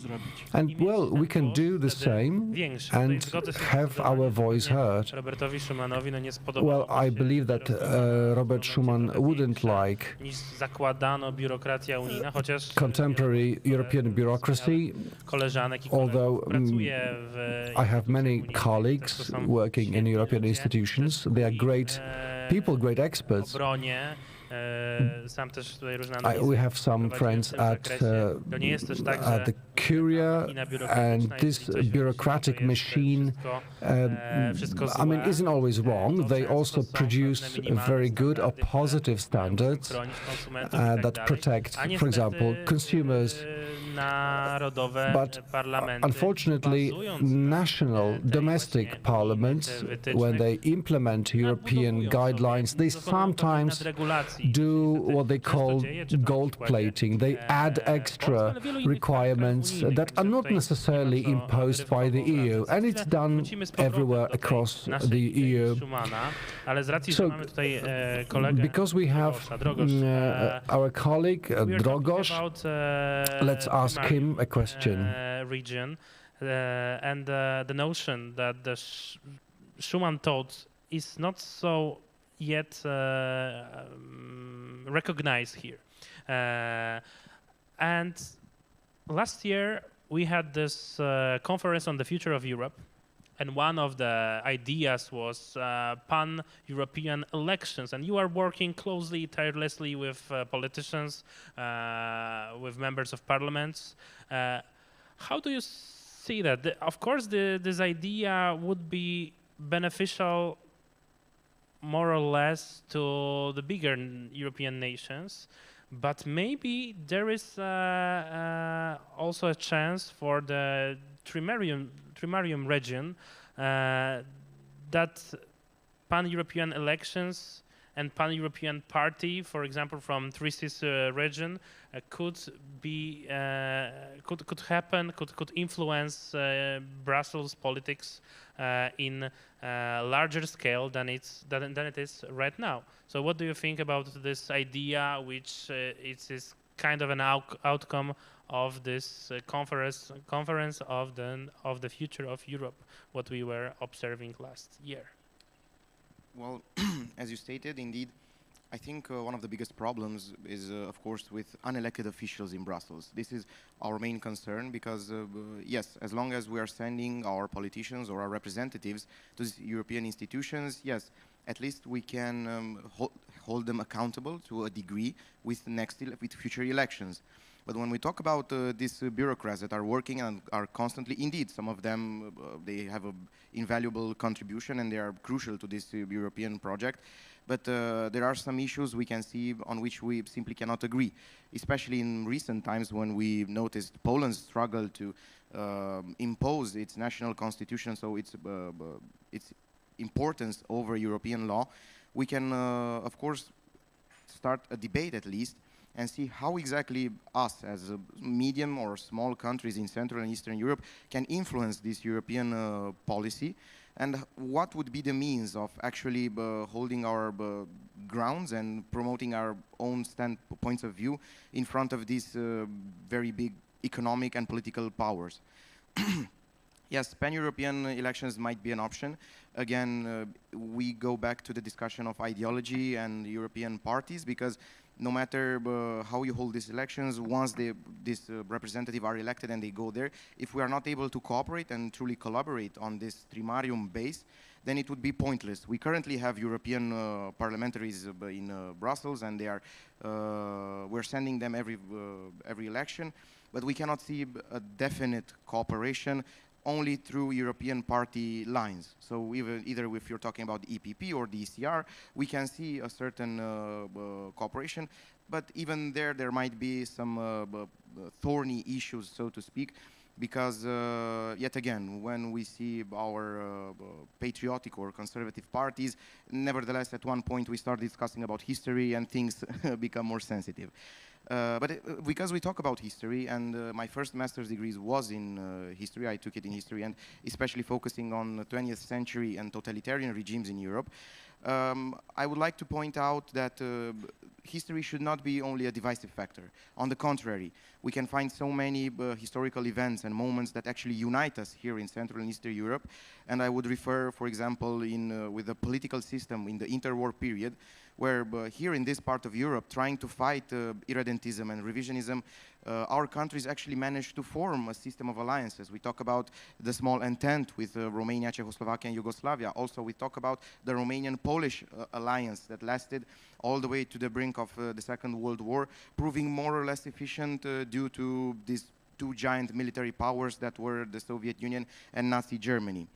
And, well, we can do the same and have our voice heard. Well, I believe that Robert Schuman wouldn't like contemporary European bureaucracy, although I have many colleagues working in European institutions. They are great people, great experts. We have some friends at the Curia, and this bureaucratic machine, I mean, isn't always wrong. They also produce very good or positive standards that protect, for example, consumers. But unfortunately, national, domestic parliaments, when they implement European guidelines, they sometimes do what they call gold plating. They add extra requirements that are not necessarily imposed by the EU, and it's done everywhere across the EU. So, because we have our colleague Drogos, let's ask him a question. Region and the notion that the Schuman thought is not so yet recognized here. And last year we had this conference on the future of Europe, and one of the ideas was pan-European elections. And you are working closely, tirelessly with politicians, with members of parliaments. How do you see that? Of course, this idea would be beneficial more or less to the bigger European nations, but maybe there is also a chance for the Trimarium region that pan-European elections and pan-European party, for example, from Three Seas region, could happen, could influence Brussels politics in larger scale than it is right now. So, what do you think about this idea, which it is kind of an outcome of this conference of the future of Europe, what we were observing last year? Well, as you stated, indeed, I think one of the biggest problems is, of course, with unelected officials in Brussels. This is our main concern because, yes, as long as we are sending our politicians or our representatives to these European institutions, yes, at least we can hold them accountable to a degree with future elections. But when we talk about these bureaucrats that are working and are constantly, indeed, some of them, they have an invaluable contribution and they are crucial to this European project. But there are some issues we can see on which we simply cannot agree, especially in recent times when we noticed Poland's struggle to impose its national constitution, so its importance over European law. We can, of course, start a debate at least and see how exactly us as medium or small countries in Central and Eastern Europe can influence this European policy, and what would be the means of actually holding our grounds and promoting our own points of view in front of these very big economic and political powers. Yes, pan-European elections might be an option. Again, we go back to the discussion of ideology and European parties, because no matter how you hold these elections, once these representatives are elected and they go there, if we are not able to cooperate and truly collaborate on this trimarium base, then it would be pointless. We currently have European parliamentaries in Brussels, and they are we're sending them every election, but we cannot see a definite cooperation only through European party lines. So either if you're talking about the EPP or the ECR, we can see a certain cooperation, but even there might be some thorny issues, so to speak, because yet again, when we see our patriotic or conservative parties, nevertheless, at one point we start discussing about history and things become more sensitive. But because we talk about history, and my first master's degree was in history, I took it in history, and especially focusing on the 20th century and totalitarian regimes in Europe, I would like to point out that history should not be only a divisive factor. On the contrary, we can find so many historical events and moments that actually unite us here in Central and Eastern Europe. And I would refer, for example, with the political system in the interwar period, where here in this part of Europe, trying to fight irredentism and revisionism, our countries actually managed to form a system of alliances. We talk about the small entente with Romania, Czechoslovakia, and Yugoslavia. Also, we talk about the Romanian-Polish alliance that lasted all the way to the brink of the Second World War, proving more or less efficient due to these two giant military powers that were the Soviet Union and Nazi Germany.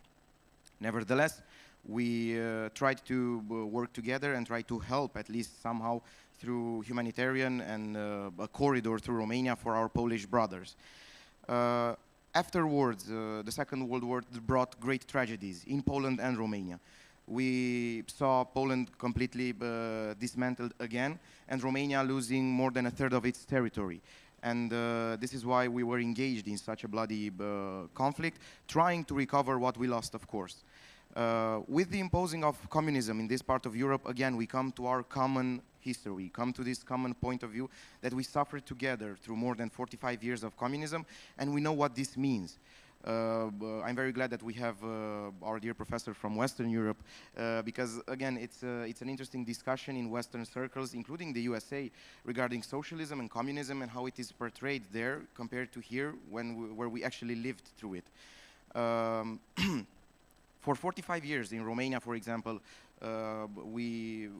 Nevertheless, we tried to work together and try to help, at least somehow, through humanitarian and a corridor through Romania for our Polish brothers. Afterwards, the Second World War brought great tragedies in Poland and Romania. We saw Poland completely dismantled again, and Romania losing more than a third of its territory. And this is why we were engaged in such a bloody conflict, trying to recover what we lost, of course. With the imposing of communism in this part of Europe, again, we come to our common history. We come to this common point of view that we suffered together through more than 45 years of communism, and we know what this means. I'm very glad that we have our dear professor from Western Europe, because, again, it's an interesting discussion in Western circles, including the USA, regarding socialism and communism and how it is portrayed there compared to here where we actually lived through it. For 45 years in Romania, for example, we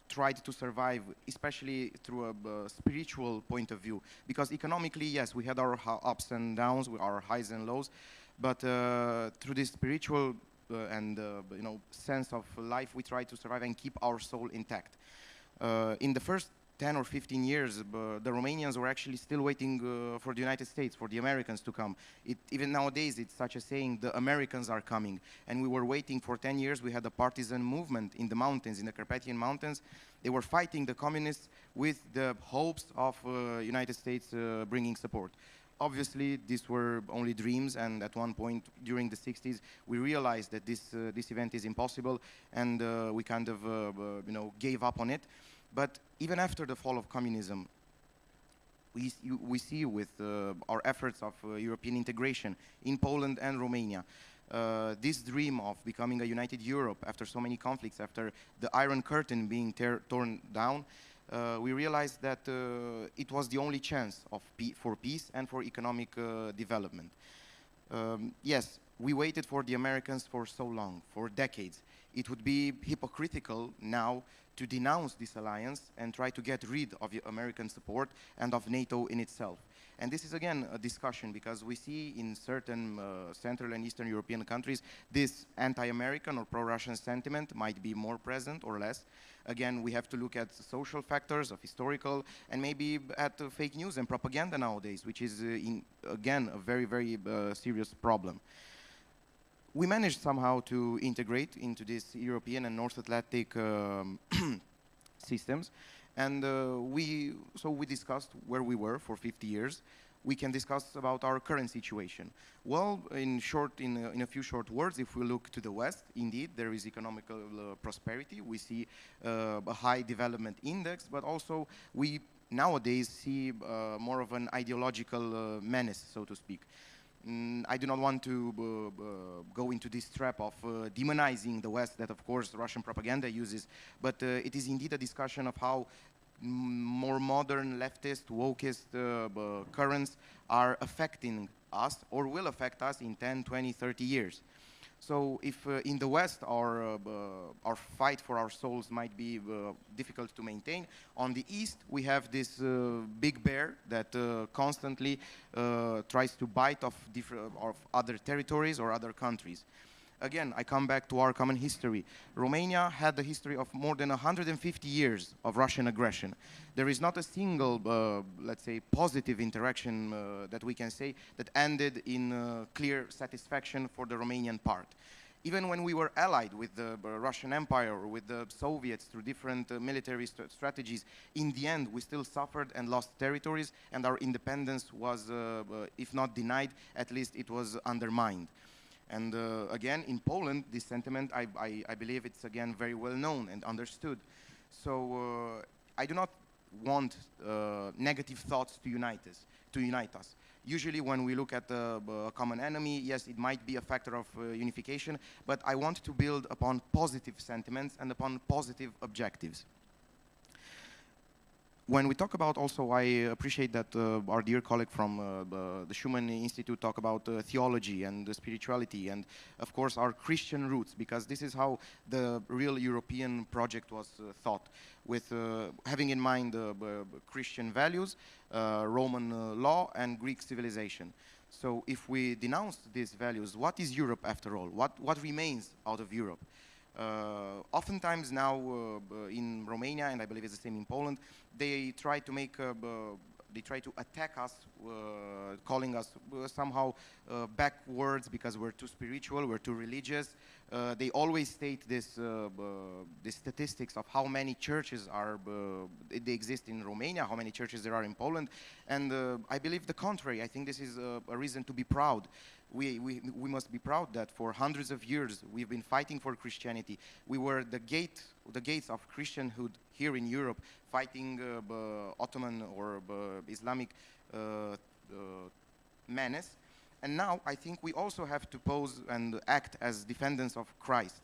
tried to survive, especially through a spiritual point of view, because economically, yes, we had our ups and downs, our highs and lows, but through this spiritual and sense of life, we tried to survive and keep our soul intact. In the first 10 or 15 years, the Romanians were actually still waiting for the United States, for the Americans to come. Even nowadays, it's such a saying, the Americans are coming. And we were waiting for 10 years. We had a partisan movement in the mountains, in the Carpathian Mountains. They were fighting the communists with the hopes of United States bringing support. Obviously, these were only dreams, and at one point during the 60s, we realized that this event is impossible, and we kind of gave up on it. But even after the fall of communism, we see with our efforts of European integration in Poland and Romania this dream of becoming a united Europe after so many conflicts, after the Iron Curtain being torn down, we realized that it was the only chance for peace and for economic development. Yes, we waited for the Americans for so long, for decades. It would be hypocritical now to denounce this alliance and try to get rid of the American support and of NATO in itself. And this is again a discussion, because we see in certain Central and Eastern European countries this anti-American or pro-Russian sentiment might be more present or less. Again, we have to look at social factors of historical and maybe at fake news and propaganda nowadays, which is again a very, very serious problem. We managed somehow to integrate into this European and North Atlantic systems. And we discussed where we were for 50 years. We can discuss about our current situation. Well, in a few short words, if we look to the West, indeed, there is economical prosperity. We see a high development index, but also we nowadays see more of an ideological menace, so to speak. I do not want to go into this trap of demonizing the West that, of course, Russian propaganda uses, but it is indeed a discussion of how more modern leftist, wokist currents are affecting us or will affect us in 10, 20, 30 years. So if in the West our fight for our souls might be difficult to maintain, on the East we have this big bear that constantly tries to bite off other territories or other countries. Again, I come back to our common history. Romania had the history of more than 150 years of Russian aggression. There is not a single, let's say, positive interaction that we can say that ended in clear satisfaction for the Romanian part. Even when we were allied with the Russian Empire or with the Soviets through different military strategies, in the end we still suffered and lost territories, and our independence was, if not denied, at least it was undermined. And again, in Poland, this sentiment, I believe it's again very well known and understood. So I do not want negative thoughts to unite us. Usually when we look at a common enemy, yes, it might be a factor of unification, but I want to build upon positive sentiments and upon positive objectives. When we talk about also, I appreciate that our dear colleague from the Schumann Institute talk about theology and spirituality and, of course, our Christian roots, because this is how the real European project was thought, with having in mind Christian values, Roman law, and Greek civilization. So if we denounce these values, what is Europe after all? What remains out of Europe? Oftentimes now in Romania, and I believe it's the same in Poland, they try to make, they try to attack us, calling us somehow backwards because we're too spiritual, we're too religious. They always state this, the statistics of how many churches are they exist in Romania, how many churches there are in Poland, and I believe the contrary. I think this is a reason to be proud. We must be proud that for hundreds of years we've been fighting for Christianity. We were the gates of Christianhood here in Europe, fighting Ottoman or Islamic menace. And now I think we also have to pose and act as defendants of Christ,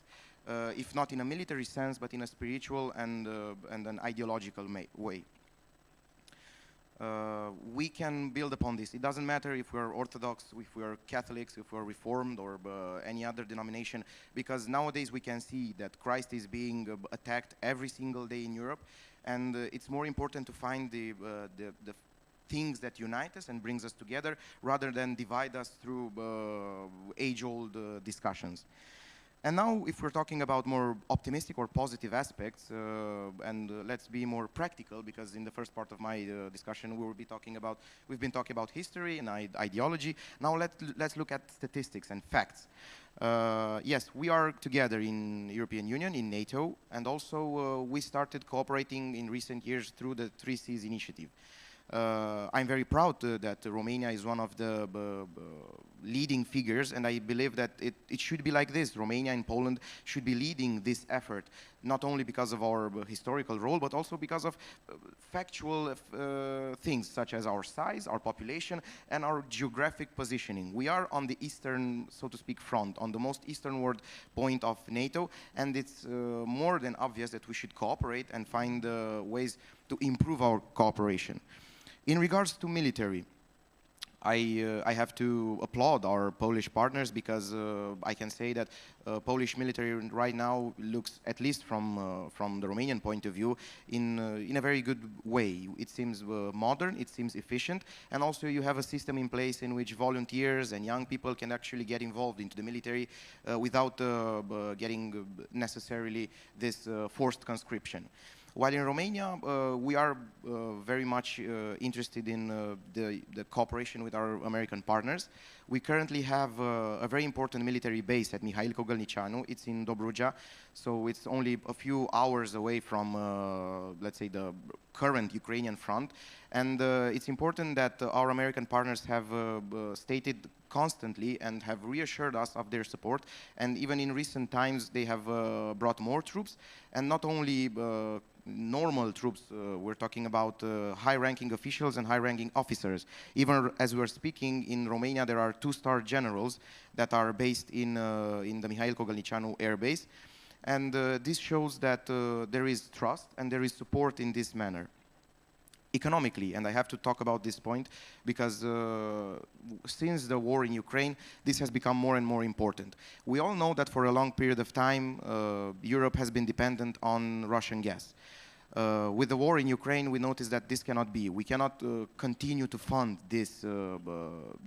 if not in a military sense, but in a spiritual and an ideological way. We can build upon this. It doesn't matter if we're Orthodox, if we're Catholics, if we're Reformed, or any other denomination, because nowadays we can see that Christ is being attacked every single day in Europe, and it's more important to find the things that unite us and brings us together, rather than divide us through age-old discussions. And now, if we're talking about more optimistic or positive aspects, and let's be more practical, because in the first part of my discussion we've been talking about history and ideology. Now let's look at statistics and facts. Yes, we are together in European Union, in NATO, and also we started cooperating in recent years through the 3 Cs initiative. I'm very proud that Romania is one of the leading figures, and I believe that it should be like this. Romania and Poland should be leading this effort not only because of our historical role, but also because of factual things such as our size, our population, and our geographic positioning. We are on the eastern, so to speak, front, on the most easternward point of NATO, and it's more than obvious that we should cooperate and find ways to improve our cooperation. In regards to military, I have to applaud our Polish partners because I can say that Polish military right now looks, at least from the Romanian point of view, in a very good way. It seems modern, it seems efficient, and also you have a system in place in which volunteers and young people can actually get involved into the military without getting necessarily this forced conscription. While in Romania, we are very much interested in the cooperation with our American partners. We currently have a very important military base at Mihail Cogălnicianu. It's in Dobruja, so it's only a few hours away from, let's say, the current Ukrainian front. And it's important that our American partners have stated constantly and have reassured us of their support. And even in recent times, they have brought more troops, and not only normal troops, we're talking about high-ranking officials and high-ranking officers. Even as we are speaking, in Romania there are 2-star generals that are based in the Mihail Cogălnicianu Air Base. And this shows that there is trust and there is support in this manner. Economically, and I have to talk about this point because since the war in Ukraine, this has become more and more important. We all know that for a long period of time, Europe has been dependent on Russian gas. With the war in Ukraine, we noticed that this cannot be. We cannot continue to fund this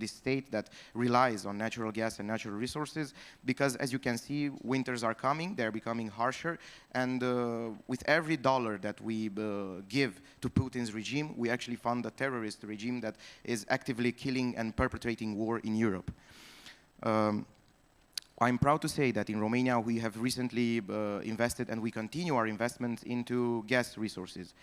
state that relies on natural gas and natural resources because, as you can see, winters are coming, they're becoming harsher, and with every dollar that we give to Putin's regime, we actually fund a terrorist regime that is actively killing and perpetrating war in Europe. I'm proud to say that in Romania we have recently invested, and we continue our investments into gas resources.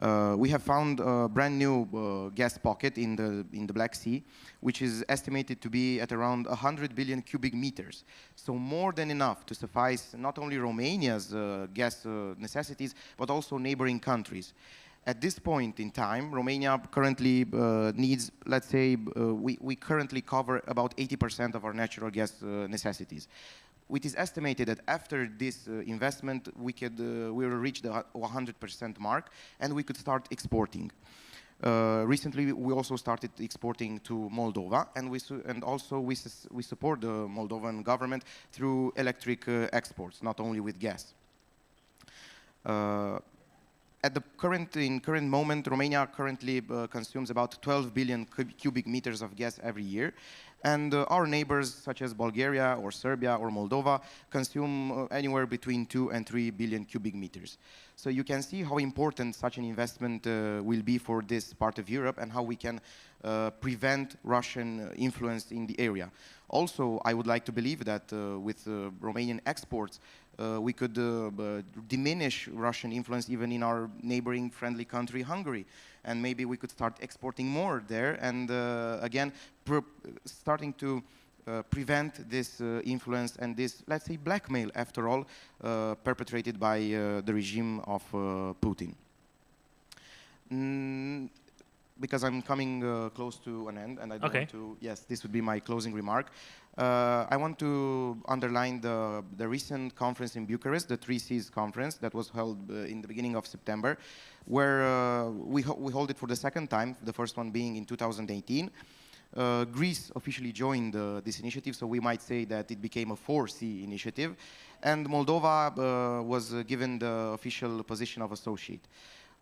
We have found a brand new gas pocket in the Black Sea, which is estimated to be at around 100 billion cubic meters. So more than enough to suffice not only Romania's gas necessities, but also neighboring countries. At this point in time, Romania currently needs, let's say, we currently cover about 80% of our natural gas necessities. It is estimated that after this investment, we will reach the 100% mark, and we could start exporting. Recently, we also started exporting to Moldova, and we support the Moldovan government through electric exports, not only with gas. At the current moment, Romania currently consumes about 12 billion cubic meters of gas every year. And our neighbors, such as Bulgaria or Serbia or Moldova, consume anywhere between 2 and 3 billion cubic meters. So you can see how important such an investment will be for this part of Europe and how we can prevent Russian influence in the area. Also, I would like to believe that with Romanian exports, we could diminish Russian influence even in our neighboring friendly country, Hungary. And maybe we could start exporting more there and again, starting to prevent this influence and this, let's say, blackmail, after all, perpetrated by the regime of Putin. Because I'm coming close to an end, and I don't want to, yes, this would be my closing remark. I want to underline the recent conference in Bucharest, the 3Cs conference that was held in the beginning of September, where we hold it for the second time, the first one being in 2018. Greece officially joined this initiative, so we might say that it became a 4C initiative, and Moldova was given the official position of associate.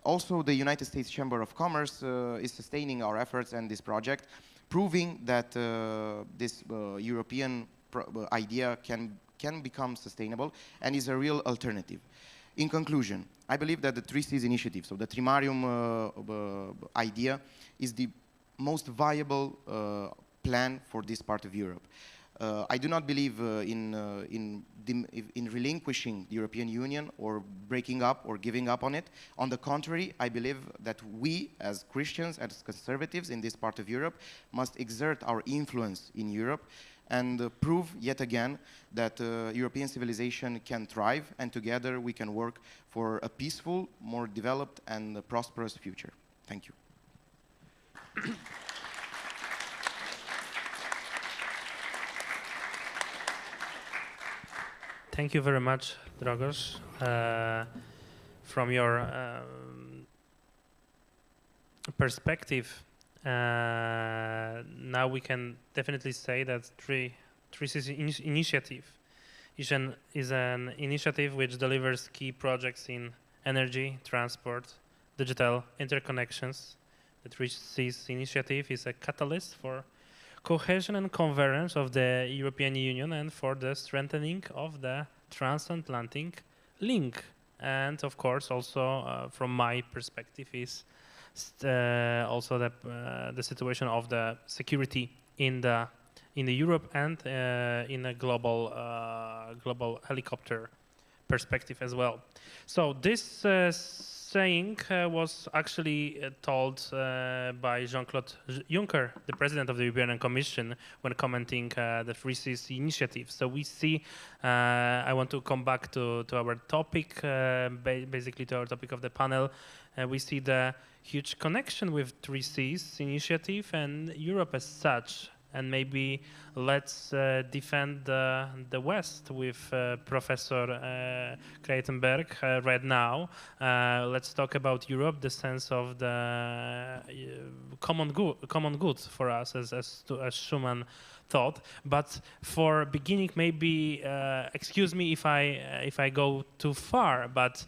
Also, the United States Chamber of Commerce is sustaining our efforts and this project, proving that this European idea can become sustainable and is a real alternative. In conclusion, I believe that the 3Cs initiative, so the Trimarium idea, is the most viable plan for this part of Europe. I do not believe in relinquishing the European Union or breaking up or giving up on it. On the contrary, I believe that we, as Christians, as conservatives in this part of Europe, must exert our influence in Europe and prove yet again that European civilization can thrive, and together we can work for a peaceful, more developed and prosperous future. Thank you. Thank you very much, Dragos. From your perspective, now we can definitely say that Three Seas initiative is an initiative which delivers key projects in energy, transport, digital interconnections. The Three Seas initiative is a catalyst for cohesion and convergence of the European Union and for the strengthening of the transatlantic link. And of course, also from my perspective, is also the situation of the security in the Europe and in a global helicopter perspective as well. So this saying was actually told by Jean-Claude Juncker, the president of the European Commission, when commenting the Three Seas initiative. So we see, I want to come back to our topic, basically to our topic of the panel. We see the huge connection with Three Seas initiative and Europe as such. And maybe let's defend the West with Professor Kreitenberg right now. Let's talk about Europe, the sense of the common good for us, as Schuman thought. But for beginning, maybe excuse me if I go too far. But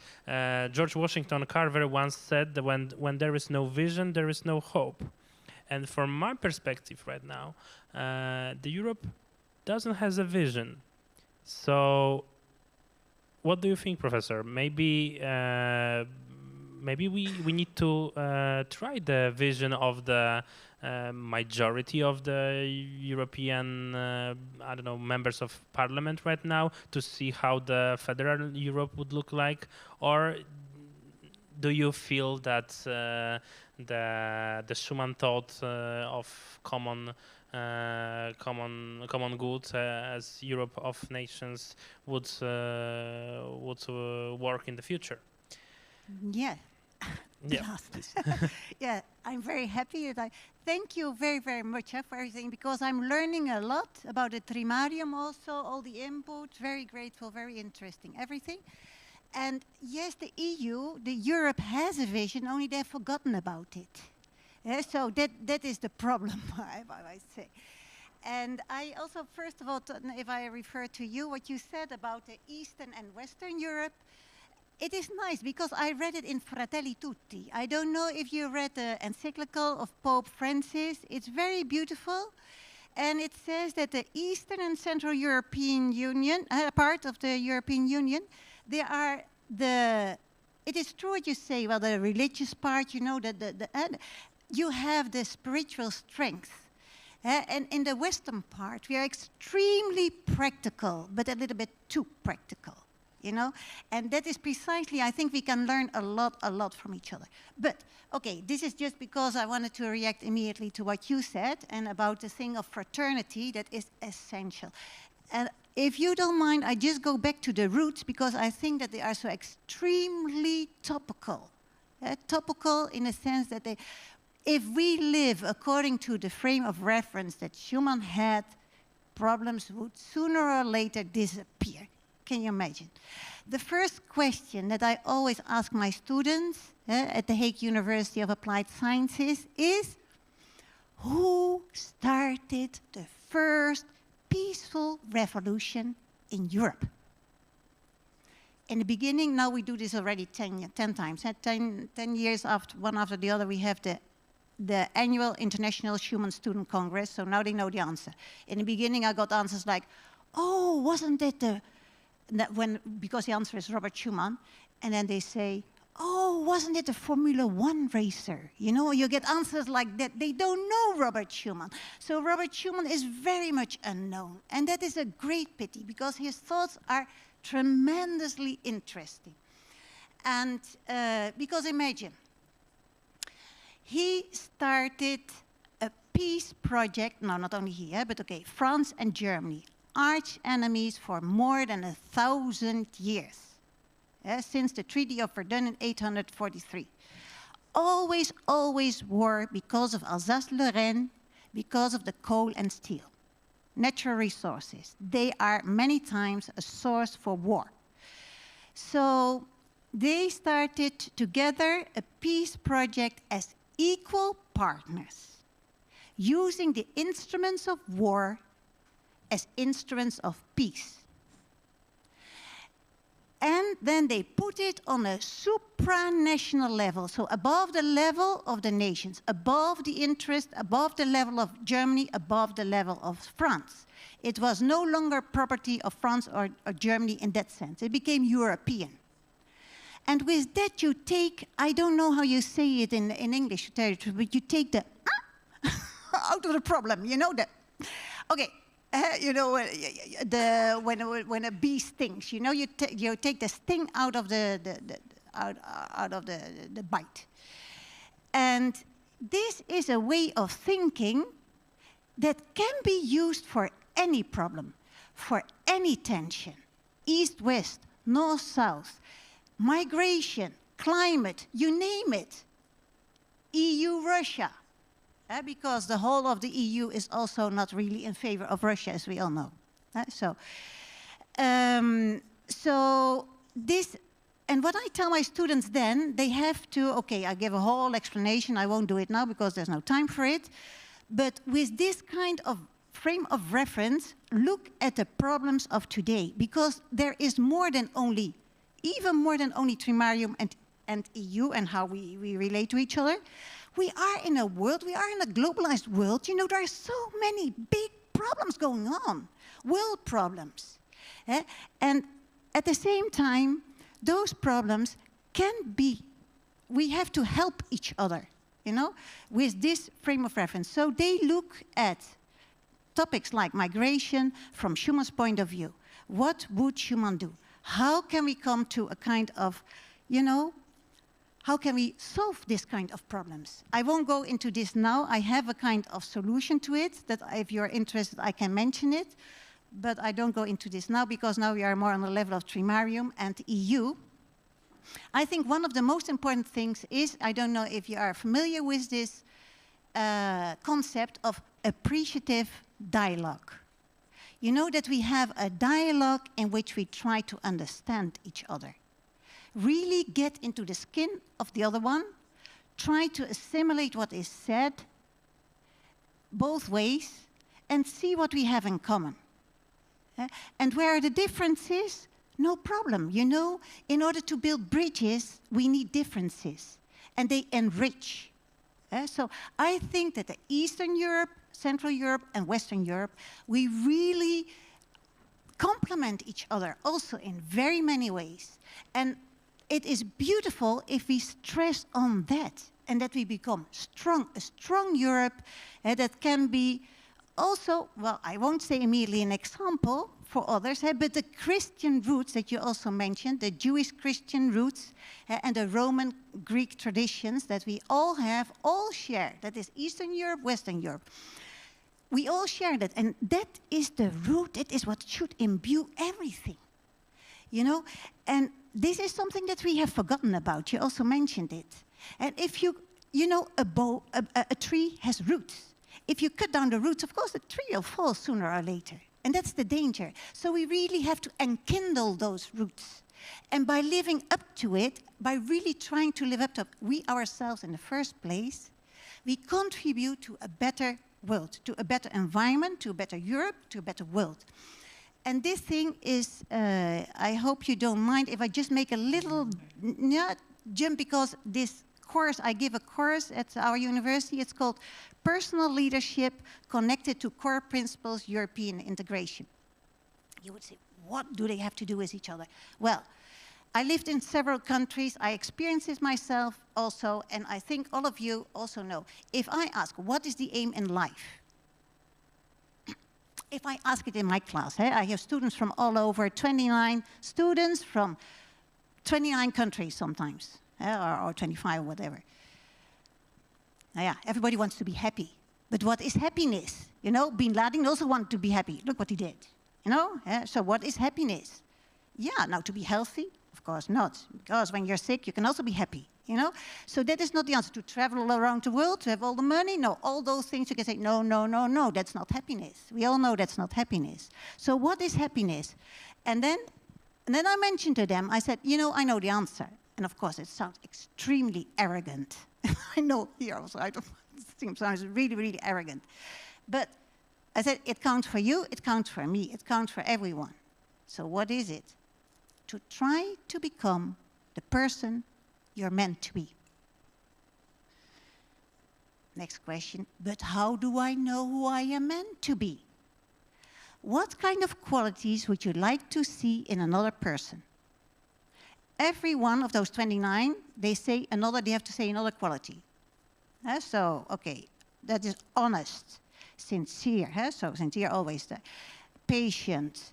George Washington Carver once said that when there is no vision, there is no hope. And from my perspective right now, the Europe doesn't have a vision. So what do you think, Professor? Maybe we need to try the vision of the majority of the European, I don't know, members of parliament right now to see how the federal Europe would look like? Or do you feel that the Schuman thought of common good as Europe of nations would work in the future? Yeah. Yeah. Yeah, I'm very happy that thank you very, very much for everything, because I'm learning a lot about the Trimarium also, all the input, very grateful, very interesting, everything. And yes, the EU, Europe has a vision, only they've forgotten about it. So that is the problem, I say. And I also, first of all, if I refer to you, what you said about the Eastern and Western Europe, it is nice because I read it in Fratelli Tutti. I don't know if you read the encyclical of Pope Francis. It's very beautiful. And it says that the Eastern and Central European Union, part of the European Union, they are it is true what you say, well, the religious part, you know, you have the spiritual strength. And in the Western part, we are extremely practical, but a little bit too practical, you know? And that is precisely, I think we can learn a lot from each other. But, okay, this is just because I wanted to react immediately to what you said and about the thing of fraternity that is essential. And if you don't mind, I just go back to the roots because I think that they are so extremely topical. Topical in the sense that if we live according to the frame of reference that Schuman had, problems would sooner or later disappear. Can you imagine? The first question that I always ask my students at the Hague University of Applied Sciences is, who started the first peaceful revolution in Europe? In the beginning, now we do this already 10 times. 10 years one after the other, we have the annual International Schuman Student Congress, so now they know the answer. In the beginning, I got answers like, oh, wasn't it because the answer is Robert Schuman, and then they say, oh, wasn't it a Formula One racer? You know, you get answers like that. They don't know Robert Schuman. So Robert Schuman is very much unknown, and that is a great pity because his thoughts are tremendously interesting. And because imagine, he started a peace project, no, not only here, but okay, France and Germany, arch enemies for more than 1,000 years, since the Treaty of Verdun in 843. Always, always war because of Alsace-Lorraine, because of the coal and steel. Natural resources, they are many times a source for war. So they started together a peace project as equal partners, using the instruments of war as instruments of peace. And then they put it on a supranational level, so above the level of the nations, above the interest, above the level of Germany, above the level of France. It was no longer property of France or Germany in that sense. It became European. And with that you take, I don't know how you say it in English territory, but you take the out of the problem, you know that. Okay. You know, when a bee stings, you know, you take the sting out of the bite. And this is a way of thinking that can be used for any problem, for any tension, east-west, north-south, migration, climate, you name it, EU-Russia. Because the whole of the EU is also not really in favor of Russia, as we all know. So this, and what I tell my students then, they have to, okay, I give a whole explanation, I won't do it now because there's no time for it, but with this kind of frame of reference, look at the problems of today, because there is more than only, even more than only Trimarium and EU and how we relate to each other. We are in a world, we are in a globalized world, you know, there are so many big problems going on, world problems. And at the same time, those problems can be, we have to help each other, you know, with this frame of reference. So they look at topics like migration from Schumann's point of view. What would Schumann do? How can we come to a kind of, you know, how can we solve this kind of problems? I won't go into this now. I have a kind of solution to it that if you're interested, I can mention it. But I don't go into this now because now we are more on the level of Trimarium and EU. I think one of the most important things is, I don't know if you are familiar with this concept of appreciative dialogue. You know that we have a dialogue in which we try to understand each other. Really get into the skin of the other one, try to assimilate what is said, both ways, and see what we have in common. And where are the differences? No problem. You know, in order to build bridges, we need differences, and they enrich. So I think that the Eastern Europe, Central Europe, and Western Europe, we really complement each other also in very many ways. And it is beautiful if we stress on that and that we become strong, a strong Europe that can be also, well, I won't say immediately an example for others, but the Christian roots that you also mentioned, the Jewish Christian roots and the Roman Greek traditions that we all have, all share. That is Eastern Europe, Western Europe. We all share that, and that is the root, it is what should imbue everything. You know, and this is something that we have forgotten about. You also mentioned it. And if you know, a tree has roots. If you cut down the roots, of course, the tree will fall sooner or later. And that's the danger. So we really have to enkindle those roots. And by living up to it, by really trying to live up to it, we ourselves in the first place, we contribute to a better world, to a better environment, to a better Europe, to a better world. And this thing is, I hope you don't mind if I just make a little jump, because this course, I give a course at our university, it's called Personal Leadership Connected to Core Principles European Integration. You would say, what do they have to do with each other? Well, I lived in several countries, I experienced this myself also, and I think all of you also know. If I ask, what is the aim in life? If I ask it in my class, I have students from all over, 29 students from 29 countries sometimes, or 25, whatever. Now, yeah, everybody wants to be happy. But what is happiness? You know, Bin Laden also wanted to be happy. Look what he did. You know, so what is happiness? Yeah, now to be healthy? Of course not, because when you're sick, you can also be happy, you know? So that is not the answer, to travel around the world, to have all the money. No, all those things you can say, no, no, no, no, that's not happiness. We all know that's not happiness. So what is happiness? And then I mentioned to them, I said, you know, I know the answer. And of course, it sounds extremely arrogant. I know here also, I don't think it sounds really, really arrogant. But I said, it counts for you, it counts for me, it counts for everyone. So what is it? To try to become the person you're meant to be. Next question, but how do I know who I am meant to be? What kind of qualities would you like to see in another person? Every one of those 29, they have to say another quality. So, okay, that is honest, sincere, so sincere always there. Patient,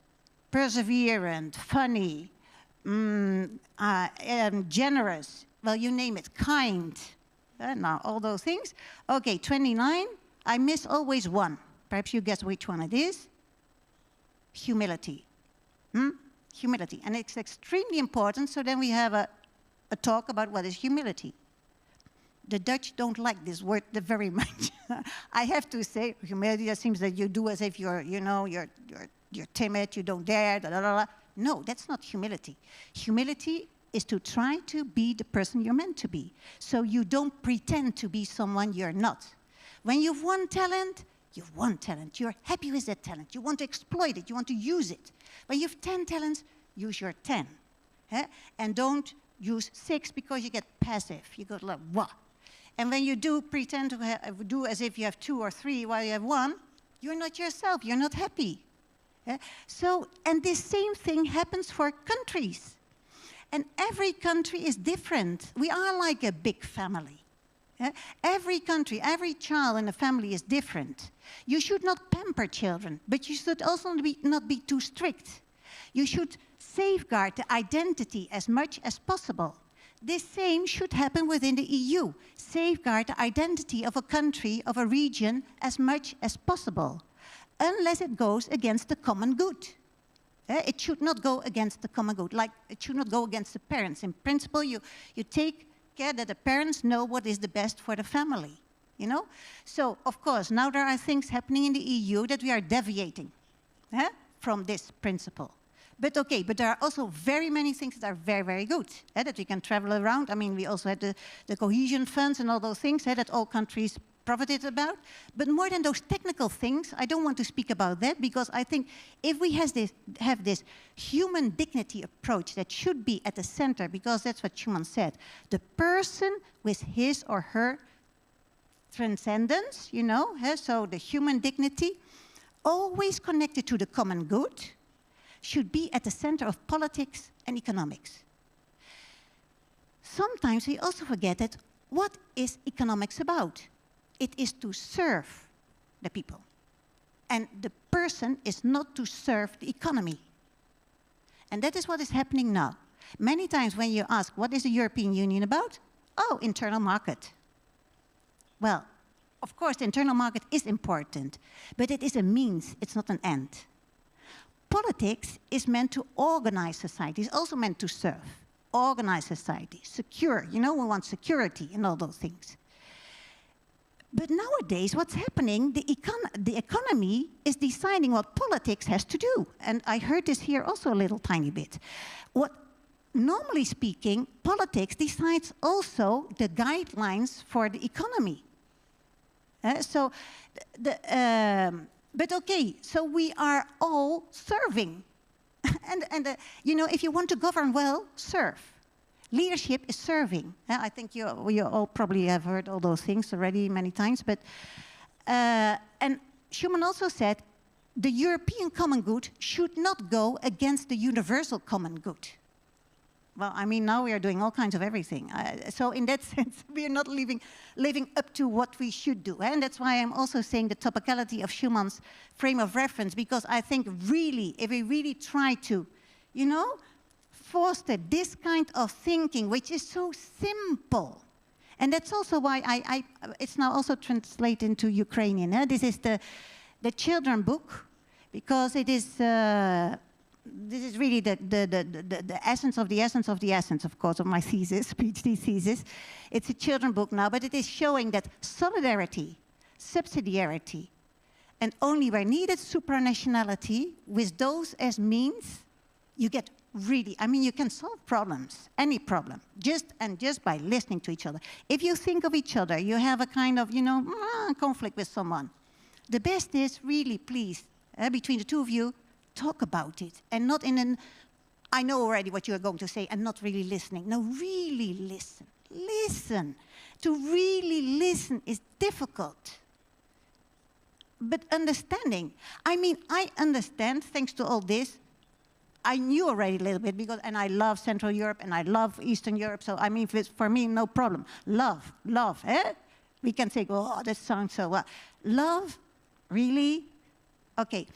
perseverant, funny, generous, well, you name it, kind. Now, all those things. Okay, 29, I miss always one. Perhaps you guess which one it is. Humility. Humility, and it's extremely important, so then we have a talk about what is humility. The Dutch don't like this word very much. I have to say, humility, it seems that you do as if you're timid, you don't dare, da, da, da, da. No, that's not humility. Humility is to try to be the person you're meant to be. So you don't pretend to be someone you're not. When you've one talent, you've one talent. You're happy with that talent. You want to exploit it. You want to use it. When you have 10 talents, use your 10. And don't use 6 because you get passive. You go like, wah. And when you do pretend to do as if you have 2 or 3 while you have 1, you're not yourself. You're not happy. So, and this same thing happens for countries. And every country is different. We are like a big family. Every country, every child in a family is different. You should not pamper children, but you should also not be too strict. You should safeguard the identity as much as possible. This same should happen within the EU. Safeguard the identity of a country, of a region, as much as possible, unless it goes against the common good. It should not go against the common good, like it should not go against the parents. In principle, you take care that the parents know what is the best for the family, you know? So, of course, now there are things happening in the EU that we are deviating from this principle. But okay, but there are also very many things that are very, very good, that we can travel around. I mean, we also had the cohesion funds and all those things that all countries profited about. But more than those technical things, I don't want to speak about that, because I think if we have this human dignity approach that should be at the center, because that's what Schuman said, the person with his or her transcendence, you know, so the human dignity, always connected to the common good, should be at the center of politics and economics. Sometimes we also forget that what is economics about? It is to serve the people. And the person is not to serve the economy. And that is what is happening now. Many times when you ask, what is the European Union about? Oh, internal market. Well, of course, the internal market is important, but it is a means, it's not an end. Politics is meant to organize society, it's also meant to serve. Organize society, secure, you know, we want security and all those things. But nowadays, what's happening, the economy is deciding what politics has to do. And I heard this here also a little tiny bit. Normally speaking, politics decides also the guidelines for the economy. But okay, so we are all serving. and you know, if you want to govern well, serve. Leadership is serving. I think you all probably have heard all those things already many times. But and Schuman also said, the European common good should not go against the universal common good. Well, I mean, now we are doing all kinds of everything. So in that sense, we are not living up to what we should do. And that's why I'm also saying the topicality of Schuman's frame of reference, because I think really, if we really try to, you know, foster this kind of thinking, which is so simple, And that's also why it's now also translated into Ukrainian. This is the children book, because it is, this is really the essence of the essence of the essence, of course, of my thesis, PhD thesis. It's a children book now, but it is showing that solidarity, subsidiarity, and only where needed, supranationality, with those as means, you get really, I mean, you can solve problems, any problem, just by listening to each other. If you think of each other, you have a kind of, conflict with someone. The best is really, please, between the two of you, talk about it, and not in an, I know already what you're going to say, and not really listening. No, really listen. Listen. To really listen is difficult. But understanding, I mean, I understand, thanks to all this, I knew already a little bit, because, and I love Central Europe, and I love Eastern Europe, so I mean, for me, no problem. Love, eh? We can say, oh, that sounds so well. Love, really? Okay.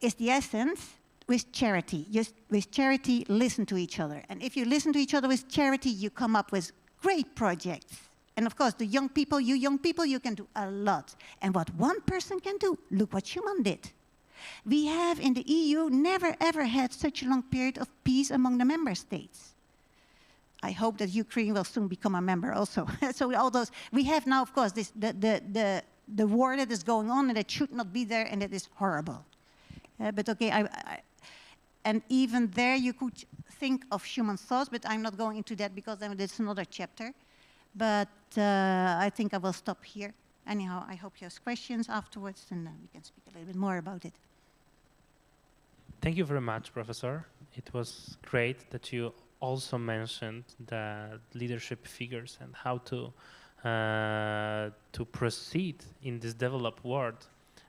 Is the essence with charity. Just with charity, listen to each other. And if you listen to each other with charity, you come up with great projects. And of course, the young people, you can do a lot. And what one person can do, look what Schuman did. We have in the EU never ever had such a long period of peace among the member states. I hope that Ukraine will soon become a member also. So all those, we have now, of course, this, the war that is going on, and it should not be there, and it is horrible. But okay, and even there you could think of human thoughts, but I'm not going into that because then it's another chapter. But I think I will stop here. Anyhow, I hope you have questions afterwards, and we can speak a little bit more about it. Thank you very much, Professor. It was great that you also mentioned the leadership figures and how to proceed in this developed world.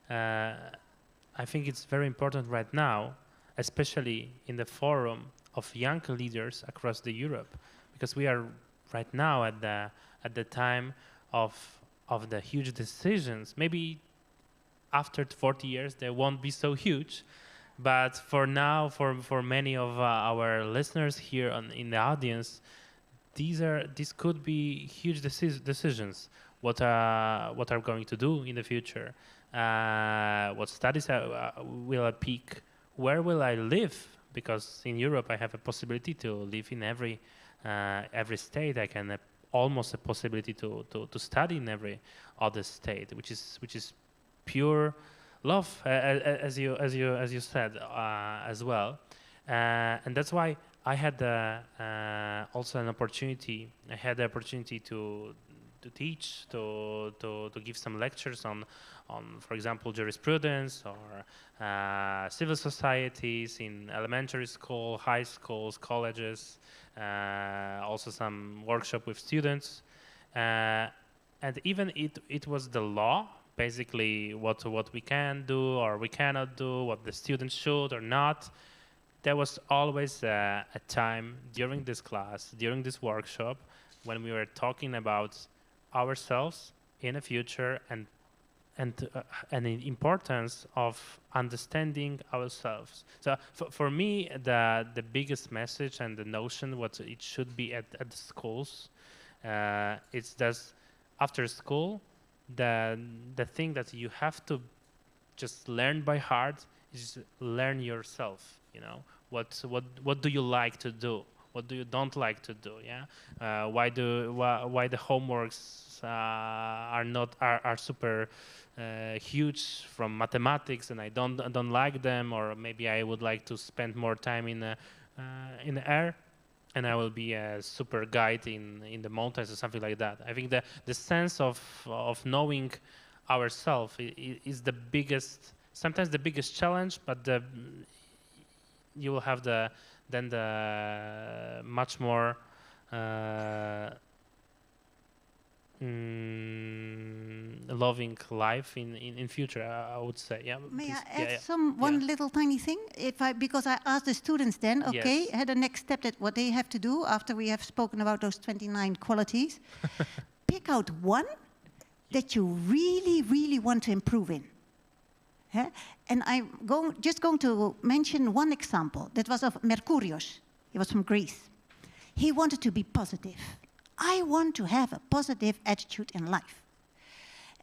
I think it's very important right now, especially in the forum of young leaders across the Europe, because we are right now at the time of the huge decisions. Maybe after 40 years they won't be so huge, but for now, for many of our listeners here in the audience, these could be huge decisions. What are going to do in the future? What studies will I pick? Where will I live? Because in Europe I have a possibility to live in every state. I can almost a possibility to study in every other state, which is pure love, as you said as well, and that's why I had also an opportunity. I had the opportunity to teach, to give some lectures on, for example, jurisprudence or civil societies in elementary school, high schools, colleges, also some workshop with students. And even it was the law, basically what we can do or we cannot do, what the students should or not. There was always a time during this class, during this workshop, when we were talking about ourselves in the future and the importance of understanding ourselves. So for me, the biggest message and the notion what it should be at the schools, it's that after school, the thing that you have to just learn by heart is learn yourself. You know, what do you like to do? What do you don't like to do? Yeah, why the homeworks are super huge from mathematics, and I don't like them, or maybe I would like to spend more time in the air, and I will be a super guide in the mountains or something like that. I think the sense of knowing ourselves is the biggest, sometimes the biggest challenge, but you will have the much more loving life in future, I would say. Yeah. May I add one little tiny thing? Because I asked the students then, okay, had a next step that what they have to do after we have spoken about those 29 qualities. Pick out one that you really, really want to improve in. And I'm just going to mention one example. That was of Mercurius. He was from Greece. He wanted to be positive. I want to have a positive attitude in life.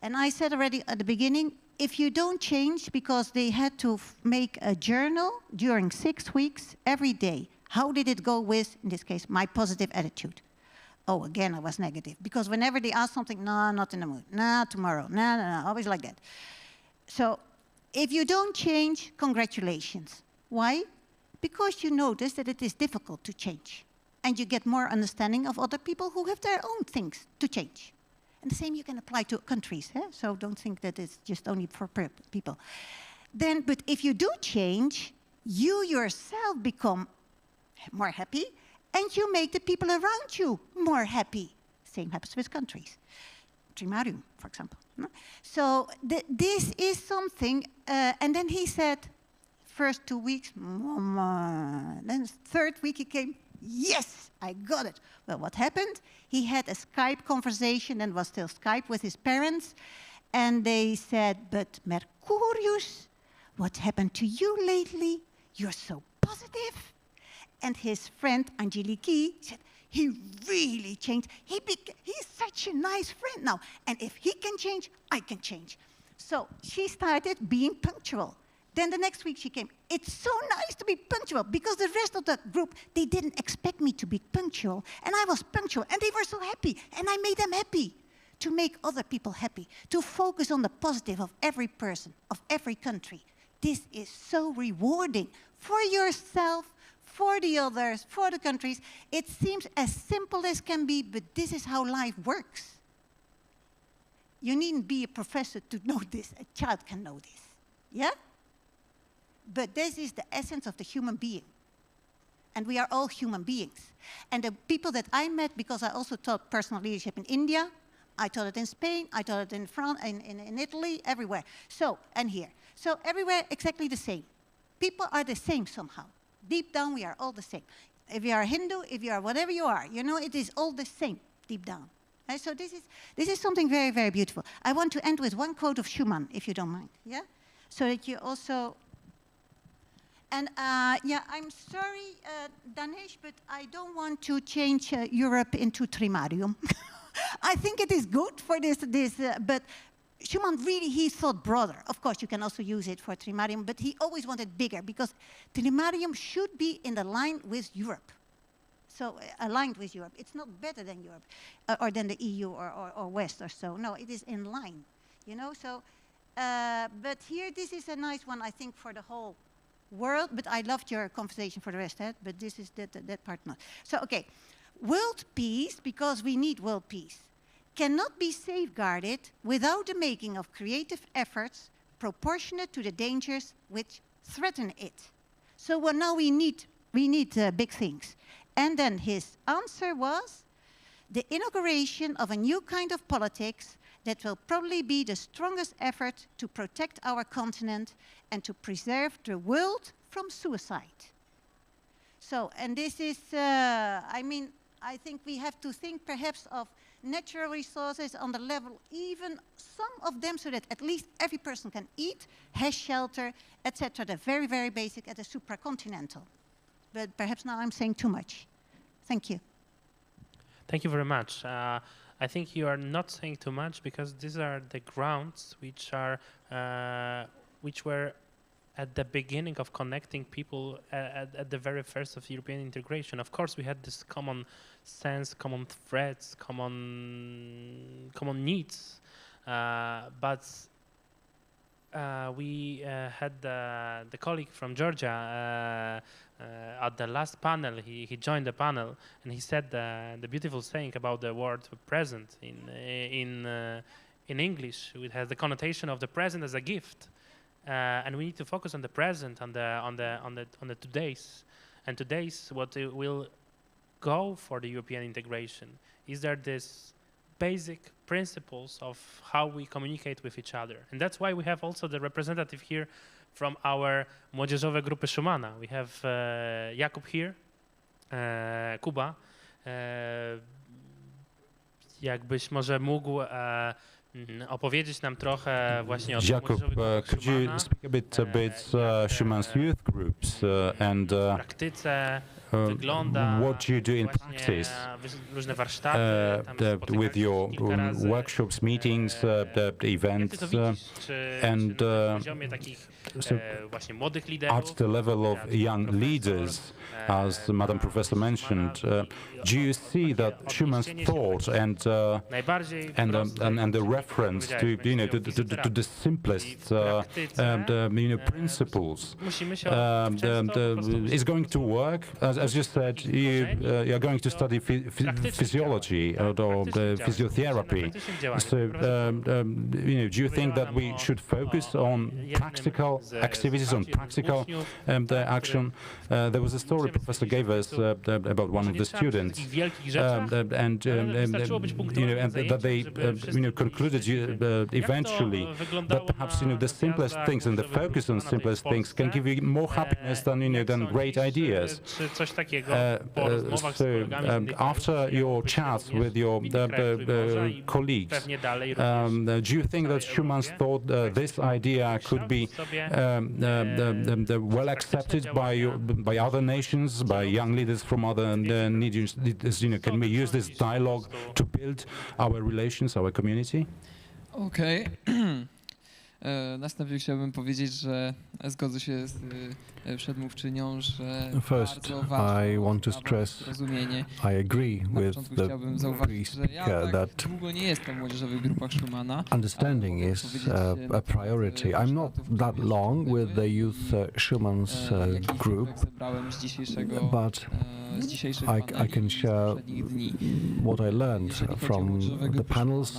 And I said already at the beginning, if you don't change, because they had to make a journal during 6 weeks, every day, how did it go with, in this case, my positive attitude? Oh, again, I was negative. Because whenever they ask something, no, not in the mood, no, tomorrow, no, always like that. So if you don't change, congratulations. Why? Because you notice that it is difficult to change. And you get more understanding of other people who have their own things to change. And the same you can apply to countries. So don't think that it's just only for people. Then, but if you do change, you yourself become more happy, and you make the people around you more happy. Same happens with countries. Trimarium, for example. So this is something, and then he said, first 2 weeks, Mama. Then third week he came, yes, I got it. Well, what happened? He had a Skype conversation, and was still Skype, with his parents, and they said, but Mercurius, what happened to you lately? You're so positive. And his friend, Angeliki, said, he really changed. He's such a nice friend now. And if he can change, I can change. So she started being punctual. Then the next week she came, it's so nice to be punctual, because the rest of the group, they didn't expect me to be punctual. And I was punctual, and they were so happy. And I made them happy. To make other people happy. To focus on the positive of every person, of every country. This is so rewarding for yourself, for the others, for the countries. It seems as simple as can be, but this is how life works. You needn't be a professor to know this. A child can know this. Yeah? But this is the essence of the human being. And we are all human beings. And the people that I met, because I also taught personal leadership in India, I taught it in Spain, I taught it in France, in Italy, everywhere. So, and here. So everywhere exactly the same. People are the same somehow. Deep down, we are all the same. If you are Hindu, if you are whatever you are, you know, it is all the same deep down. And so this is something very, very beautiful. I want to end with one quote of Schumann, if you don't mind. Yeah? So that you also... And yeah, I'm sorry, Danesh, but I don't want to change Europe into Trimarium. I think it is good for this, but Schumann really, he thought broader. Of course, you can also use it for Trimarium, but he always wanted bigger, because Trimarium should be in the line with Europe. So aligned with Europe. It's not better than Europe, or than the EU or West or so. No, it is in line, you know. So, but here, this is a nice one, I think, for the whole world. But I loved your conversation for the rest, but this is that part not. So, okay, world peace, because we need world peace, cannot be safeguarded without the making of creative efforts proportionate to the dangers which threaten it. So well, now we need big things. And then his answer was the inauguration of a new kind of politics that will probably be the strongest effort to protect our continent and to preserve the world from suicide. So, and this is, I mean, I think we have to think perhaps of natural resources on the level, even some of them, so that at least every person can eat, has shelter, etc. The very, very basic at the supracontinental. But perhaps now I'm saying too much. Thank you. Thank you very much. I think you are not saying too much, because these are the grounds which are which were at the beginning of connecting people at the very first of European integration. Of course, we had this common sense, common threats, common needs, but we had the colleague from Georgia at the last panel. He joined the panel, and he said the beautiful saying about the word present in English. It has the connotation of the present as a gift. And we need to focus on the present, on the today's, and today's what will go for the European integration. Is there this basic principles of how we communicate with each other, and that's why we have also the representative here from our młodzieżowe grupy Schumana. We have Jakub here, Kuba. Jakbyś może mógł opowiedzieć nam trochę właśnie o Jakub, could you speak a bit about Schumann's youth groups and praktyce, wygląda, what do you do in właśnie practice różne warsztaty, tam with your kilka razy. workshops, meetings, the Jak events, ty to widzisz? Czy na poziomie takich właśnie młodych liderów, at the level of young leaders, as Madam Professor mentioned, do you see that Schumann's thought and the reference to to the simplest principles is going to work? As you said, you are going to study physiology or physiotherapy. So do you think that we should focus on practical activities, on practical action? There was a story Professor gave us about one of the students, and that they concluded eventually that perhaps the simplest things and the focus on simplest things can give you more happiness than great ideas. So after your chats with your colleagues, do you think that Schumann's thought this idea could be well accepted by other nations, by young leaders from other nations? Can we use this dialogue to build our relations, our community? Okej. Następnie chciałbym powiedzieć, że zgodzę się z przedmówczynią, że First, bardzo ważne I want to jest stress, zrozumienie. I agree Na with początku the chciałbym zauważyć, że ja speaker tak that długo nie jestem w młodzieżowych grupach Schumana. understanding is a priority. I'm not that long with the youth Schumann's group, but I can share what I learned from the panels,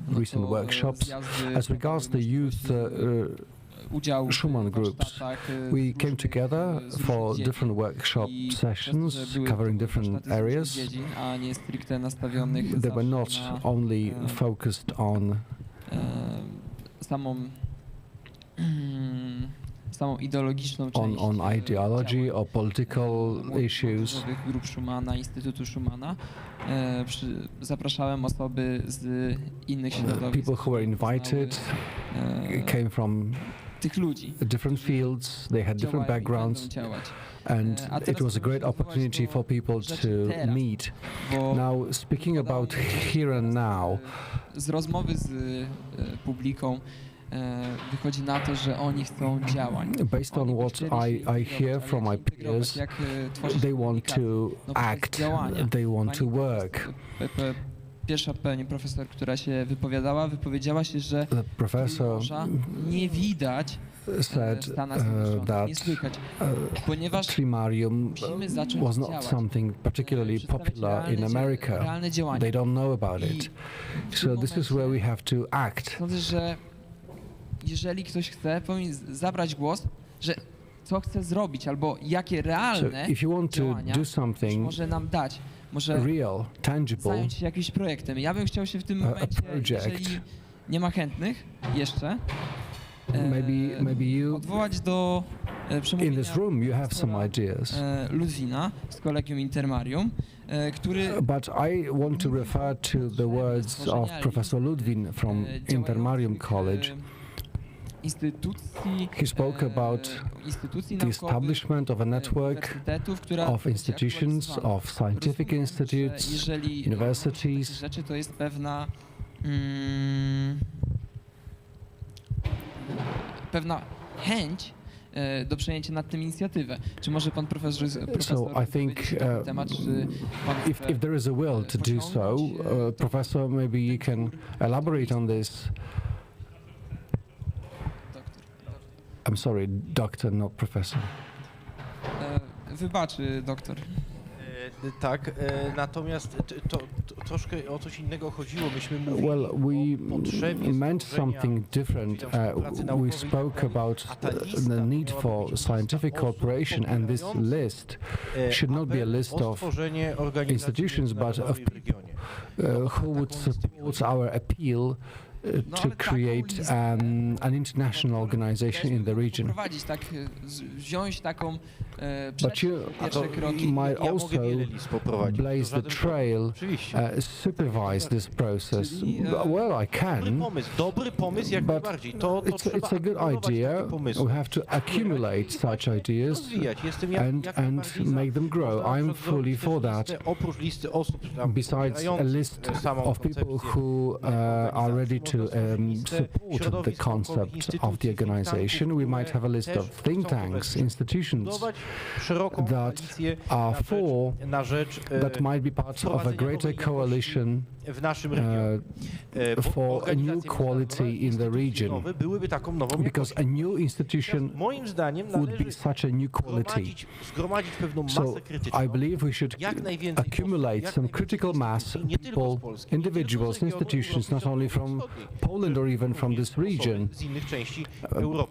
recent workshops. As regards the youth Schumann groups, we came together for different workshop sessions covering different areas. They were not only focused on samą ideologiczną część on ideology or political issues. Grup Schumana, Instytutu Schumana. Zapraszałem osoby z innych środowisk. People who were invited came from tych ludzi. Different fields, they had different backgrounds, and it was a great opportunity for people to meet. Now, speaking about here and now, z rozmowy z publiką wychodzi na to, że oni chcą działań. Based on what I hear from my peers, they want to act, they want to work. Pierwsza pani profesor, która się wypowiedziała się, że morza nie widać w Stanach Zjednoczonych, nie słychać, ponieważ Trimarium was not something particularly popular in America. They don't know about it. So this is where we have to act. Sądzę, że jeżeli ktoś chce, powinien zabrać głos, że co chce zrobić, albo jakie realne działania może nam dać. Może real, tangible, zająć się jakimś projektem. Ja bym chciał się w tym momencie, jeżeli nie ma chętnych jeszcze, maybe you odwołać do przemówienia in this room you have some ideas. Ludwina z Kolegium Intermarium, który But I want to refer to the words of Professor Ludwin from Intermarium College. He spoke about the establishment of a network of institutions, of scientific institutes, universities. To jest pewna chęć do przejęcia nad tym inicjatywę. Czy może pan profesor So I think if there is a will to do so, Professor, maybe you can elaborate on this. I'm sorry, doctor, not professor. Wybaczy, doktor. Tak, natomiast to troszkę o coś innego chodziło. Myśmy mówili well, we meant something different. We spoke about the need for scientific cooperation, and this list should not be a list of institutions, but of people who would support our appeal to create an international organization in the region. Wziąć taką But you might also blaze the trail, supervise this process. Well, I can, but it's a good idea. We have to accumulate such ideas and make them grow. I'm fully for that. Besides a list of people who are ready to support the concept of the organization, we might have a list of think tanks, institutions that are for, that might be part of a greater coalition for a new quality in the region, because a new institution would be such a new quality. So I believe we should accumulate some critical mass, people, individuals, institutions, not only from Poland or even from this region,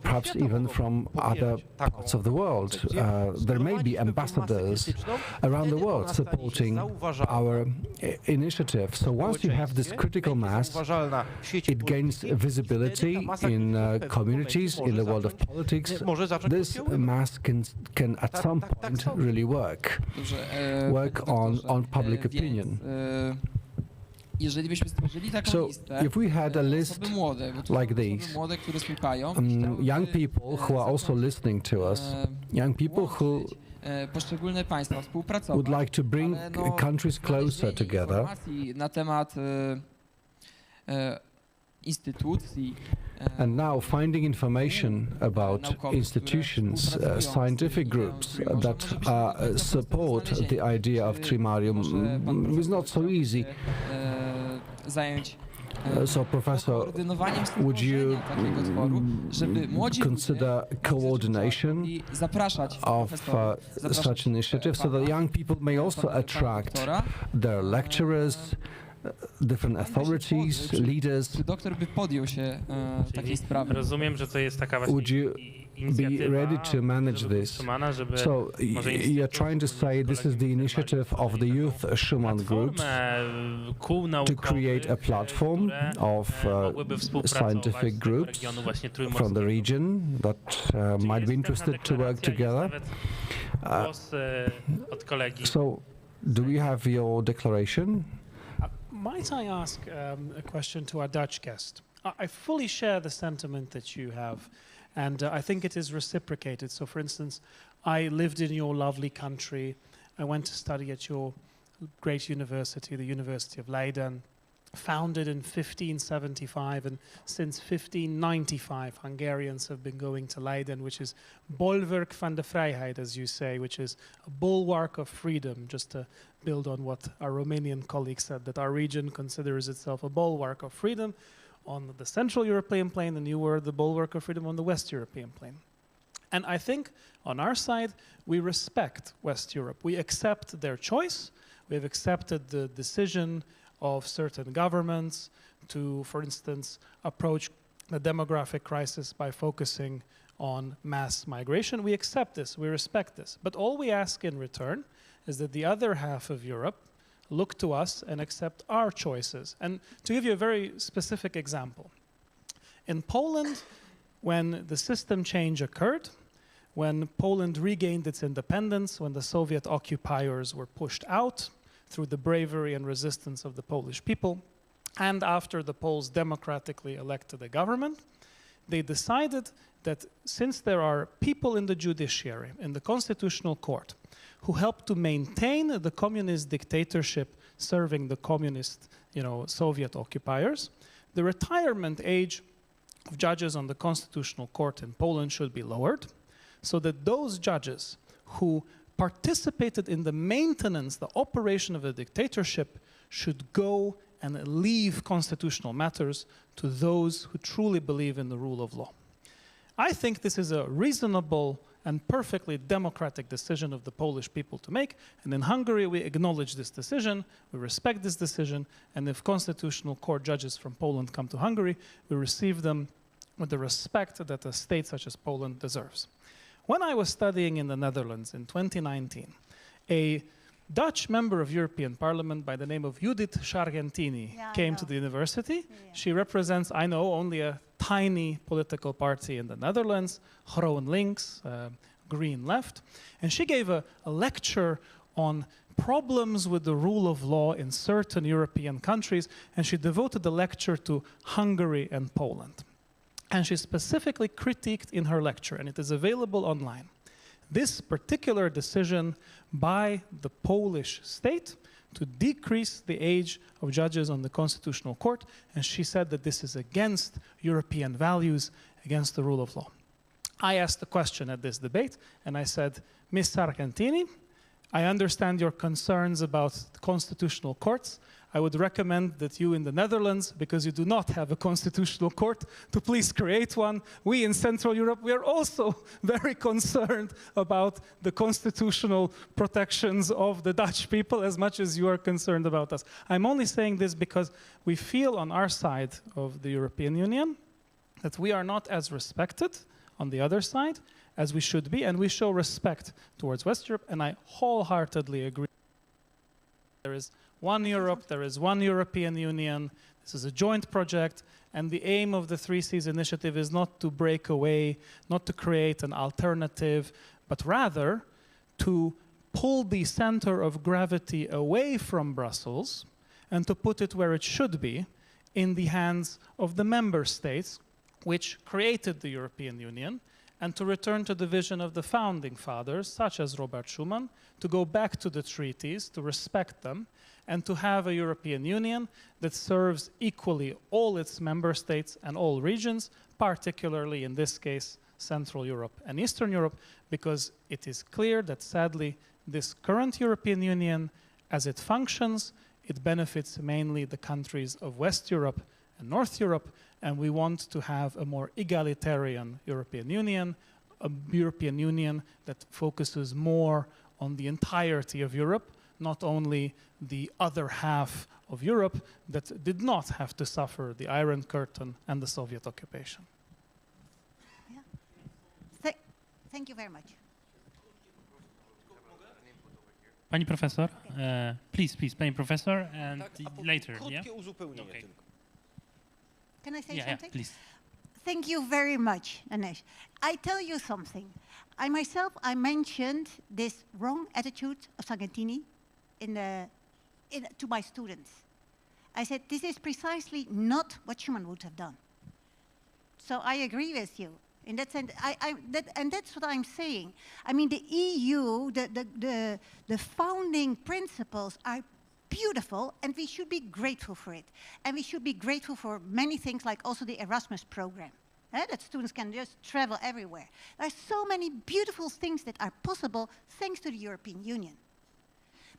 perhaps even from other parts of the world. There may be ambassadors around the world supporting our initiative. So once you have this critical mass, it gains visibility in communities, in the world of politics. This mass can at some point really work on public opinion. So, if we had a list like these, young people who are also listening to us, young people who would like to bring countries closer together, and now finding information about institutions, scientific groups that support the idea of Trimarium is not so easy. So, Professor, would you consider coordination of such initiatives so that young people may also attract their lecturers, different authorities, leaders? Would you be ready to manage this? So you're trying to say this is the initiative of the Youth Schumann groups to create a platform of scientific groups from the region that might be interested to work together. So do we have your declaration? Might I ask a question to our Dutch guest? I fully share the sentiment that you have, and I think it is reciprocated. So, for instance, I lived in your lovely country. I went to study at your great university, the University of Leiden, founded in 1575, and since 1595, Hungarians have been going to Leiden, which is Bolwerk van de Vrijheid, as you say, which is a bulwark of freedom, just to build on what our Romanian colleague said, that our region considers itself a bulwark of freedom on the Central European plain, and you were the bulwark of freedom on the West European plain. And I think on our side, we respect West Europe. We accept their choice. We have accepted the decision of certain governments to, for instance, approach the demographic crisis by focusing on mass migration. We accept this, we respect this. But all we ask in return is that the other half of Europe look to us and accept our choices. And to give you a very specific example, in Poland, when the system change occurred, when Poland regained its independence, when the Soviet occupiers were pushed out through the bravery and resistance of the Polish people, and after the Poles democratically elected a government, they decided that since there are people in the judiciary, in the constitutional court, who helped to maintain the communist dictatorship serving the communist, Soviet occupiers, the retirement age of judges on the constitutional court in Poland should be lowered, so that those judges who participated in the maintenance, the operation of the dictatorship, should go and leave constitutional matters to those who truly believe in the rule of law. I think this is a reasonable and perfectly democratic decision of the Polish people to make, and in Hungary we acknowledge this decision, we respect this decision, and if constitutional court judges from Poland come to Hungary, we receive them with the respect that a state such as Poland deserves. When I was studying in the Netherlands in 2019, a Dutch member of European Parliament by the name of Judith Sargentini came to the university. Yeah. She represents, I know, only a tiny political party in the Netherlands, GroenLinks, green left. And she gave a lecture on problems with the rule of law in certain European countries, and she devoted the lecture to Hungary and Poland. And she specifically critiqued in her lecture, and it is available online, this particular decision by the Polish state to decrease the age of judges on the Constitutional Court, and she said that this is against European values, against the rule of law. I asked a question at this debate, and I said, Ms. Sargentini, I understand your concerns about constitutional courts. I would recommend that you in the Netherlands, because you do not have a constitutional court, to please create one. We in Central Europe, we are also very concerned about the constitutional protections of the Dutch people as much as you are concerned about us. I'm only saying this because we feel on our side of the European Union that we are not as respected on the other side as we should be, and we show respect towards West Europe, and I wholeheartedly agree. There is one Europe, there is one European Union, this is a joint project, and the aim of the 3Cs initiative is not to break away, not to create an alternative, but rather to pull the center of gravity away from Brussels and to put it where it should be, in the hands of the member states, which created the European Union, and to return to the vision of the founding fathers, such as Robert Schuman, to go back to the treaties, to respect them, and to have a European Union that serves equally all its member states and all regions, particularly in this case, Central Europe and Eastern Europe, because it is clear that sadly, this current European Union, as it functions, it benefits mainly the countries of West Europe and North Europe, and we want to have a more egalitarian European Union, a European Union that focuses more on the entirety of Europe, not only the other half of Europe that did not have to suffer the Iron Curtain and the Soviet occupation. Yeah. Thank you very much. Pani professor, please, pani professor, and later, yeah? Okay. Can I say yeah, something? Yeah, please. Thank you very much, Anesh. I tell you something. I mentioned this wrong attitude of Sargentini to my students. I said, this is precisely not what Schuman would have done. So I agree with you. In that sense, and that's what I'm saying. I mean, the EU, the founding principles are beautiful, and we should be grateful for it. And we should be grateful for many things, like also the Erasmus program, that students can just travel everywhere. There are so many beautiful things that are possible thanks to the European Union.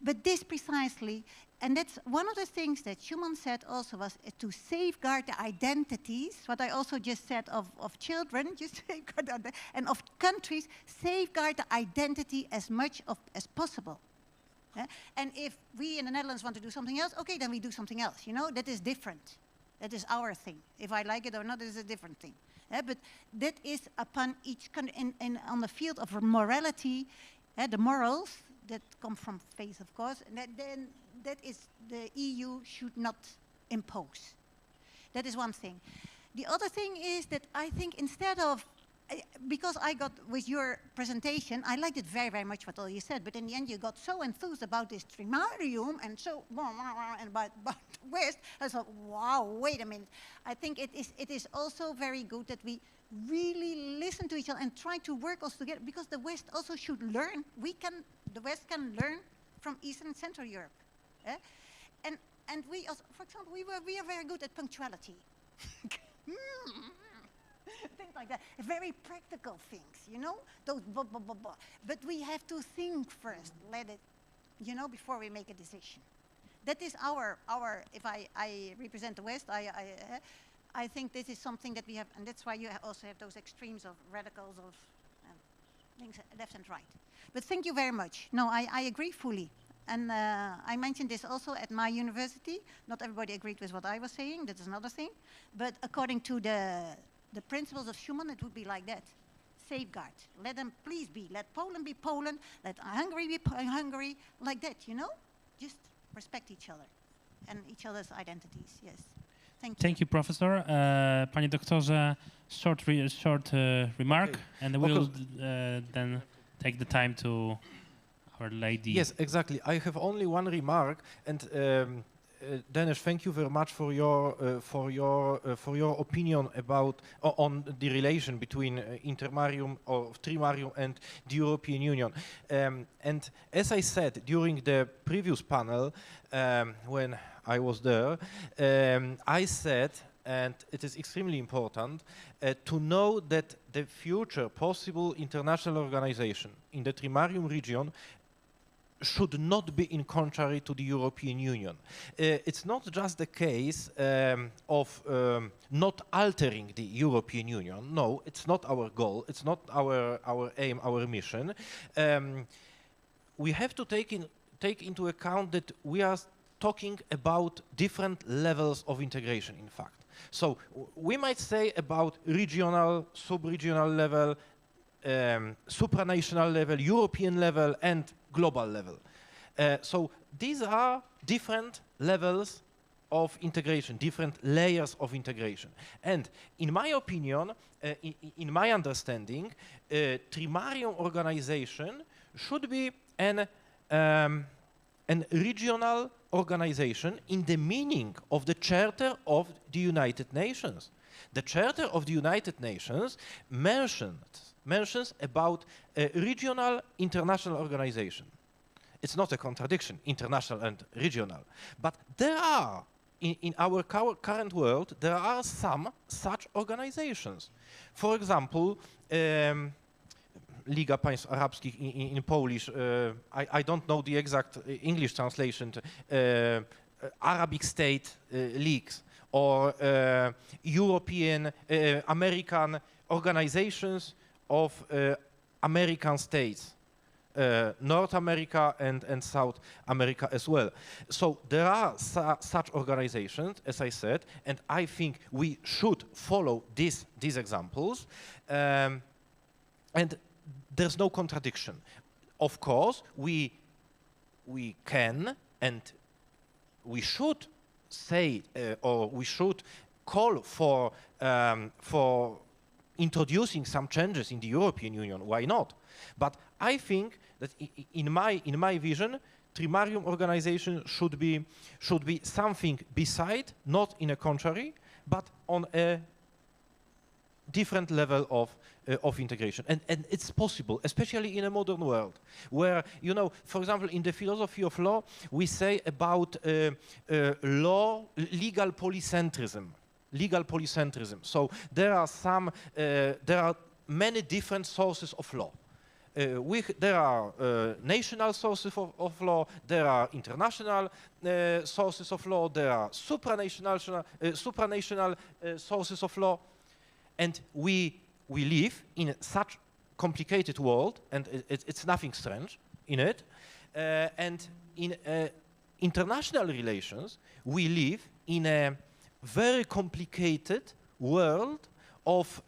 But this precisely, and that's one of the things that Schuman said also, was to safeguard the identities, what I also just said of children, just safeguard, and of countries, safeguard the identity as much as possible. And if we in the Netherlands want to do something else, okay, then we do something else, you know, that is different. That is our thing. If I like it or not, it is a different thing. But that is upon each country, on the field of morality, the morals that come from faith, of course, and that is the EU should not impose. That is one thing. The other thing is that I think instead of, because I got, with your presentation, I liked it very, very much what all you said, but in the end you got so enthused about this trimarium and so, and about the West, I thought, wow, wait a minute. I think it is also very good that we really listen to each other and try to work also together, because the West also should learn. The West can learn from Eastern and Central Europe. And we also, for example, we are very good at punctuality. Things like that, very practical things, you know, those blah, blah, blah, blah. But we have to think first, let it, you know, before we make a decision. That is our if I represent the West, I think this is something that we have, and that's why you also have those extremes of radicals of things left and right. But thank you very much. No, I agree fully. And I mentioned this also at my university. Not everybody agreed with what I was saying, that is another thing. But according to the principles of Schuman, it would be like that. Safeguard. Let them please be. Let Poland be Poland. Let Hungary be Hungary. Like that, you know? Just respect each other and each other's identities. Yes. Thank you. Thank you, Professor. Panie doktorze, short remark, and we'll then take the time to our lady. Yes, exactly. I have only one remark, and Denis, thank you very much for your opinion about on the relation between Intermarium or Trimarium and the European Union. And as I said during the previous panel, when I was there, I said, and it is extremely important to know that the future possible international organization in the Trimarium region should not be in contrary to the European Union. It's not just the case of not altering the European Union. No, it's not our goal. It's not our aim, our mission. We have to take into account that we are talking about different levels of integration, in fact. So we might say about regional, sub-regional level, supranational level, European level, and global level. So these are different levels of integration, different layers of integration. And in my opinion, in my understanding, Trimarium organization should be an regional organization in the meaning of the Charter of the United Nations. The Charter of the United Nations mentions about a regional international organization. It's not a contradiction, international and regional. But there are, in our current world, there are some such organizations. For example, Liga Państw Arabskich in Polish, I don't know the exact English translation, Arabic State Leagues, or European, American organizations of American states, North America and South America as well. So there are such organizations, as I said, and I think we should follow these examples. And there's no contradiction. Of course, we can and we should say, or we should call for introducing some changes in the European Union. Why not? But I think that in my vision, Trimarium organization should be something beside, not in a contrary, but on a different level of integration. And it's possible, especially in a modern world, where, you know, for example, in the philosophy of law, we say about legal polycentrism. Legal polycentrism. So there are many different sources of law. There are national sources of law, there are international sources of law, there are supranational sources of law, and we live in such complicated world, and it's nothing strange in it. And in international relations, we live in a very complicated world of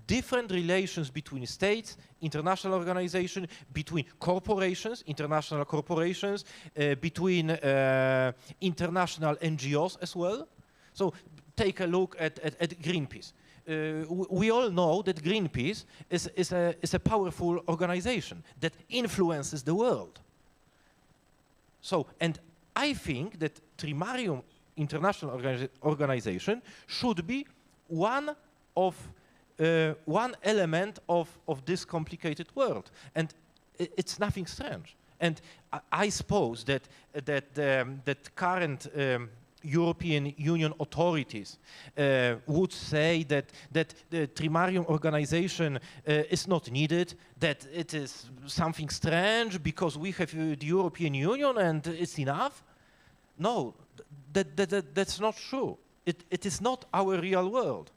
different relations between states, international organizations, between corporations, international corporations, between international NGOs as well. So take a look at Greenpeace. We all know that Greenpeace is a powerful organization that influences the world. So, and I think that Trimarium International Organization should be one element of this complicated world, and it's nothing strange. And I suppose that current European Union authorities would say that the Trimarium organization is not needed, that it is something strange because we have the European Union and it's enough. No, that's not true. It is not our real world.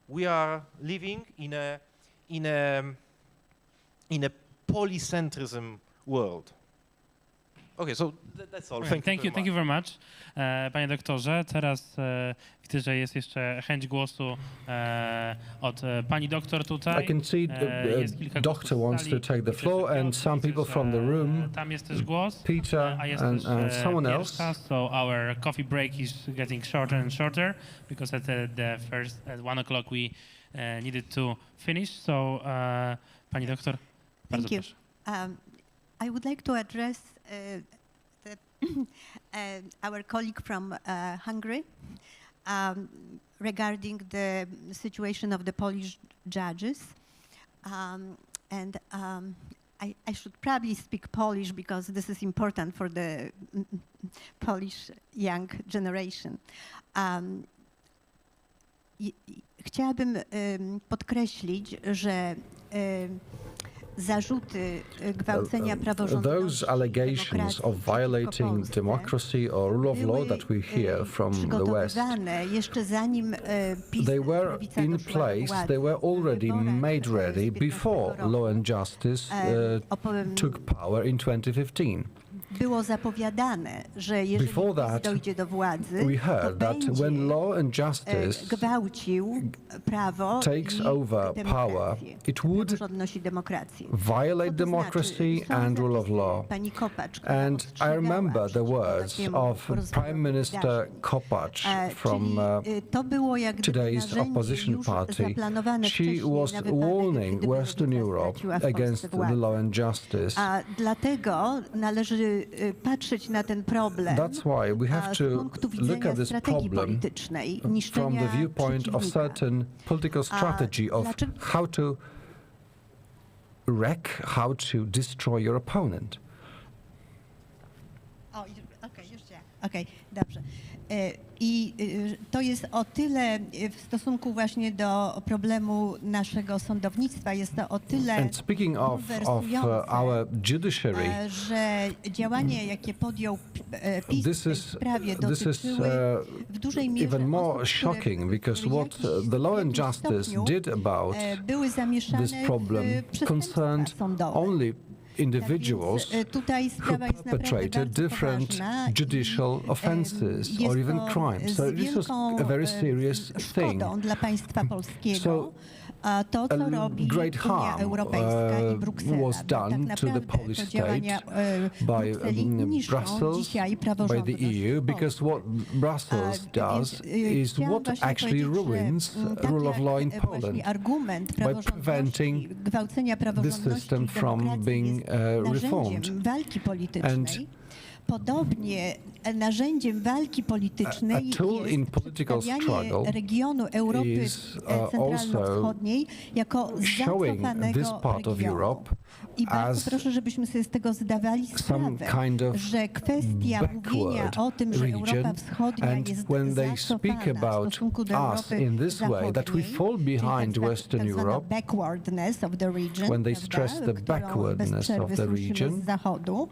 We are living in a polycentrism world. Okay, so that's all. Thank you very much, panie doktorze. Teraz widzę, że jest jeszcze chęć głosu od pani doktor tutaj. I can see the doctor wants to take the floor and some people from the room, tam jest też głos. Peter and someone else. So our coffee break is getting shorter and shorter because at 1 o'clock we needed to finish. So, pani doktor, bardzo proszę. I would like to address our colleague from Hungary regarding the situation of the Polish judges. I should probably speak Polish because this is important for the Polish young generation. Chciałabym podkreślić, że zarzuty gwałcenia praworządności, those allegations of violating democracy or rule of law that we hear from the West, jeszcze zanim they were in place, they were already made ready before Law and Justice took power in 2015. Było zapowiadane, że jeżeli dojdzie do władzy, we heard that when Law and Justice gwałcił prawo takes over power, it would violate democracy and rule of law. And I remember the words of Prime Minister Kopacz from today's opposition party. She was warning Western Europe against the Law and Justice. Dlatego należy patrzeć na ten problem That's why we have to look at this problem from the viewpoint of certain political strategy of how to wreck, how to destroy your opponent. Okej, dobrze. I to jest o tyle w stosunku właśnie do problemu naszego sądownictwa, jest to o tyle And speaking of our judiciary, że działania, jakie podjął PiS w tej sprawie, dotyczyły w dużej mierze even more osób, shocking because what the Law and Justice did about this problem concerned only individuals who perpetrated different judicial offenses or even crimes. So this was a very serious thing. So great harm was done to the Polish state by Brussels, by the EU, because what Brussels does is what actually ruins rule of law in Poland by preventing the system from being reformed. And podobnie narzędziem walki politycznej jest wstawianie regionu Europy Centralno-Wschodniej jako zacofanego regionu. I bardzo proszę, żebyśmy sobie z tego zdawali sprawę, że kwestia mówienia o tym, że Europa Wschodnia jest zacofana w stosunku do Europy Zachodniej, tak zwana backwardness of the region, when they stress the backwardness of the region, z Zachodu,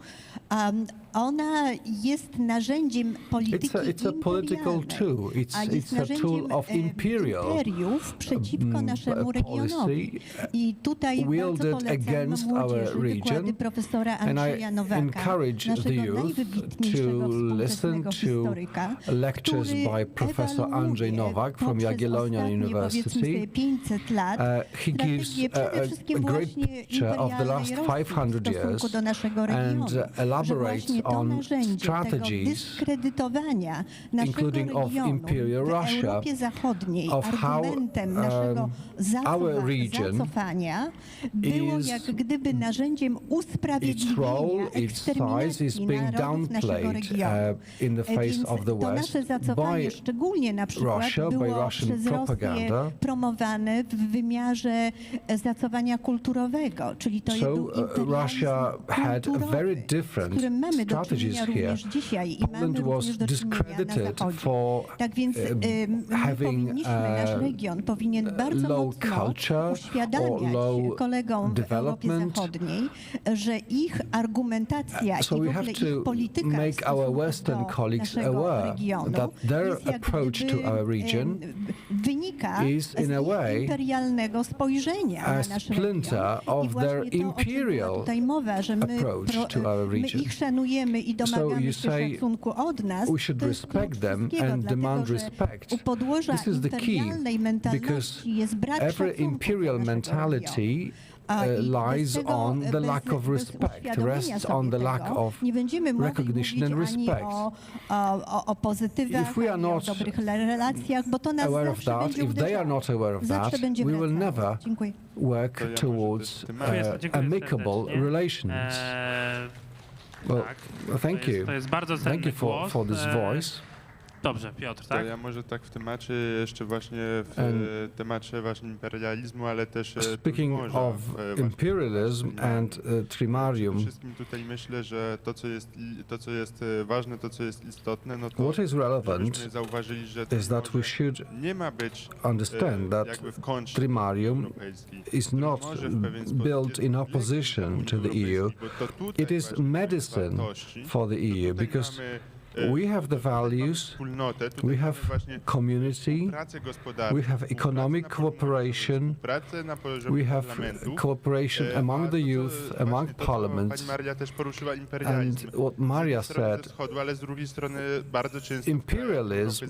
ona jest narzędziem polityki imperialnej, a jest narzędziem imperiów przeciwko naszemu regionowi. I tutaj bardzo polecam młodzieży wykłady profesora Andrzeja Nowaka, naszego najwybitniejszego współczesnego historyka, lectures by Professor Andrzej Nowak from Jagiellonian University. 500 lat, he gives a great picture of the last 500 years and elaborates on strategies, including of Imperial Russia, of how our region is, its role, its size is being downplayed in the face of the West by Russia, by Russian propaganda. promowane w wymiarze zacowania kulturowego, czyli to był Russia had very different strategies here. Poland was discredited for having low culture or low development. So we have to make our Western colleagues aware that their approach to our region is in a way a splinter of their imperial approach to our region. So you say we should respect them and demand respect. This is the key, because every imperial mentality lies on the lack of respect, rests on the lack of recognition and respect. If we are not aware of that, if they are not aware of that, we will never work towards amicable relations. Well, thank you. Thank you for this voice. Dobrze, Piotr, tak? To ja może tak w temacie, jeszcze właśnie w temacie właśnie imperializmu, ale też speaking of imperialism and trimarium, przede wszystkim tutaj myślę, że to co jest ważne, to co jest istotne, no to what is relevant zauważyli, że is that we should understand that trimarium is not built in opposition to the EU. It is medicine for the EU because we have the values, we have community, we have economic cooperation, we have cooperation among the youth, among parliaments, and what Maria said, imperialism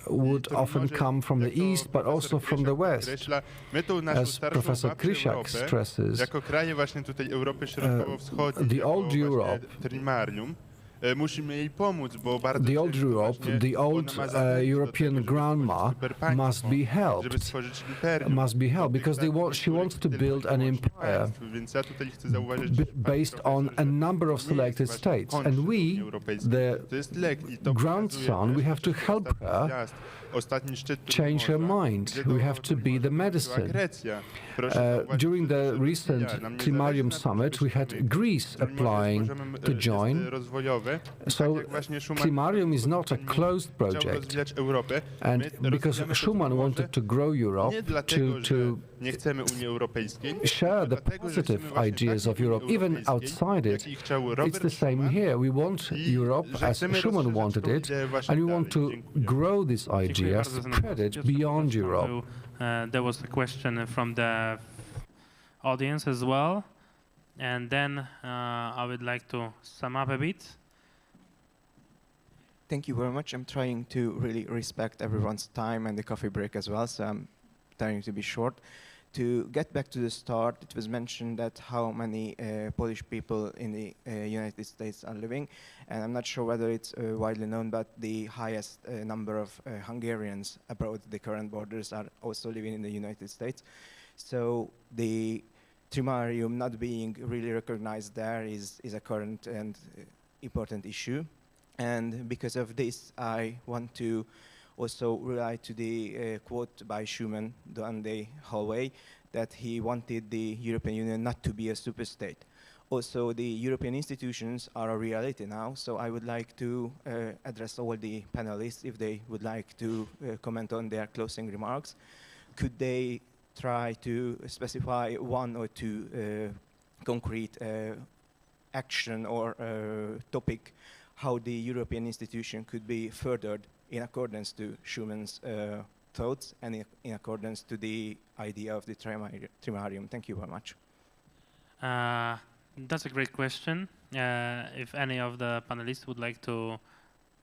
would often come from the east, but also from the west, as Professor Krasiczyn stresses. The old Europe, the old Europe, the old European grandma must be helped, because she wants to build an empire based on a number of selected states. And we, the grandson, we have to help her change her mind. We have to be the medicine. During the recent Trimarium summit, we had Greece applying to join. So Trimarium is not a closed project. And because Schuman wanted to grow Europe, to share the positive ideas of Europe, even outside it, it's the same here. We want Europe as Schuman wanted it, and we want to grow this idea, spread it beyond Europe. There was a question from the audience as well, and then I would like to sum up a bit. Thank you very much. I'm trying to really respect everyone's time and the coffee break as well, so I'm trying to be short. To get back to the start, it was mentioned that how many Polish people in the United States are living, and I'm not sure whether it's widely known, but the highest number of Hungarians abroad the current borders are also living in the United States. So the Trimarium not being really recognized there is a current and important issue. And because of this, I want to also rely to the quote by Schuman on the hallway that he wanted the European Union not to be a superstate. Also, the European institutions are a reality now, so I would like to address all the panelists if they would like to comment on their closing remarks. Could they try to specify one or two concrete action or topic how the European institution could be furthered in accordance to Schuman's thoughts and in accordance to the idea of the Trimarium? Thank you very much. That's a great question. If any of the panelists would like to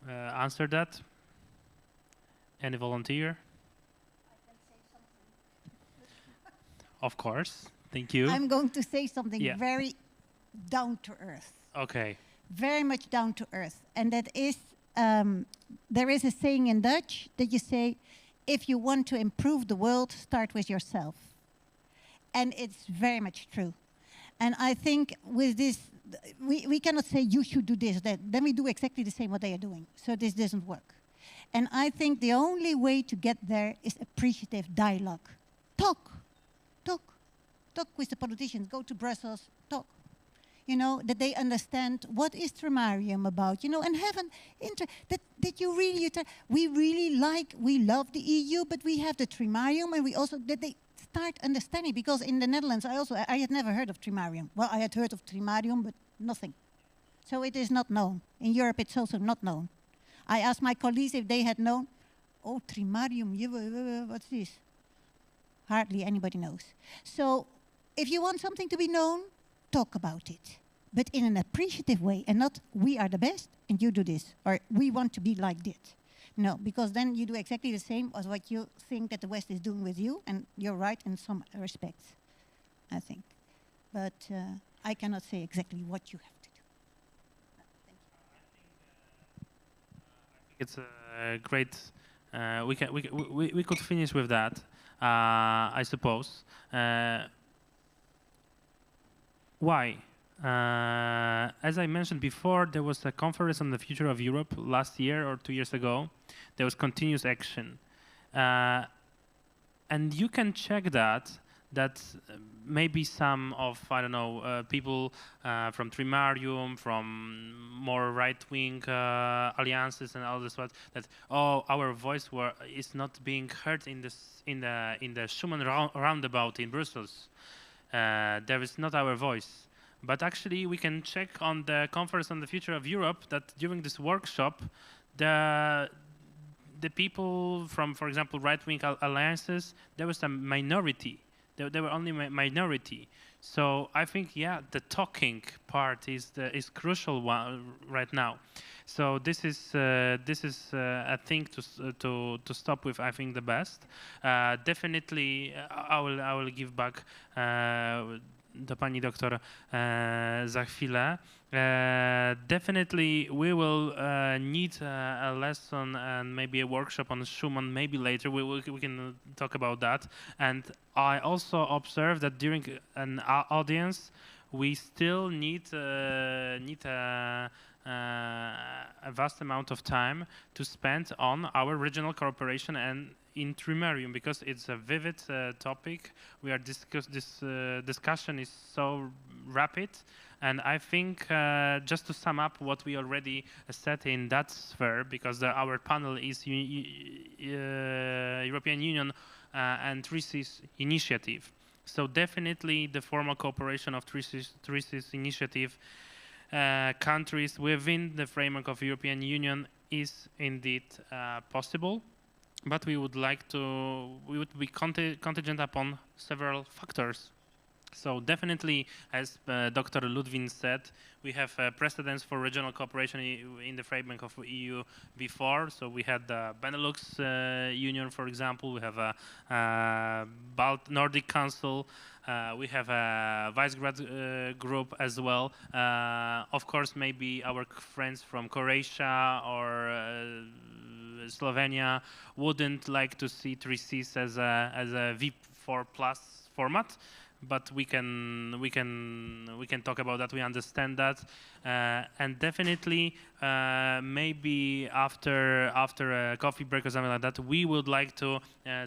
answer that. Any volunteer? I can say something. Of course. Thank you. I'm going to say something very down to earth. Okay. Very much down to earth. And that is, there is a saying in Dutch that you say, if you want to improve the world, start with yourself. And it's very much true. And I think with this, we cannot say you should do this, that. Then we do exactly the same what they are doing. So this doesn't work. And I think the only way to get there is appreciative dialogue. Talk with the politicians, go to Brussels, talk. You know, that they understand what is Trimarium about, you know, and have an that you really, we love the EU, but we have the Trimarium, and we also, that they start understanding, because in the Netherlands, I had never heard of Trimarium. Well, I had heard of Trimarium, but nothing. So it is not known. In Europe, it's also not known. I asked my colleagues if they had known, oh, Trimarium, what's this? Hardly anybody knows. So if you want something to be known, talk about it, but in an appreciative way, and not we are the best and you do this, or we want to be like this. No, because then you do exactly the same as what you think that the West is doing with you, and you're right in some respects. I think. But I cannot say exactly what you have to do. It's a great. We could finish with that, I suppose. Why? As I mentioned before, there was a conference on the future of Europe last year or 2 years ago. There was continuous action, and you can check that maybe some of, I don't know, people from Trimarium, from more right-wing alliances and all this, that our voice is not being heard in the Schuman roundabout in Brussels. There is not our voice. But actually, we can check on the conference on the future of Europe that during this workshop, the people from, for example, right-wing alliances, there was a minority. They were only minority. So I think, yeah, the talking part is crucial one right now. So this is a thing to stop with. I think the best. Definitely, I will give back do pani doktor za chwilę. Definitely, we will need a lesson and maybe a workshop on Schuman. Maybe later we can talk about that. And I also observed that during an audience, we still need a vast amount of time to spend on our regional cooperation and in Trimarium, because it's a vivid topic. This discussion is so rapid, and I think just to sum up what we already said in that sphere, because our panel is European Union and 3Cs initiative. So definitely the formal cooperation of 3Cs initiative countries within the framework of European Union is indeed possible. But we would be contingent upon several factors. So definitely, as Dr. Ludwin said, we have precedents for regional cooperation in the framework of EU before. So we had the Benelux Union, for example. We have a Nordic Council. We have a Visegrad group as well. Of course, maybe our friends from Croatia or Slovenia wouldn't like to see 3Cs as a VIP4 plus format, but we can talk about that. We understand that, and definitely maybe after a coffee break or something like that, we would like to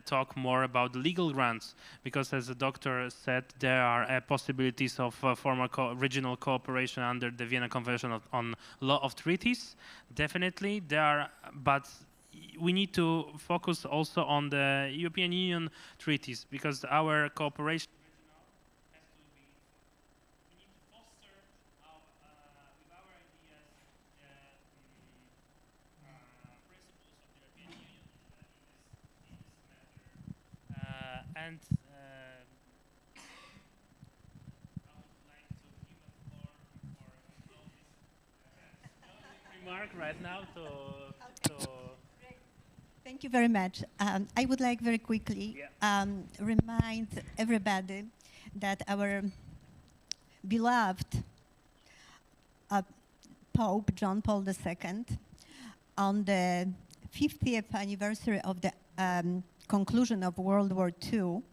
talk more about legal grants, because as the doctor said, there are possibilities of formal regional cooperation under the Vienna Convention on Law of Treaties. Definitely there are, but we need to focus also on the European Union treaties, because our cooperation has to be. We need to foster with our ideas principles of the European Union in this matter. And I would like to give a floor for closing remark right now to. Thank you very much. I would like very quickly remind everybody that our beloved Pope John Paul II, on the 50th anniversary of the conclusion of World War II,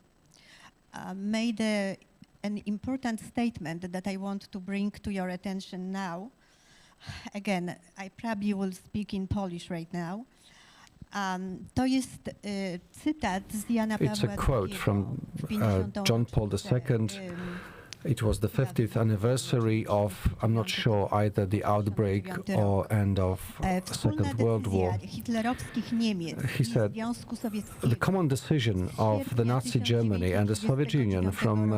made an important statement that I want to bring to your attention now. Again, I probably will speak in Polish right now. To jest cytat z Jana Pawła II. It's a quote from John Paul II. It was the 50th anniversary of, I'm not sure, either the outbreak or end of Second World War. He said, the common decision of the Nazi Germany and the Soviet Union from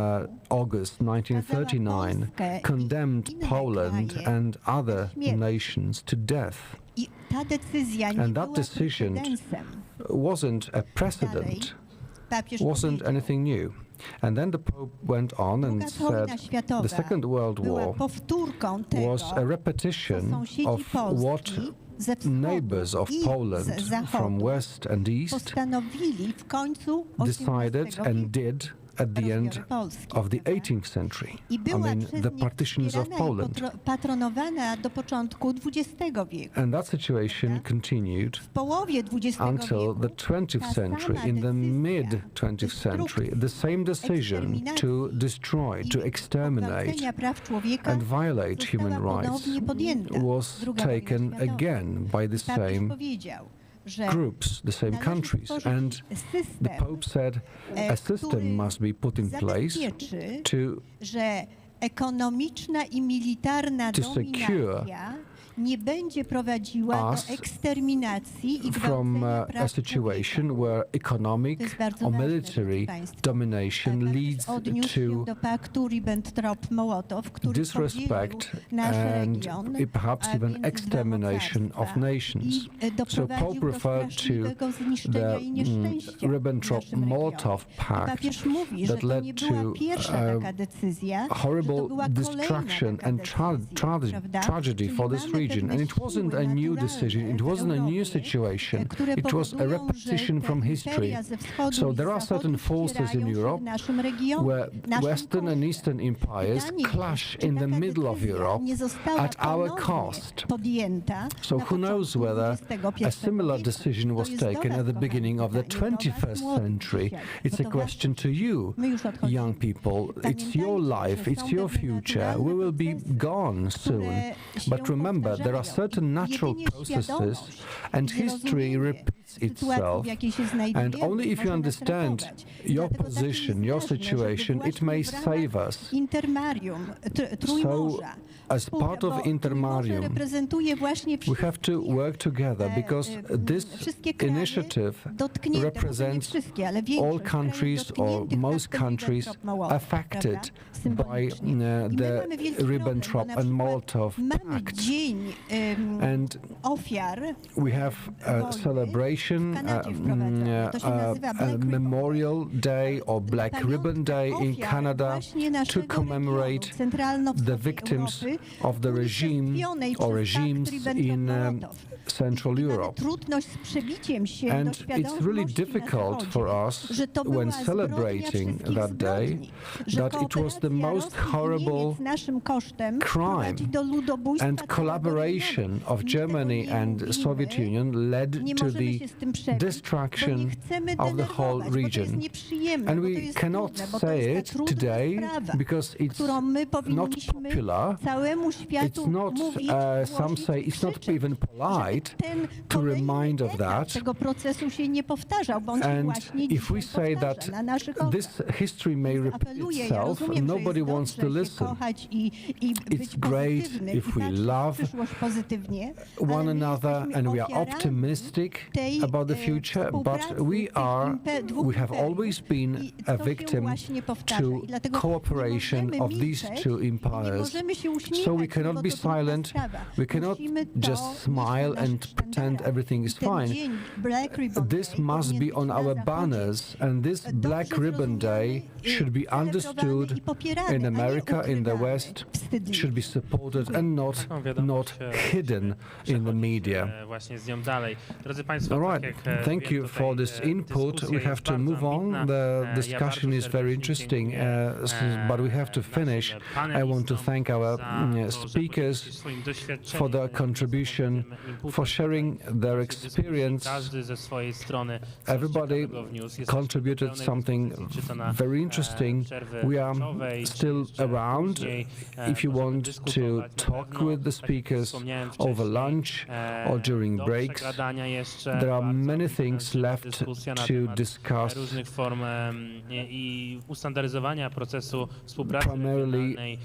August 1939 condemned Poland and other nations to death. And that decision wasn't a precedent, wasn't anything new. And then the Pope went on and said the Second World War was a repetition of what neighbors of Poland from west and east decided and did at the end of the 18th century. I mean, the partitions of Poland. And that situation continued until the 20th century. In the mid-20th century, the same decision to destroy, to exterminate and violate human rights was taken again by the same groups, the same countries. And the Pope said a system must be put in place to secure us from a situation where economic or military domination leads to disrespect and perhaps even extermination of nations. So Pope referred to the Ribbentrop-Molotov Pact that led to horrible destruction and tragedy for this region. And it wasn't a new decision, it wasn't a new situation, it was a repetition from history. So there are certain forces in Europe where Western and Eastern empires clash in the middle of Europe at our cost. So who knows whether a similar decision was taken at the beginning of the 21st century. It's a question to you, young people. It's your life, it's your future. We will be gone soon. But remember, there are certain natural processes and history repeats itself, and only if you understand your position, your situation, it may save us. So, as part of Intermarium, we have to work together because this initiative represents all countries or most countries affected by the Ribbentrop and Molotov Pact. And we have a celebration, a Memorial Day or Black Ribbon Day in Canada to commemorate the victims of the regime or regimes in Central Europe. And it's really difficult for us when celebrating that day that it was the most horrible crime and collaboration of Germany and Soviet Union led to the destruction of the whole region. And we cannot say it today because it's not popular, it's not, some say it's not even polite to remind of that. And if we say that this history may repeat itself, nobody wants to listen. It's great if we love one another and we are optimistic about the future, but we have always been a victim to cooperation of these two empires. So we cannot be silent, we cannot just smile and pretend everything is fine. This must be on our banners, and this Black Ribbon Day should be understood in America, in the West, should be supported and not hidden in the media. All right, thank you for this input. We have to move on. The discussion is very interesting, but we have to finish. I want to thank our speakers for their contribution, for sharing their experience. Everybody contributed something very interesting. We are still around if you want to talk with the speakers over lunch or during breaks. There are many things left to discuss. Primarily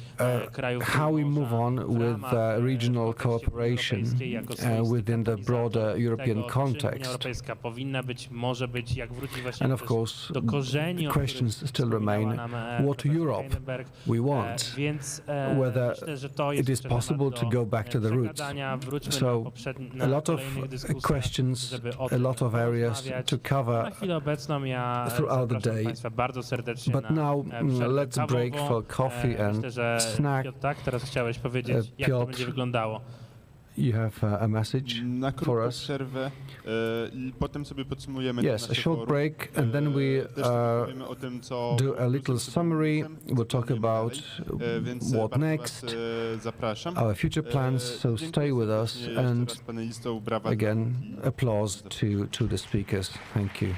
how we move on with regional cooperation within the broader European context. And of course, questions still remain what Europe we want, whether it is possible to go back to the roots. So a lot of questions, a lot of areas to cover throughout the day. But now let's break for coffee and snack. Piotr, you have a message Na for krótką us? przerwę i potem sobie podsumujemy Yes, a nasze short forum. break, and then we Też powiemy o tym, co do a little summary. We'll talk about więc what bardzo next, was zapraszam. our future plans, so stay with us, and again, applause to the speakers. Thank you.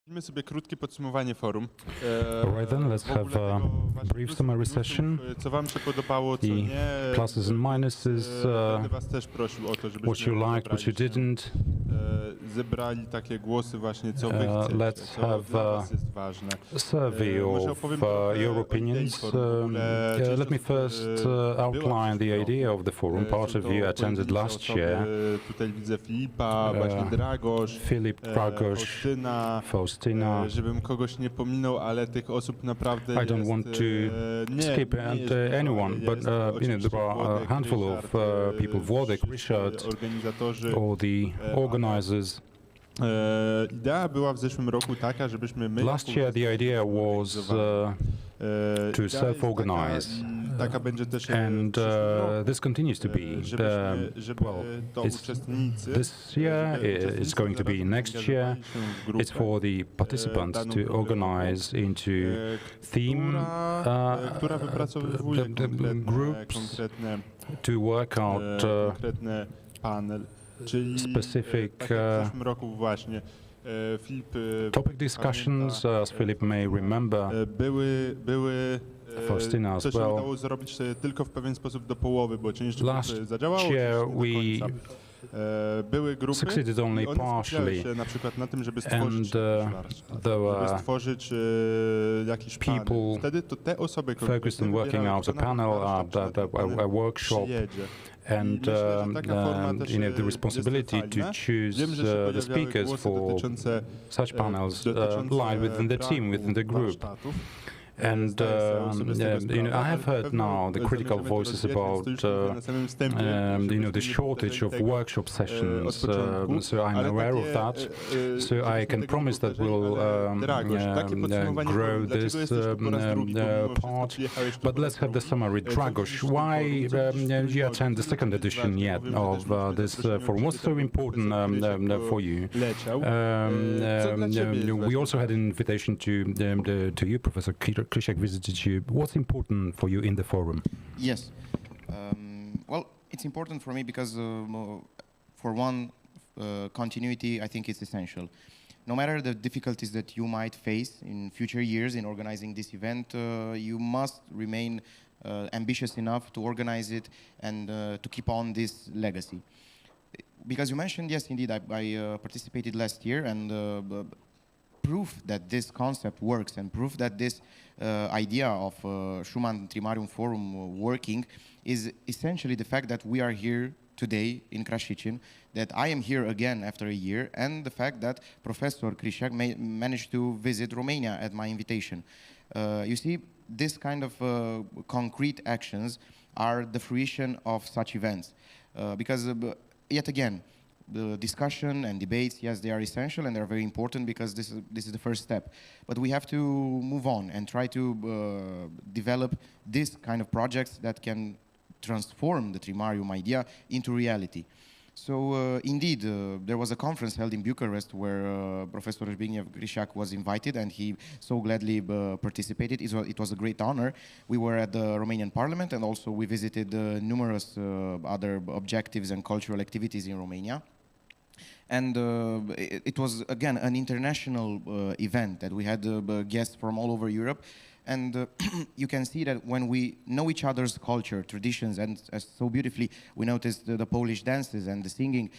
Zrobimy sobie krótkie podsumowanie forum. Right then, let's have a brief summary session. Co wam się podobało, co The nie. pluses and minuses, Będę was też prosił o to, żebyśmy what you liked, what you didn't. zebrali takie głosy właśnie, co wy chcecie, Let's co have dla was jest ważne. a survey Może of opowiem trochę your o idei opinions. forum w ogóle. Część Let me osób, first była outline w the tym idea of the forum. Part Są of to you attended pojedyncze last osoby. year. Tutaj widzę Filipa, właśnie Dragosz, Philip, Dragosz, Faustina. Żebym kogoś nie pominął, ale tych osób naprawdę I don't want to skip anyone, but there are a handful of people, Włodek, Ryszard, all the organizers. Idea była w zeszłym roku taka, żebyśmy my... Last year the idea was to self-organize, and this continues to be. This year, it's going to be next year. It's for the participants to organize into theme groups to work out specific topic discussions, as Philip may remember. Faustina as co się well. udało zrobić tylko w pewien sposób do połowy, bo część Last zadziałało, year część we były grupy succeeded only i one partially, się na przykład na tym, żeby and there were jakiś people panel. Wtedy to te osoby focused on working out a panel, a workshop, and the responsibility to choose the speakers for such panels lie within the team, within the group. And I have heard now the critical voices about the shortage of workshop sessions. So I'm aware of that. So I can promise that we'll grow this part. But let's have the summary. Dragosz, why you attend the second edition yet of this forum? What's so important for you? We also had an invitation to you, Professor Krzysiak visited you. What's important for you in the forum? Yes. Well, it's important for me because, for one, continuity, I think it's essential. No matter the difficulties that you might face in future years in organizing this event, you must remain ambitious enough to organize it and to keep on this legacy. Because you mentioned, yes, indeed, I participated last year, and proof that this concept works and proof that this idea of Schumann Trimarium Forum working is essentially the fact that we are here today in Krasiczyn, that I am here again after a year, and the fact that Professor Krisiak managed to visit Romania at my invitation. You see, this kind of concrete actions are the fruition of such events. Because, yet again, the discussion and debates, yes, they are essential and they're very important because this is the first step. But we have to move on and try to develop this kind of projects that can transform the Trimarium idea into reality. So indeed, there was a conference held in Bucharest where Professor Zbigniew Krisiak was invited, and he so gladly participated. It was a great honor. We were at the Romanian Parliament, and also we visited numerous other objectives and cultural activities in Romania. And it was, again, an international event that we had guests from all over Europe. And you can see that when we know each other's culture, traditions, and so beautifully we noticed the Polish dances and the singing,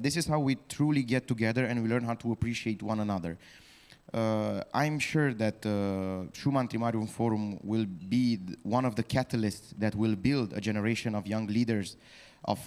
this is how we truly get together and we learn how to appreciate one another. I'm sure that Schumann Trimarium Forum will be one of the catalysts that will build a generation of young leaders, of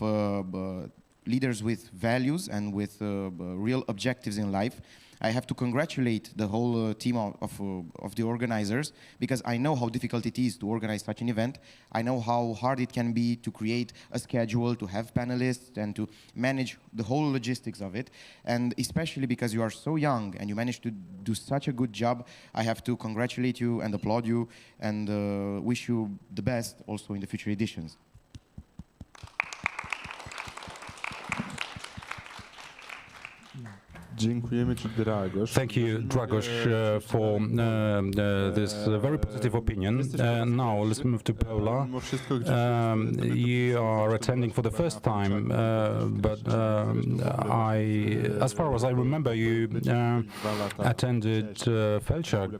leaders with values and with real objectives in life. I have to congratulate the whole team of the organizers, because I know how difficult it is to organize such an event. I know how hard it can be to create a schedule, to have panelists, and to manage the whole logistics of it. And especially because you are so young and you managed to do such a good job, I have to congratulate you and applaud you and wish you the best also in the future editions. Thank you, Dragos, for this very positive opinion. Now let's move to Paula. You are attending for the first time, but as far as I remember, you attended Felczak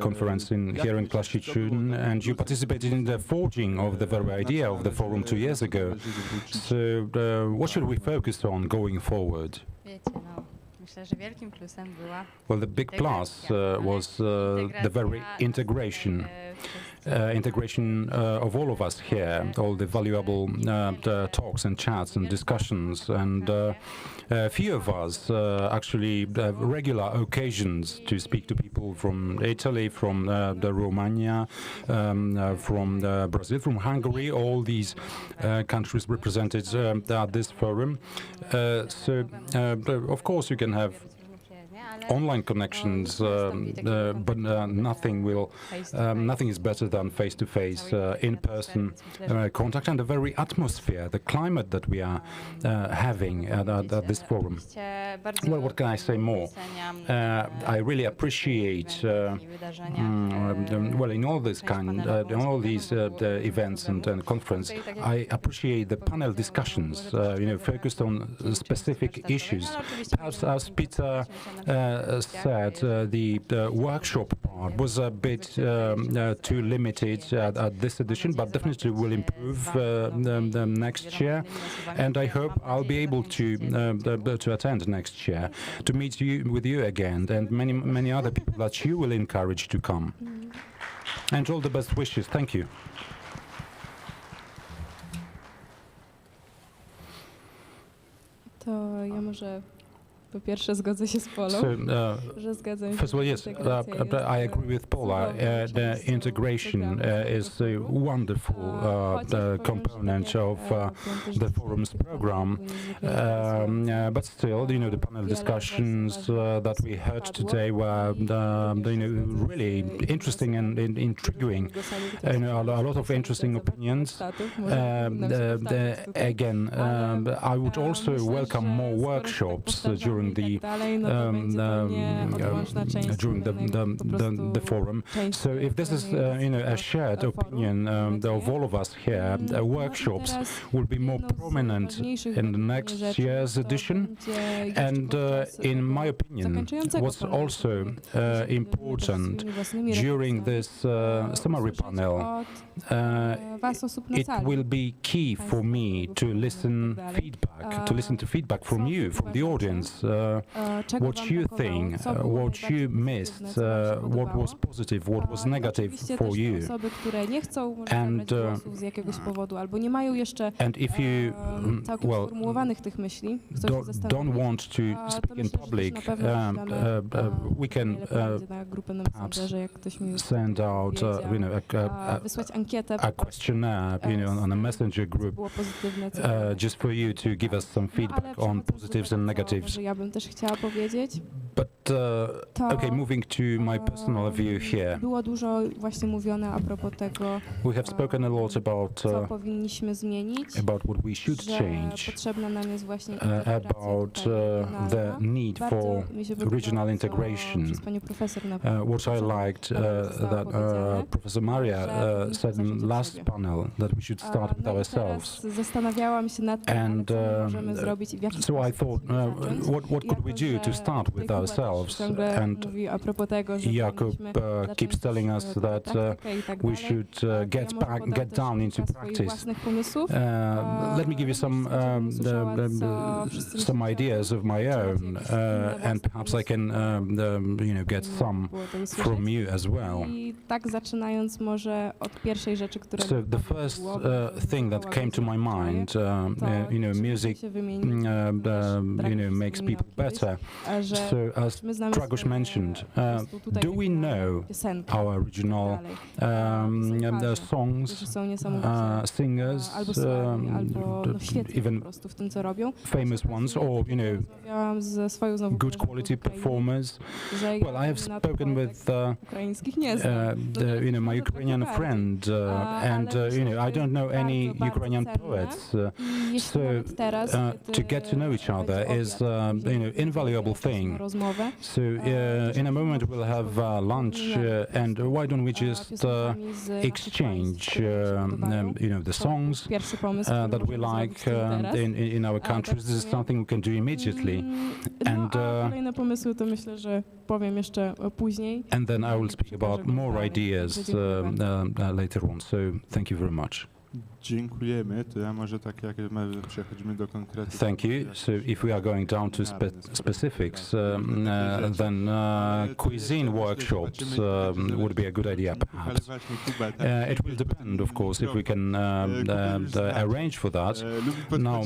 conference here in Krasiczyn, and you participated in the forging of the very idea of the forum 2 years ago. So what should we focus on going forward? Well, the big plus was the very integration of all of us here, all the valuable talks and chats and discussions, and a few of us actually have regular occasions to speak to people from Italy, from Romania, from Brazil, from Hungary, all these countries represented at this forum. So, of course, you can have online connections, but nothing is better than face-to-face, in-person contact, and the very atmosphere, the climate that we are having at this forum. Well, what can I say more? I really appreciate, well, in all these events and conference, I appreciate the panel discussions, focused on specific issues. Perhaps as Peter said, the workshop part was a bit too limited at this edition, but definitely will improve the next year. And I hope I'll be able to attend next year, to meet with you again, and many other people that you will encourage to come. And all the best wishes. Thank you. To ja może po pierwsze zgodzę się z Polą, że zgadzam się. First of all, yes, I agree with Paula. The integration is a wonderful component of the forum's program. But still, the panel discussions that we heard today were, really interesting and intriguing. A lot of interesting opinions. Again, I would also welcome more workshops during the forum. So if this is a shared opinion of all of us here, workshops will be more prominent in the next year's edition. And in my opinion, what's also important during this summary panel, it will be key for me to listen to feedback from you, from the audience. What you think, what you missed, what was positive, what was negative for you. And if you don't want to speak in public, we can perhaps send out a questionnaire on a messenger group just for you to give us some feedback on positives and negatives. But okay, moving to my personal view here. Było dużo właśnie mówione a propos tego, we have spoken a lot about co powinniśmy zmienić, about what we should change, potrzebna nam jest właśnie about the need for regional integration. What I liked that Professor Maria said in last panel, that we should start with ourselves. Zastanawiałam się nad tym, and co możemy zrobić i w jaki so I thought, what could we do to start with ourselves? And Jakub keeps telling us that we should get down into practice. Let me give you some ideas of my own, and perhaps I can get some from you as well. So the first thing that came to my mind, music, makes people better. So as Dragos mentioned, do we know our original songs, singers, even famous ones, or good quality performers? Well, I have spoken with my Ukrainian friend, and I don't know any Ukrainian poets. jeśli nawet teraz, to get to know each other is invaluable thing. So in a moment we'll have lunch, and why don't we just exchange the songs that we like in our countries. This is something we can do immediately. And kolejne pomysły to myślę, że powiem jeszcze później. And then I will speak about more ideas later on. So thank you very much. Dziękujemy. To ja może tak jak przechodzimy do konkretów. Thank you. So if we are going down to specifics, then cuisine workshops would be a good idea, perhaps. It will depend, of course, if we can arrange for that. Now,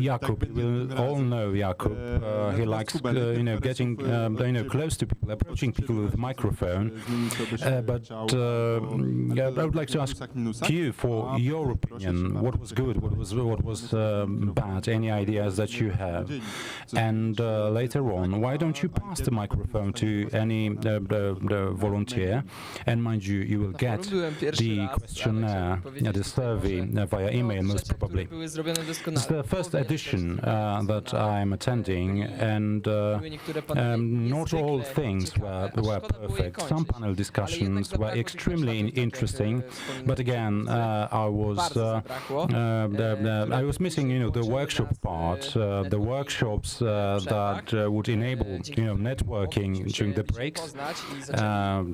Jakub, we all know Jakub. He likes, getting, close to people, approaching people with a microphone. But I would like to ask you for your opinion. What was good? What was bad? Any ideas that you have? And later on, why don't you pass the microphone to any volunteer? And mind you, you will get the questionnaire, the survey via email, most probably. It's the first edition that I'm attending, and not all things were perfect. Some panel discussions were extremely interesting. But again, I was missing, the workshop part, the workshops that would enable, networking during the breaks,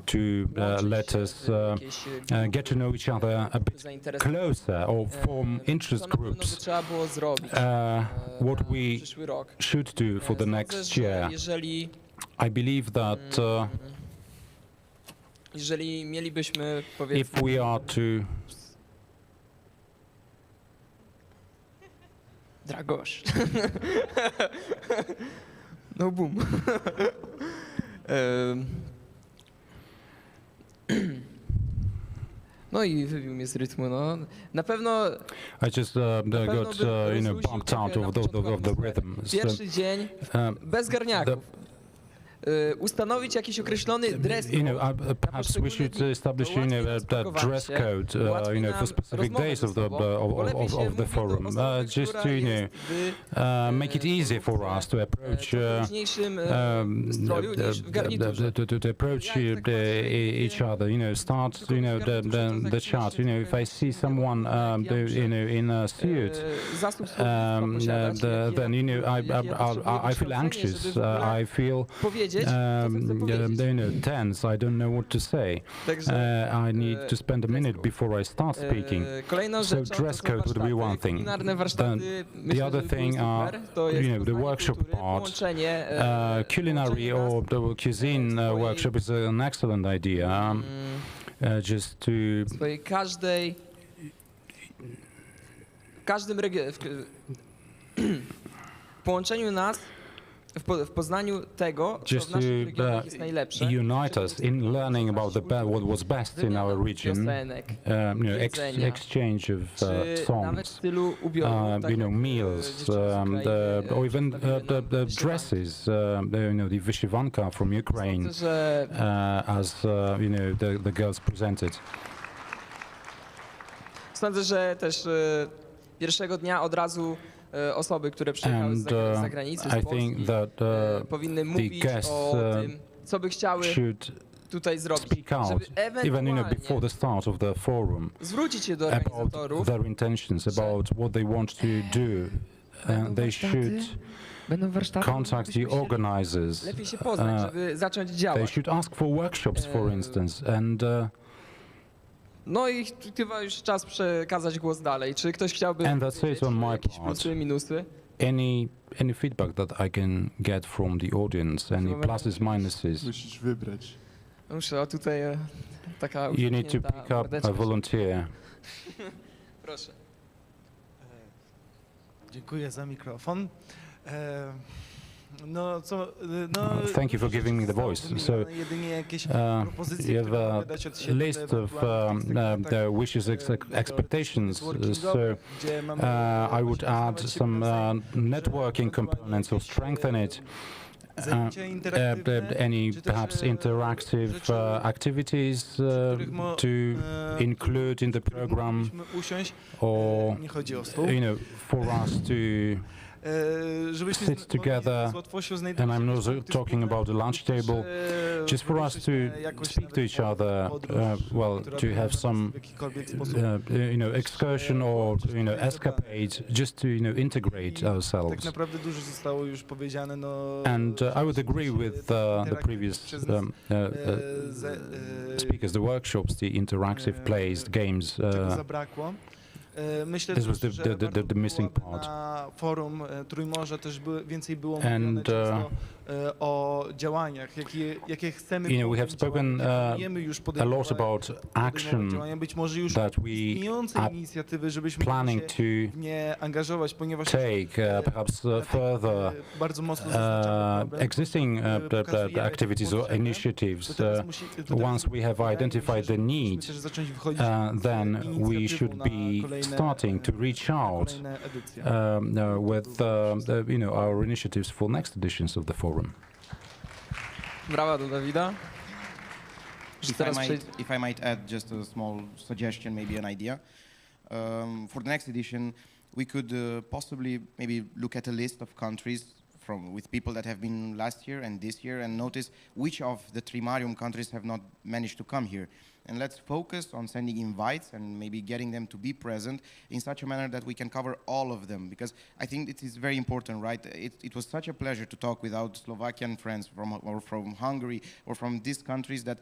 to let us get to know each other a bit closer, or form interest groups. What we should do for the next year. I believe that jeżeli mielibyśmy, powiedzmy, if we are to Dragosz. No boom. No i wybił mnie z rytmu, no. Na pewno... I just got, bumped out of the rhythm. Pierwszy dzień bez garniaków. Ustanowić jakiś określony dress code. Perhaps we should establish, a dress code, for specific days of the forum, just to, make it easier for us to approach, to approach each other. Start, the chat. If I see someone, in a suit, then I feel anxious. I feel tense. I don't know what to say. I need to spend a minute before I start speaking. So dress code would be one thing. The other thing are, the workshop part. Culinary or the cuisine workshop is an excellent idea. Just to... każdym połączeniu nas w poznaniu tego, co w naszych regionach jest najlepsze. Unite us in learning about what was best in our region. Exchange of songs, meals, or even the dresses. The wyszywanka from Ukraine, as the girls presented. Sądzę, że też pierwszego dnia od razu osoby, które przyjechały z zagranicy, z Polski, powinny mówić o tym, co by chciały tutaj zrobić, żeby ewentualnie before the start of the forum, zwrócić się do organizatorów, their intentions, about what they want to do, and they should contact the organizers. Lepiej się poznać, żeby zacząć działać. They should ask for workshops, for instance, and no i chyba już czas przekazać głos dalej. Czy ktoś chciałby powiedzieć jakieś plusy, minusy? Any feedback that I can get from the audience, any pluses, minuses? Musisz wybrać. Muszę, a tutaj taka you need to pick up a volunteer. Proszę. Dziękuję za mikrofon. Thank you for giving me the voice. So, you have a list of the wishes, expectations. So, I would add some networking components or strengthen it. any perhaps interactive activities to include in the program, or for us to sit together, and I'm not talking about the lunch table, just for us to speak to each other, well, to have some, excursion or, escapade, just to, integrate ourselves. And I would agree with the previous speakers, the workshops, the interactive plays, games. This was the missing part. And we have spoken a lot about action that we are planning to take, perhaps further existing activities or initiatives. Once we have identified the need, then we should be starting to reach out with our initiatives for next editions of the forum. Brawa do Dawida. If I might add just a small suggestion, maybe an idea. For the next edition, we could possibly maybe look at a list of countries with people that have been last year and this year, and notice which of the Trimarium countries have not managed to come here. And let's focus on sending invites and maybe getting them to be present in such a manner that we can cover all of them, because I think it is very important, right? It was such a pleasure to talk with our Slovakian friends from Hungary or from these countries that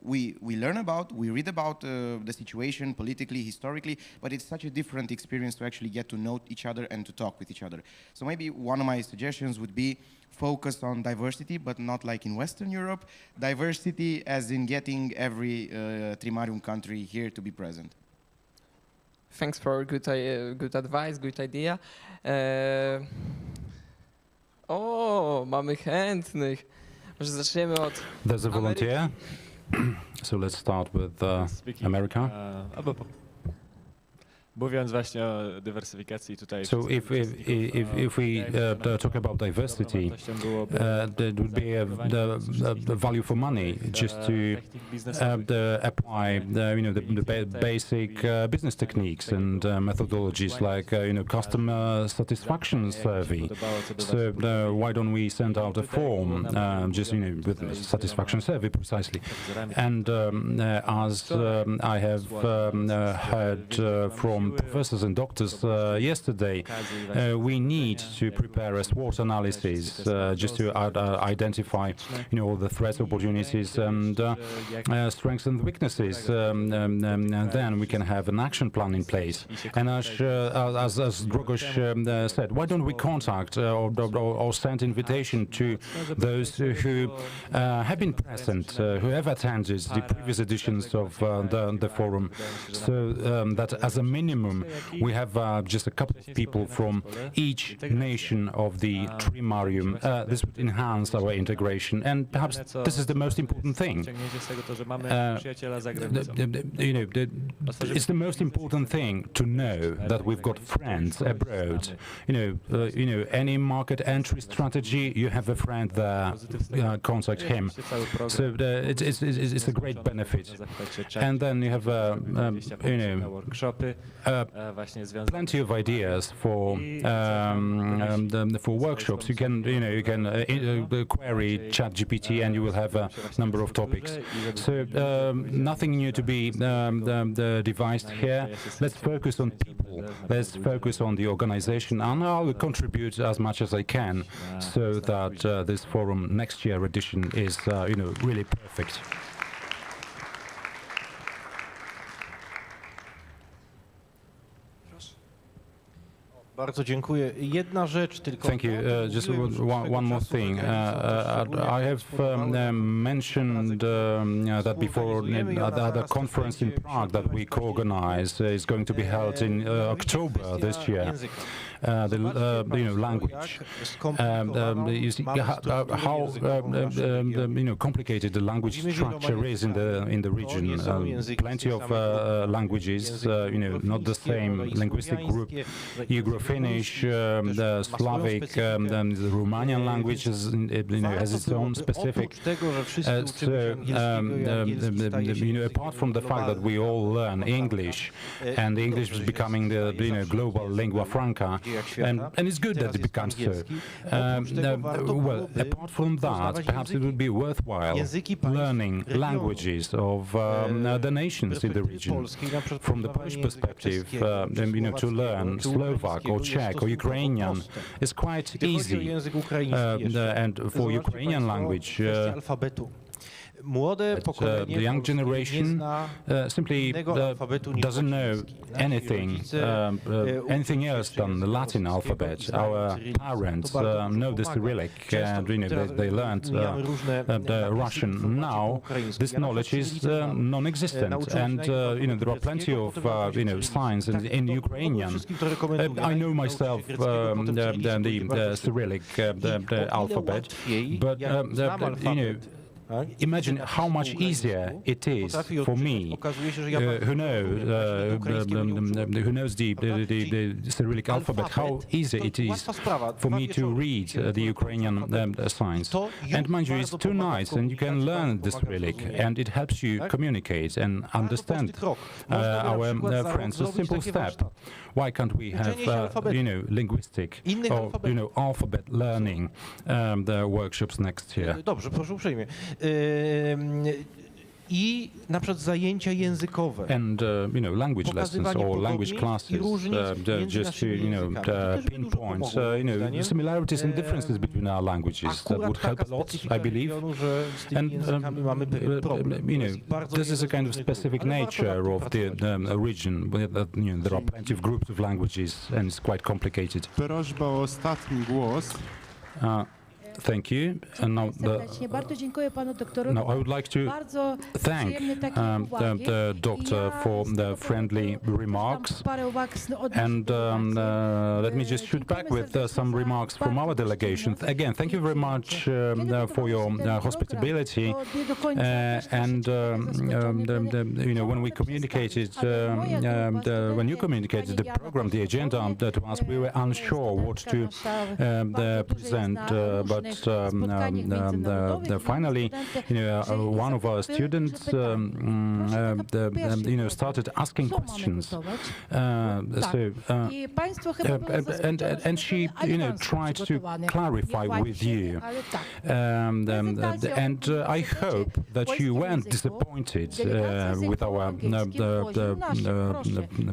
we learn about, we read about the situation politically, historically, but it's such a different experience to actually get to know each other and to talk with each other. So maybe one of my suggestions would be focus on diversity, but not like in Western Europe. Diversity as in getting every Trimarium country here to be present. Thanks for good advice, good idea. Mamy chętnych. Może zaczniemy od There's a volunteer. So let's start with America. Mówiąc właśnie o dywersyfikacji tutaj. So if we talk about diversity, there would be the value for money just to apply the basic business techniques and methodologies like customer satisfaction survey. So why don't we send out a form just with a satisfaction survey precisely? And as I have heard from professors and doctors yesterday, we need to prepare a SWOT analysis just to identify all the threats, opportunities, and strengths and weaknesses. And then we can have an action plan in place. And as Dragos said, why don't we contact or send invitation to those who have been present, who have attended the previous editions of the forum, so that as a minimum we have just a couple of people from each nation of the Trimarium. This would enhance our integration, and perhaps this is the most important thing. It's the most important thing to know that we've got friends abroad. Any market entry strategy, you have a friend there, contact him. So it's a great benefit. And then you have plenty of ideas for workshops. You can query ChatGPT and you will have a number of topics. So nothing new to be devised here. Let's focus on people. Let's focus on the organization, and I'll contribute as much as I can so that this forum next year edition is really perfect. Bardzo dziękuję. Jedna rzecz tylko. Thank you. Just one more thing. I have mentioned that before the conference in Prague that we co-organize is going to be held in October this year. the language. You see how complicated the language structure is in the region. Plenty of languages, not the same linguistic group. Ugro-Finnish, the Slavic, the Romanian language has its own specific. Apart from the fact that we all learn English, and English is becoming the global lingua franca, and it's good that it becomes so. Well, apart from that, perhaps it would be worthwhile learning languages of the nations in the region. From the Polish perspective, to learn Slovak or Czech or Ukrainian is quite easy. And for Ukrainian language, the young generation simply doesn't know anything else than the Latin alphabet. Our parents know the Cyrillic, and they learned the Russian. Now this knowledge is non-existent, and there are plenty of signs in Ukrainian. I know myself the Cyrillic the alphabet, but imagine how much easier it is for me, who knows the Cyrillic alphabet, how easy it is for me to read the Ukrainian signs. And mind you, it's 2 nights, and you can learn the Cyrillic, and it helps you communicate and understand our friends. A simple step. Why can't we have linguistic or alphabet learning the workshops next year? Dobrze, proszę uprzejmie. I na przykład zajęcia językowe. And language lessons or language classes, just to pinpoint similarities and differences between our languages. That would help a lot, I believe. And this is a kind of specific nature of the region. There are plenty of groups of languages, and it's quite complicated. Prośba o ostatni głos. Thank you. And now, I would like to thank the doctor for the friendly remarks. And let me just shoot back with some remarks from our delegation. Again, thank you very much for your hospitality. And when we communicated, when you communicated the program, the agenda to us, we were unsure what to present, but finally, one of our students, started asking questions. And she, tried to clarify with you. And I hope that you weren't disappointed with our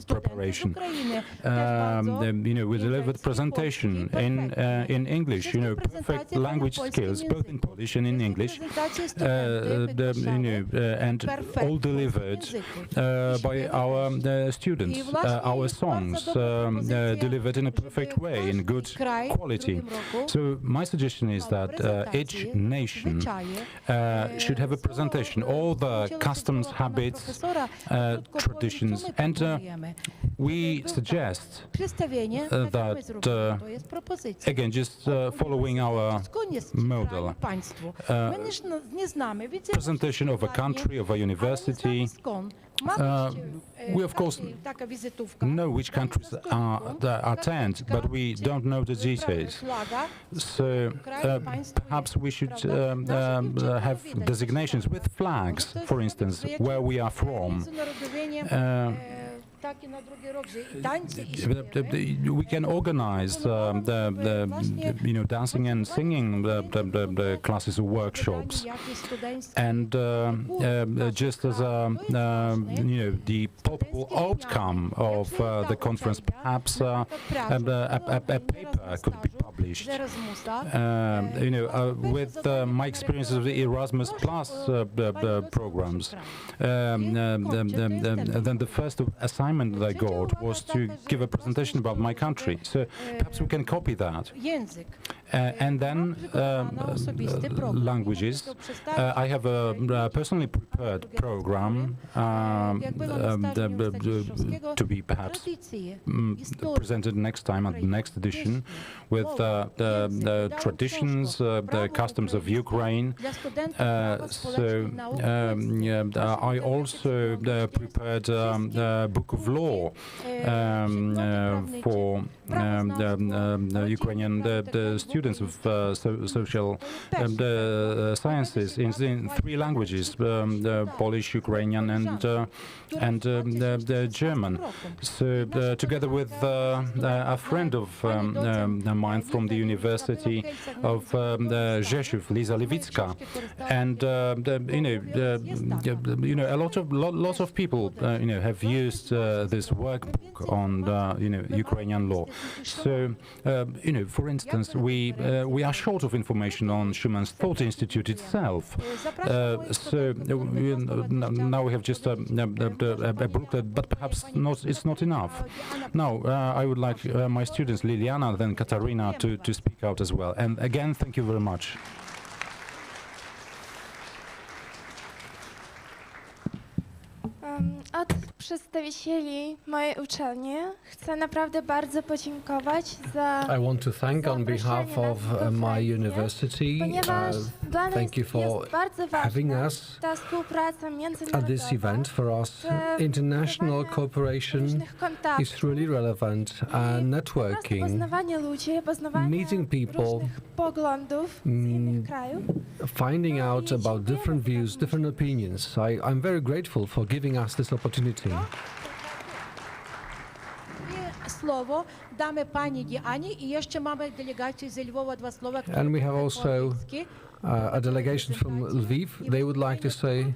preparation. We delivered presentation in English. Perfect language skills, both in Polish and in English, and all delivered by our students. Our songs delivered in a perfect way, in good quality. So my suggestion is that each nation should have a presentation, all the customs, habits, traditions, and we suggest that, again, just following our model, presentation of a country, of a university. We, of course, know which countries attend, but we don't know the details. So perhaps we should have designations with flags, for instance, where we are from. We can organize the dancing and singing the classes or workshops, and just as the possible outcome of the conference, perhaps a paper could be published. With my experiences of the Erasmus Plus programs, then the first assignment that I got was to give a presentation about my country. So perhaps we can copy that. And then languages. I have a personally prepared program to be perhaps presented next time at the next edition with the traditions, the customs of Ukraine. So I also prepared a book of law for the Ukrainian students of social sciences in 3 languages: Polish, Ukrainian, and German. So together with a friend of mine from the University of Rzeszów, Liza Lewicka, and a lot of people have used this workbook on Ukrainian law. So for instance, we are short of information on Schumann's Thought Institute itself. So now we have just a booklet, but perhaps it's not enough. Now I would like my students Liliana, then Katarina, to speak out as well. And again, thank you very much. Od przedstawicieli mojej uczelni chcę naprawdę bardzo podziękować za I want to thank on behalf of my university. Thank you for having us at this event. For us, international cooperation is really relevant. Networking, meeting people, finding out about different views, different opinions. I'm very grateful for giving us this opportunity. And we have also a delegation from Lviv. They would like to say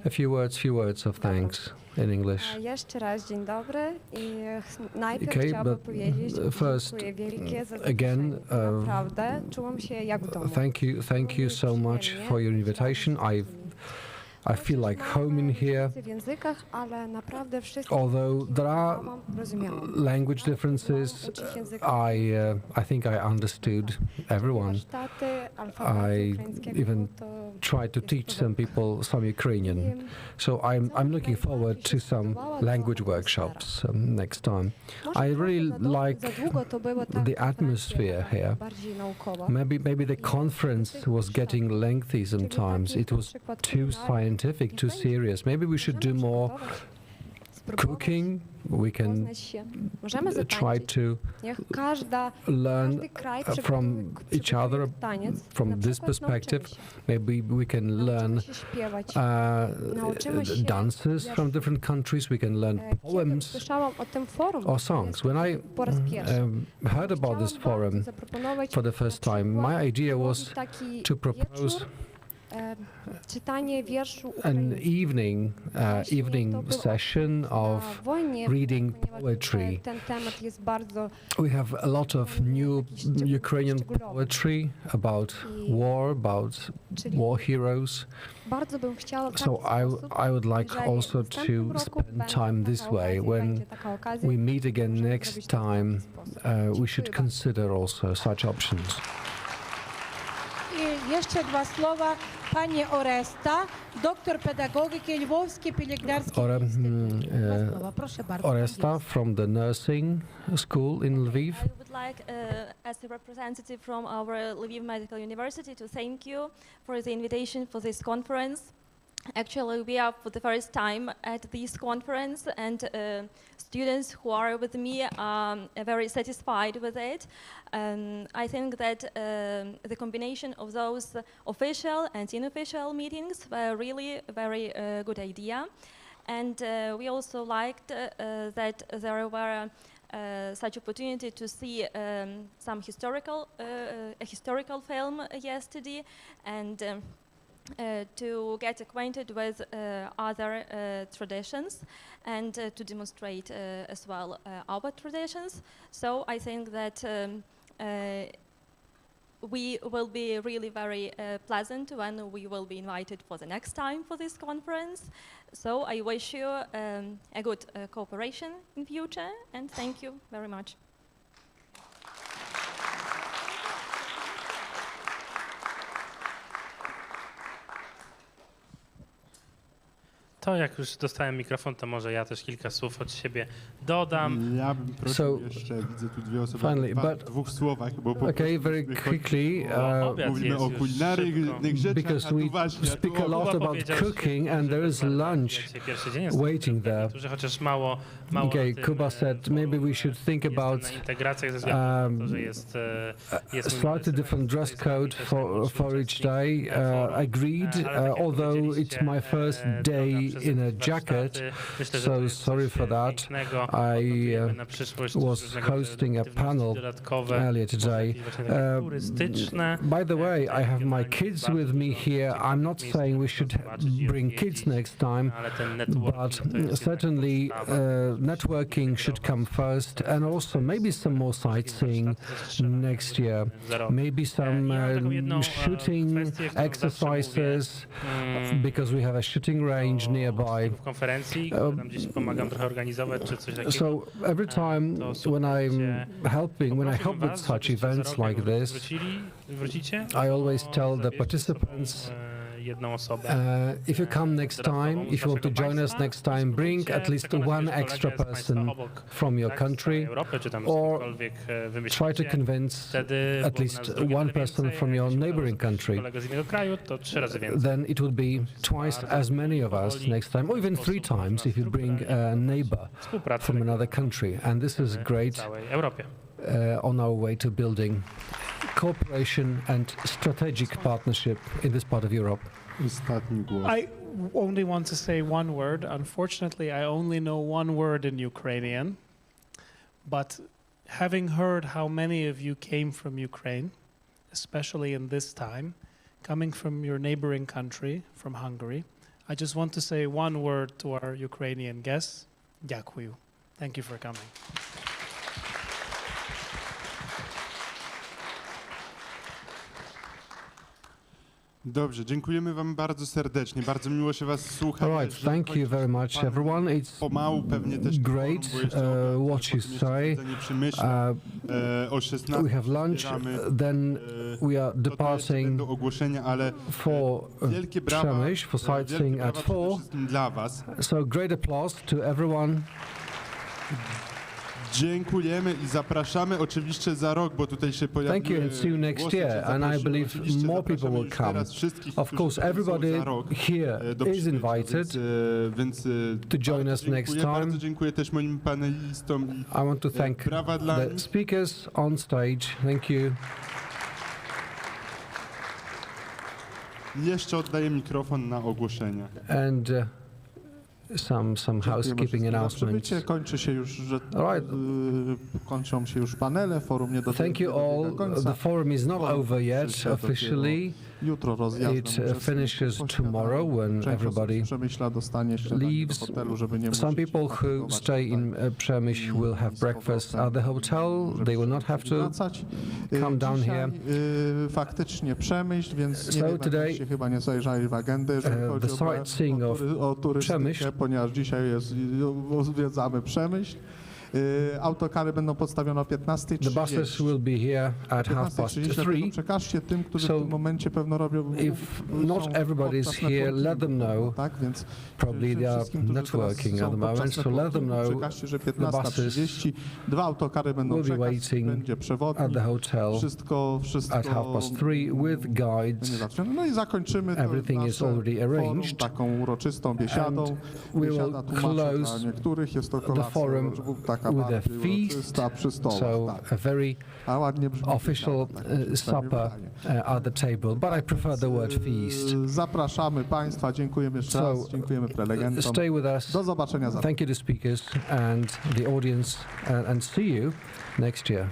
a few words of thanks in English. Okay, but first, again, thank you so much for your invitation. I feel like home in here, although there are language differences. I think I understood everyone. I even tried to teach some people some Ukrainian. So I'm looking forward to some language workshops next time. I really like the atmosphere here. Maybe the conference was getting lengthy sometimes. It was too scientific, too serious. Maybe we should do more cooking. We can try to learn from each other from this perspective. Maybe we can learn dances from different countries. We can learn poems or songs. When I heard about this forum for the first time, my idea was to propose an evening session of reading poetry. We have a lot of new Ukrainian poetry about war heroes. So I would like also to spend time this way. When we meet again next time, we should consider also such options. Jeszcze 2 słowa. Panie Oresta, doktor pedagogiki, Lwowskie Pielęgnarskie Instytut. Proszę bardzo. Oresta from the nursing school in Lviv. I would like, as a representative from our Lviv Medical University, to thank you for the invitation for this conference. Actually, we are for the first time at this conference, and students who are with me are very satisfied with it. I think that the combination of those official and unofficial meetings were really a very good idea. And we also liked that there were such opportunity to see some a historical film yesterday, and to get acquainted with other traditions, and to demonstrate as well our traditions. So I think that we will be really very pleasant when we will be invited for the next time for this conference. So I wish you a good cooperation in future, and thank you very much. To jak już dostałem mikrofon, to może ja też kilka słów od siebie dodam. Ja bym prosił jeszcze, widzę tu dwie osoby, w dwóch słowach, bo okay, very quickly, mówimy o kulinarnych rzeczach, because we speak a lot about cooking and there is lunch waiting there. Okay, Kuba said maybe we should think about a slightly different dress code for each day. Agreed, although it's my first day in a jacket, so sorry for that. I was hosting a panel earlier today. By the way, I have my kids with me here. I'm not saying we should bring kids next time, but certainly networking should come first, and also maybe some more sightseeing next year. Maybe some shooting exercises, because we have a shooting range nearby. So every time when I help with such events like this, I always tell the participants, if you come next time, if you want to join us next time, bring at least one extra person from your country, or try to convince at least one person from your neighboring country. Then it would be twice as many of us next time, or even 3 times if you bring a neighbor from another country. And this is great on our way to building cooperation and strategic partnership in this part of Europe. I only want to say one word. Unfortunately, I only know one word in Ukrainian. But having heard how many of you came from Ukraine, especially in this time, coming from your neighboring country, from Hungary, I just want to say one word to our Ukrainian guests. Дякую. Thank you for coming. Dobrze, dziękujemy wam bardzo serdecznie. Bardzo miło się was słucha. All right, thank you very much, everyone. It's pomału pewnie też great what you say. We have lunch, then we are departing for Przemyśl, for sightseeing at 4. So great applause to everyone. Dziękujemy i zapraszamy oczywiście za rok, bo tutaj się pojawiły. Thank you and see you next year, and I believe more people will come. Of course, everybody here is invited to join us next time. Bardzo dziękuję też moim panelistom. I want to thank the speakers on stage. Thank you. Jeszcze oddaję mikrofon na ogłoszenia. And some housekeeping announcements. Kończy się już, kończą się już panele, forum nie Thank you all. The forum is not over yet officially. It finishes tomorrow when everybody leaves. Some people who stay in Przemyśl will have breakfast at the hotel. They will not have to come down here. Faktycznie Przemyśl, więc nie wiem, today, się chyba nie zajrzeli w agendę, jeżeli chodzi the sightseeing of turystykę, ponieważ dzisiaj zwiedzamy Przemyśl. Autokary będą podstawione o 15:30. The buses will be here at 3:30. Przekażcie tym, którzy w tym momencie pewno robią. If not everybody is here, let them know. Tak, więc probably they are networking at the moment, so let them know. Przekażcie, że The buses 2 autokary będą will be waiting będzie przewodnik. at the hotel wszystko at 3:30 with guides. No i zakończymy Everything is already arranged. Taką uroczystą biesiadą. We will close niektórych jest to the forum with a feast, so a very official supper at the table, but I prefer the word feast. Zapraszamy Państwa, dziękujemy jeszcze raz, dziękujemy prelegentom. Stay with us. Do zobaczenia za. Thank you to speakers and the audience, and see you next year.